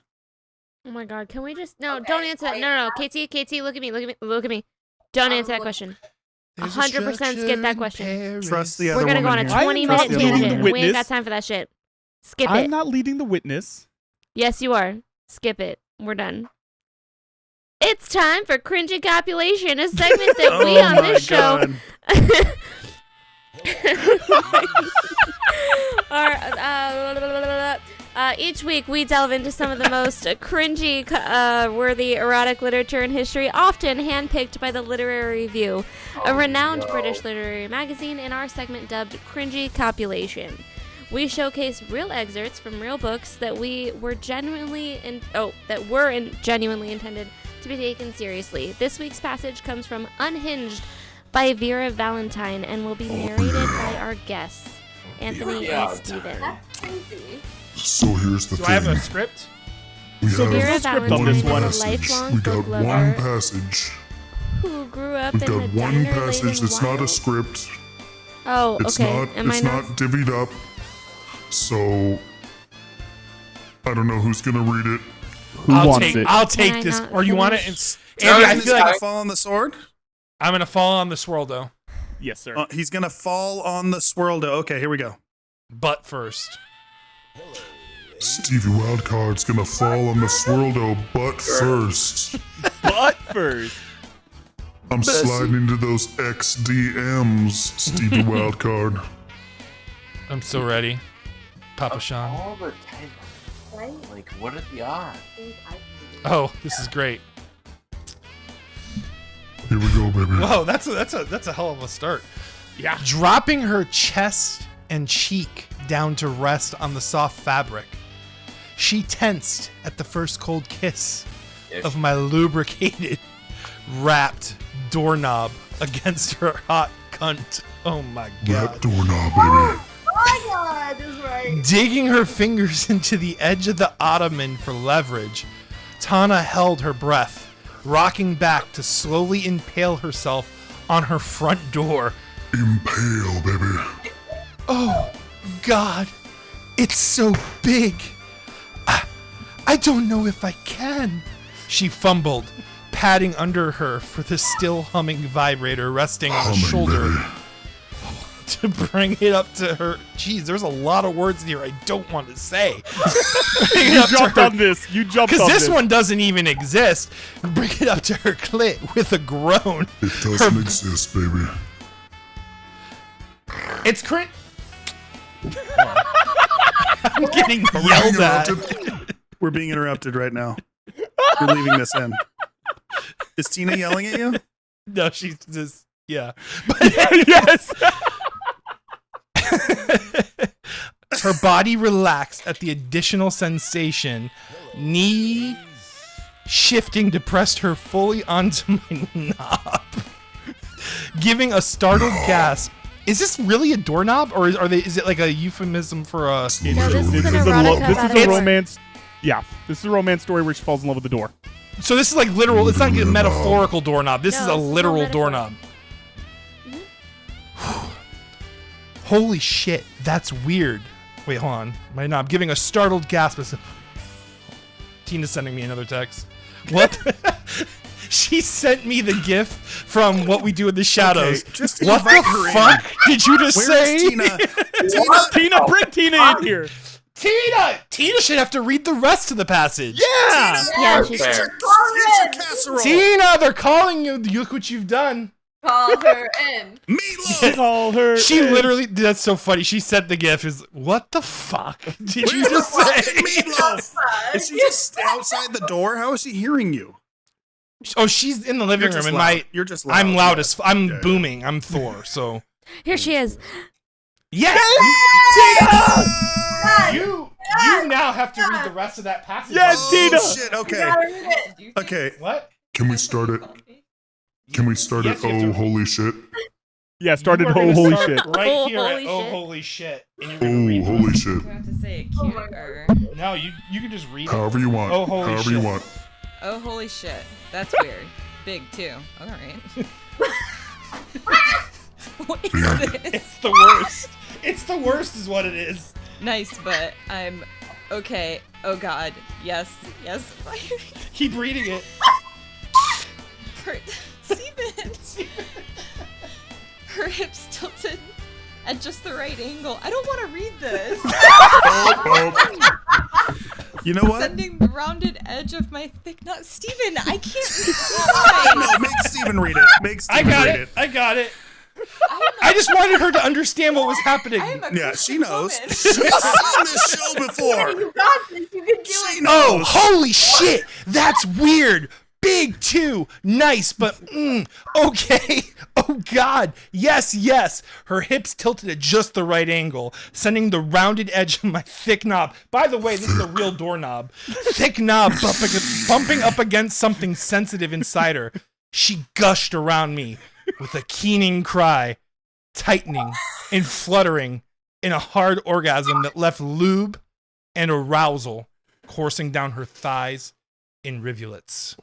Oh my God! Can we just no? Okay, Don't answer that. No. KT, look at me. Look at me. Don't answer that question. 100% skip that question. Trust the other We're gonna go on woman a here. 20-minute Trust the other woman tangent. here. We ain't got time for that shit. Skip I'm it. not leading the witness. Yes, you are. Skip it. We're done. It's time for Cringey Copulation, a segment that we Oh on my this show. God. Each week, we delve into some of the most cringy worthy erotic literature in history, often handpicked by the Literary Review, a renowned British literary magazine, in our segment dubbed Cringey Copulation. We showcase real excerpts from real books that were genuinely intended to be taken seriously. This week's passage comes from Unhinged by Vera Valentine and will be narrated by our guests, Anthony and Steven. That's crazy. So here's the Do thing. I have a script? We So have Vera script on this Valentine one. is a passage. lifelong We got book one lover passage. who grew up We've in got the one diner passage that's not a wild. script. Oh, It's okay. not Am I it's not? not divvied up. So I don't know who's gonna read it. Who wants it? I'll Can I take this. not Or you want it? finish? Andy, I He's feel gonna like fall on the sword. I'm gonna fall on the swirl though. Yes, sir. He's gonna fall on the swirl. Okay, here we go. Butt first. Stevie Wildcard's gonna fall on the swirldo butt first. But first. I'm sliding into those XDMs, Stevie Wildcard. I'm so ready. Papa Sean. All the time. Like, what are the odds? Oh, this is great. Here we go, baby. Whoa, that's a hell of a start. Yeah. Dropping her chest and cheek down to rest on the soft fabric, She tensed at the first cold kiss If- of my lubricated, wrapped doorknob against her hot cunt. Oh my Rap god. doorknob, baby. Oh my god, is right. Digging her fingers into the edge of the ottoman for leverage, Tana held her breath, rocking back to slowly impale herself on her front door. Impale, baby. Oh, God, it's so big. I don't know if I can. She fumbled, patting under her for the still humming vibrator resting on her shoulder Baby. to bring it up to her. Jeez, there's a lot of words here I don't want to say. You jumped on this. You jumped on Because this. this one doesn't even exist. Bring it up to her clit with a groan. It doesn't exist, baby. It's crit. I'm getting Are we yelled being at. interrupted? We're being interrupted right now. We're leaving this in. Is Tina yelling at you? No, she's just, yeah. Yes. Her body relaxed at the additional sensation. Knee shifting depressed her fully onto my knob. Giving a startled gasp. Is this really a doorknob, or is it like a euphemism for a... No, this is This an is erotica about a door. romance. Yeah, this is a romance story where she falls in love with the door. So this is like literal, it's not like a metaphorical doorknob. This No, is a it's no literal metaphor. doorknob. Holy shit, that's weird. Wait, hold on. My knob giving a startled gasp. Tina's sending me another text. What? She sent me the gif from What We Do in the Shadows. Okay, just What invite the her in. fuck did you just Where say? is Tina? Tina, bring Tina in here. Tina should have to read the rest of the passage. Yeah. Yeah, Fair. she's Here's your casserole. Tina, they're calling you. Look what you've done. Call her in. Meatloaf. Call her. She in. literally, that's so funny. She sent the gif. Is what the fuck did you Where's just the say? fucking meatloaf? Is she just outside the door? How is she hearing you? Oh, she's in the living You're room, just and loud. You're just loud. I'm loud as I'm Yeah. booming. I'm Thor. So Here she is. yes, Yes! you now have to read the rest of that passage. Yes, Oh, Tina. shit. You Okay. gotta read it. Okay. What? Can we start it? Can we start Yes, it? you have Oh, to- holy shit. Yeah, started You are ho gonna holy start shit. right Oh, here at holy oh shit. holy shit, and you're gonna Oh, read. holy shit. Do I have to say it Oh cute my or No, you can just read it. However you want. Oh, holy However shit. you want. oh holy shit? That's weird. Big too. All right. What is this? It's the worst. It's the worst, is what it is. Nice, but I'm okay. Oh god. Yes. Yes. Keep reading it. Steven. Her hips tilted at just the right angle. I don't want to read this. You know what? Sending the rounded edge of my thick nut. Steven, I can't read No, make Steven read it. Make I Steven got read it. I got it. I just wanted her to understand what was happening. I am a Yeah, she Christian knows. woman. She's seen this show before. You got this. You can do She it. Oh, knows. holy shit! That's weird. Big too. Nice, but okay. Oh god. Yes, yes. Her hips tilted at just the right angle, sending the rounded edge of my thick knob. By the way, this is a real doorknob. Thick knob bumping up against something sensitive inside her. She gushed around me with a keening cry, tightening and fluttering in a hard orgasm that left lube and arousal coursing down her thighs in rivulets.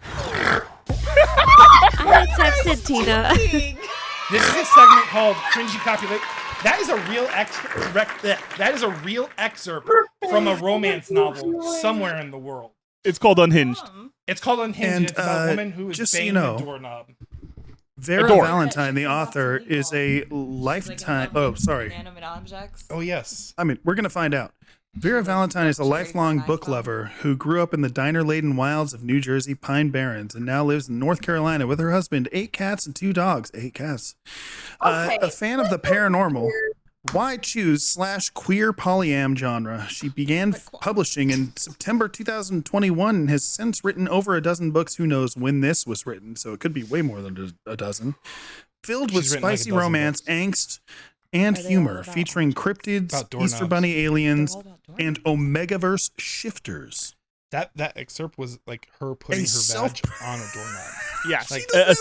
I texted Tina. This is a segment called Cringey Copulation. That is a real excerpt from a romance novel somewhere in the world. It's called Unhinged. It's called Unhinged. And, It's about a woman who is just so you banging know, a doorknob. Vera Adore. Valentine, the author, is a lifetime. Oh, sorry. Inanimate objects. Oh yes. I mean, we're going to find out. Vera Valentine is a lifelong book lover who grew up in the diner-laden wilds of New Jersey Pine Barrens and now lives in North Carolina with her husband, 8 cats and 2 dogs. 8 cats. Okay. A fan of the paranormal. Why choose /queer polyam genre? She began publishing in September 2021 and has since written over a dozen books. Who knows when this was written? So it could be way more than a dozen. Filled with She's written like a spicy dozen romance, books. angst, and Are they all humor, about featuring objects? cryptids, About doorknobs. Easter Bunny They're aliens, all about doors. and Omegaverse shifters. That excerpt was like her putting her self- badge on a doorknob. Yeah, Like- a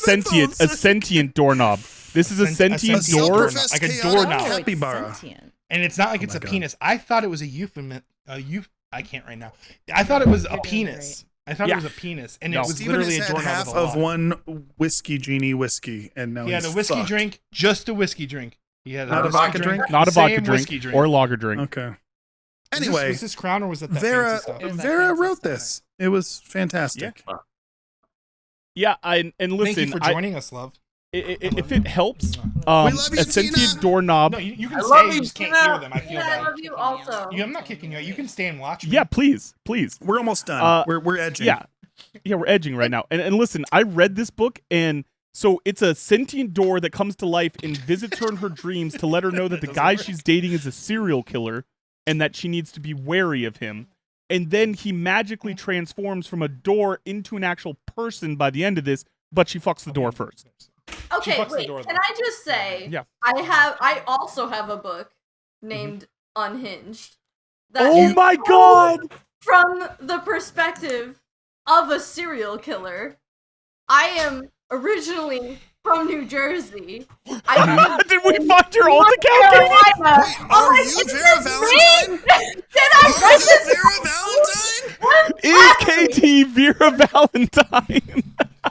sentient doorknob. This is a A sentient sentient door. doorknob. Like a chaotic doorknob. Oh, capybara. it's sentient. And it's not like Oh it's my a God. penis. I thought it was a euphemism. I can't right now. I thought it was a You're doing penis. I thought Yeah. it was a penis, and No. it was Steven literally has a had doorknob half with a of lock. one whiskey genie whiskey, and now He had he's a whiskey fucked. drink, just a whiskey drink. He had Not a whiskey vodka drink? Not a same vodka whiskey drink or lager drink. Okay. Was Anyway, this Crown or was that Vera fancy stuff? It was that Vera fancy wrote stuff. this. It was fantastic. Yeah, and Thank listen, you for joining us, love. If it helps, We love you, a sentient Tina. doorknob. No, you can I stay. love You you, just can't Tina. hear them. I feel Yeah, I bad. love you also. I'm not kicking you out. You can stay and watch me. Yeah, please. We're almost done. Uh, we're edging. Yeah, we're edging right now. And listen, I read this book, and so it's a sentient door that comes to life and visits her in her dreams to let her know that the guy she's dating is a serial killer, and that she needs to be wary of him. And then he magically transforms from a door into an actual person by the end of this, but she fucks the door first. Okay, fucks the wait. door, Can though. I just say? Yeah. I also have a book named Unhinged. That Oh is my god! From the perspective of a serial killer. I am originally from New Jersey. Did we find your old account, Katie? Carolina. Wait, are you it's Vera the Valentine? thing! Did I Are write you this? Vera Valentine? Is KT Vera Valentine?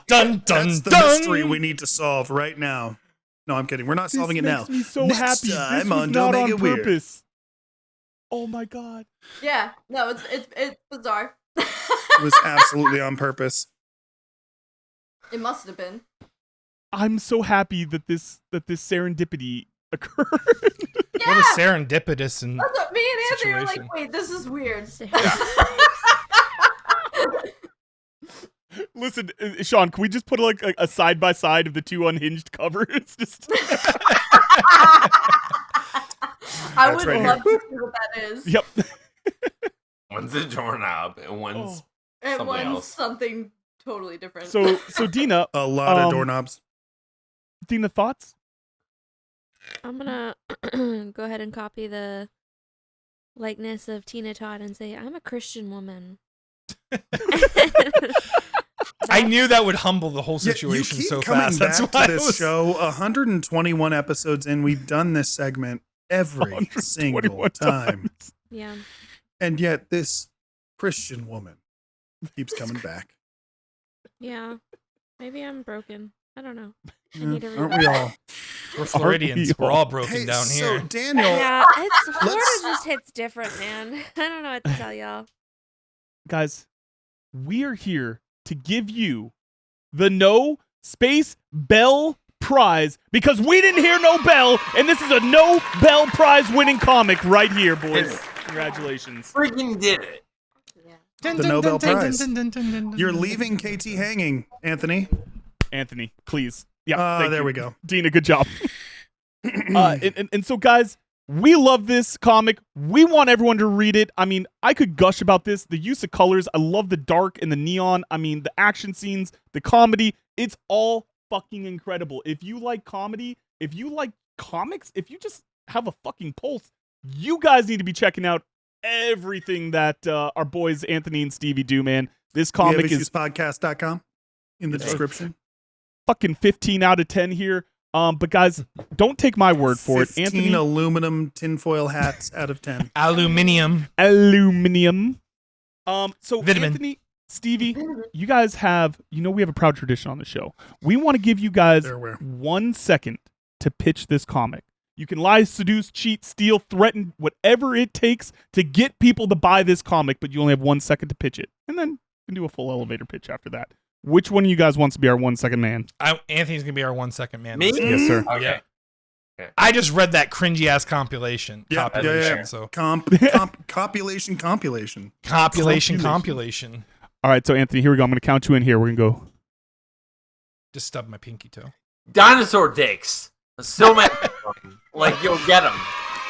Dun dun That's the dun. mystery we need to solve right now. No, I'm kidding. We're not solving it now. This makes me so Next happy. This time was on not Don't on Make It Weird. purpose. Oh my god. Yeah, no, it's bizarre. It was absolutely on purpose. It must have been. I'm so happy that this serendipity occurred. Yeah, What a serendipitous and that's what me and Anthony were situation. like, wait, this is weird. Listen, Sean, can we just put like a side by side of the two unhinged covers? Just I That's would right love to see what that is. yep. One's a doorknob and one's And something one's else. something totally different. So Dina, A lot of Um, doorknobs. Dina, thoughts? I'm gonna go ahead and copy the likeness of Tina Todd and say, I'm a Christian woman. I knew that would humble the whole Yeah, situation you keep so coming fast. back That's why to I this was... show. 121 episodes in, we've done this segment every single 121 time, times. Yeah. and yet this Christian woman keeps coming back. Yeah. Maybe I'm broken. I don't know. I Yeah, need to aren't read we that. all? We're Floridians. We're all broken Hey, down so here. Daniel, Yeah, Florida Let's- just hits different, man. I don't know what to tell y'all. Guys, we are here to give you the No Space Bell Prize because we didn't hear no bell, and this is a No Bell Prize winning comic right here, boys. Congratulations. Freaking did it. Yeah. The Nobel Prize. You're leaving KT hanging, Anthony. Anthony, please. Yeah, thank There you. we go. Dina, good job. And so, guys, we love this comic. We want everyone to read it. I mean, I could gush about this. The use of colors. I love the dark and the neon. I mean, the action scenes, the comedy. It's all fucking incredible. If you like comedy, if you like comics, if you just have a fucking pulse, you guys need to be checking out everything that our boys Anthony and Stevie do, man. This comic is podcast.com in the description. fucking 15 out of 10 here. But guys, don't take my word for it. 15 Anthony, aluminum tinfoil hats out of 10. Aluminium. aluminum. So Vitamin. Anthony, Stevie, you guys have, we have a proud tradition on the show. We want to give you guys There we are. 1 second to pitch this comic. You can lie, seduce, cheat, steal, threaten, whatever it takes to get people to buy this comic, but you only have 1 second to pitch it. And then you can do a full elevator pitch after that. Which one of you guys wants to be our 1 second man? Anthony's gonna be our 1 second man. Me? Yes, sir. Okay. I just read that cringy ass compilation. Yeah, Copulation. yeah. So Copulation. compilation. All right, so Anthony, here we go. I'm going to count you in here. We're going to go. Just stub my pinky toe. Dinosaur dicks. So many. Like, you'll get them.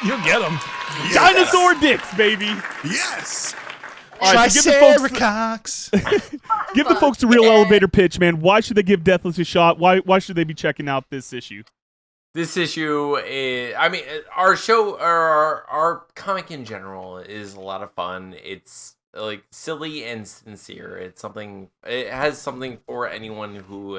You'll get them. Yes. Dinosaur dicks, baby. Yes. All right, so Triceratops. give the folks the real elevator pitch, man. Why should they give Deathless a shot? Why should they be checking out this issue? this issue is, I mean, our show, or our comic in general is a lot of fun. It's like silly and sincere. It has something for anyone who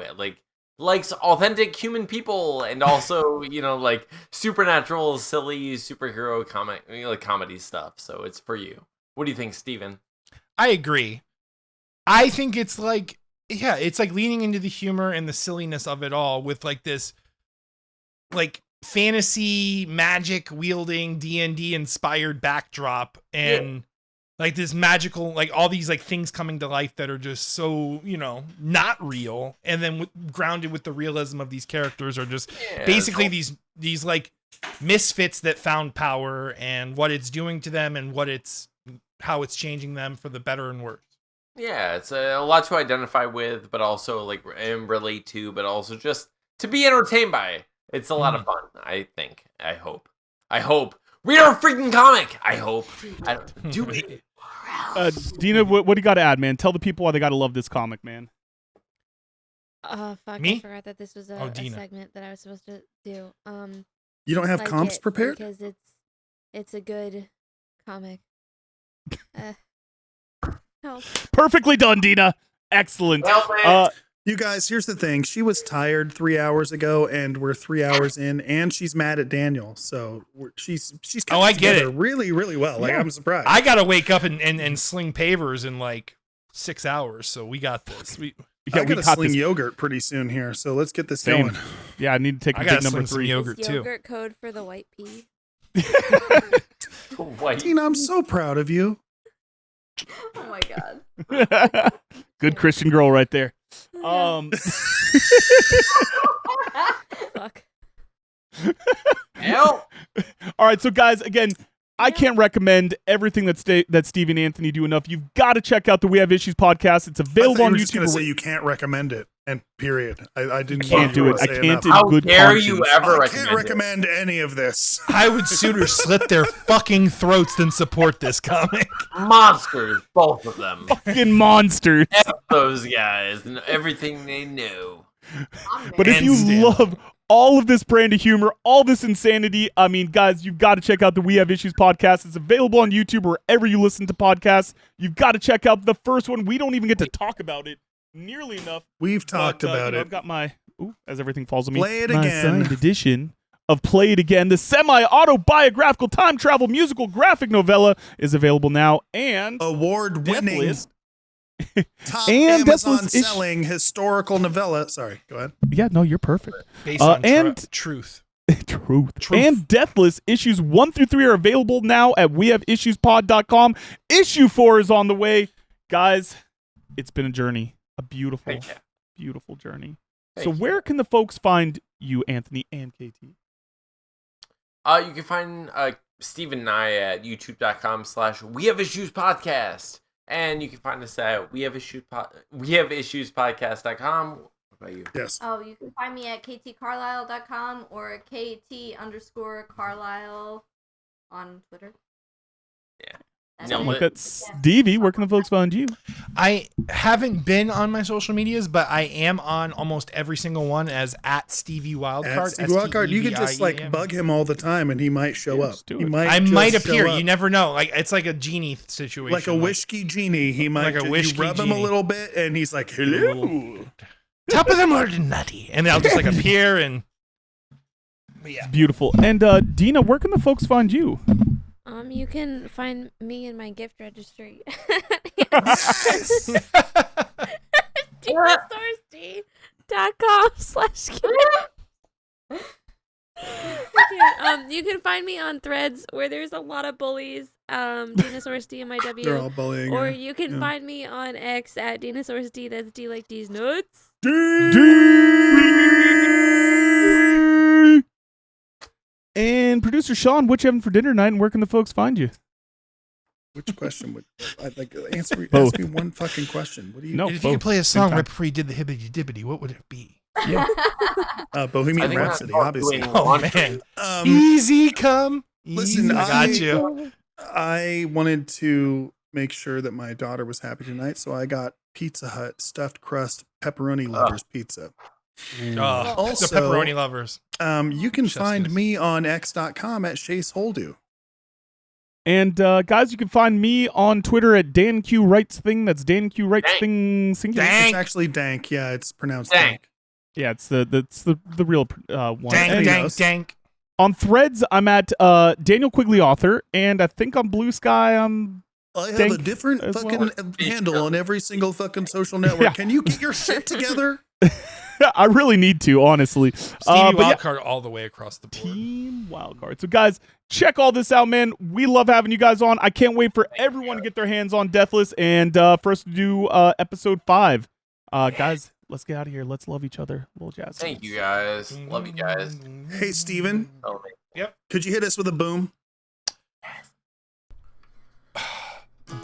likes authentic human people and also, like supernatural, silly superhero comedy stuff. So it's for you. What do you think, Steven? I agree. I think it's like, it's like leaning into the humor and the silliness of it all with like this like fantasy magic wielding D&D inspired backdrop and like this magical, like all these like things coming to life that are just so, not real. And then grounded with the realism of these characters are just basically these like misfits that found power and what it's doing to them and how it's changing them for the better and worse. Yeah, it's a lot to identify with, but also and relate to, but also just to be entertained by. It's a lot of fun, I think. I hope. Read our freaking comic! I hope. Do it. Dina, what do you got to add, man? Tell the people why they got to love this comic, man. Oh, fuck. Me? I forgot that this was a segment that I was supposed to do. You don't have comps prepared? Because it's a good comic. Help. Perfectly done, Dina. Excellent. You guys, here's the thing. She was tired 3 hours ago, and we're 3 hours in, and she's mad at Daniel. So she's coming I get together it. really, really well. Like, I'm surprised. I gotta wake up and sling pavers in like 6 hours, so we got this. I gotta sling yogurt pretty soon here, so let's get this going. Yeah, I need to take I big gotta number sling some 3. yogurt too. Yogurt code for the white pea. Tina, I'm so proud of you. Oh my god. Good Christian girl right there. Fuck. Help! All right, so guys, again, I can't recommend everything that Steve and Anthony do enough. You've got to check out the We Have Issues podcast. It's available on you were YouTube. just gonna say you can't recommend it, and period. I didn't. Can't do it. I can't in How good dare conscience. you ever I can't recommend any of this. I would sooner slit their fucking throats than support this comic. Monsters, both of them. Fucking monsters. F those guys and everything they know. But if you love all of this brand of humor, all this insanity, I mean, guys, you've got to check out the We Have Issues podcast. It's available on YouTube wherever you listen to podcasts. You've got to check out the first one. We don't even get to talk about it nearly enough. We've talked about it. I've got my, as everything falls on me, Play It my Again. signed edition of Play It Again. The semi-autobiographical time travel musical graphic novella is available now. And award-winning top and Amazon selling historical novella. Sorry, go ahead. Yeah, no, you're perfect. Based on truth. Truth. And Deathless issues 1 through 3 are available now at wehaveissuespod.com. Issue 4 is on the way. Guys, it's been a journey. A beautiful, beautiful journey. So where can the folks find you, Anthony and KT? You can find Steve and I at youtube.com/wehaveissuespodcast. And you can find us at wehaveissuespodcast.com. What about you? Yes. Oh, you can find me at ktcarlisle.com or kt_Carlisle on Twitter. Yeah. Something like that. Stevie, where can the folks find you? I haven't been on my social medias, but I am on almost every single one as at Stevie Wildcard. At Stevie Wildcard. You could just bug him all the time and he might show up. do He it. might I just might show appear. up. You never know. Like it's like a genie situation. Like a whiskey genie. He might Like a whiskey you rub him a genie. little bit and he's like, hello. Top of the morning, nutty, and then I'll just like appear and. But yeah. Beautiful. And Dina, where can the folks find you? You can find me in my gift registry. dinosaurs.com/gift. You can find me on Threads where there's a lot of bullies. Dinosaurs DMIW. They're all bullying. Or her. you can find me on X at Dinosaurs D. That's D like D's nuts. And producer Sean, what you having for dinner tonight, and where can the folks find you? Which question would I'd like answer? Both. Ask me one fucking question. What do you? No. If you could play a song right before you did the hibbity dibbity, what would it be? Yeah. Bohemian I think Rhapsody, that's obviously. doing Oh laundry. man, easy come. Listen, easy. I got you. I wanted to make sure that my daughter was happy tonight, so I got Pizza Hut stuffed crust pepperoni lovers pizza. The Also, pepperoni lovers. you can find Chestnuts. me on x.com at Chase Holdu. And guys, you can find me on Twitter at DanQ Writes Thing. That's DanQ Writes Thing singular. Danq. It's actually Dank. Yeah, it's pronounced Danq. Dank. Yeah, it's the real one. And Dank. on Threads, I'm at Daniel Quigley Author, and I think on Blue Sky, I'm I have Dank a different as fucking well. handle on every single fucking social network. Yeah. Can you get your shit together? I really need to, honestly. Stevie But yeah, Wildcard all the way across the board. Team Wildcard. So, guys, check all this out, man. We love having you guys on. I can't wait for everyone to get their hands on Deathless and for us to do episode 5. Guys, let's get out of here. Let's love each other. Little jazz. Thank you guys. Love you guys. Hey, Steven, Oh, man. could you hit us with a boom?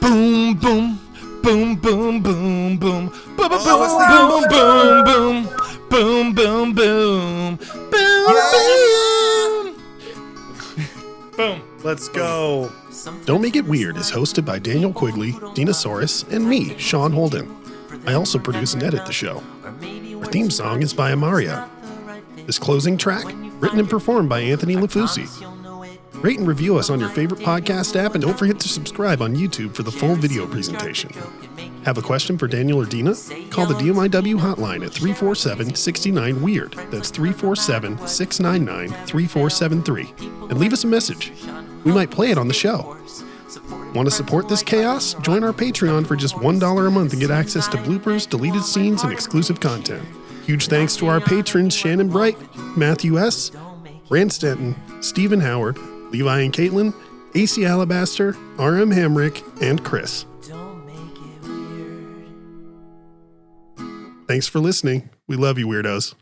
Boom, boom, boom, boom, boom, boom, boom, boom, Oh, boom, boom, boom, boom, boom, boom, boom, boom. Let's go. Don't Make It Weird is hosted by Daniel Quigley, Dinosaurus, and me, Sean Holden. I also produce and edit the show. Our theme song is by Amaria. This closing track, written and performed by Anthony LaFauci. Rate and review us on your favorite podcast app, and don't forget to subscribe on YouTube for the full video presentation. Have a question for Daniel or Dina? Call the DMIW hotline at 347-69-WEIRD. That's 347-699-3473. And leave us a message. We might play it on the show. Want to support this chaos? Join our Patreon for just $1 a month and get access to bloopers, deleted scenes, and exclusive content. Huge thanks to our patrons Shannon Bright, Matthew S., Rand Stenton, Stephen Howard, Levi and Caitlin, AC Alabaster, RM Hamrick, and Chris. Thanks for listening. We love you, weirdos.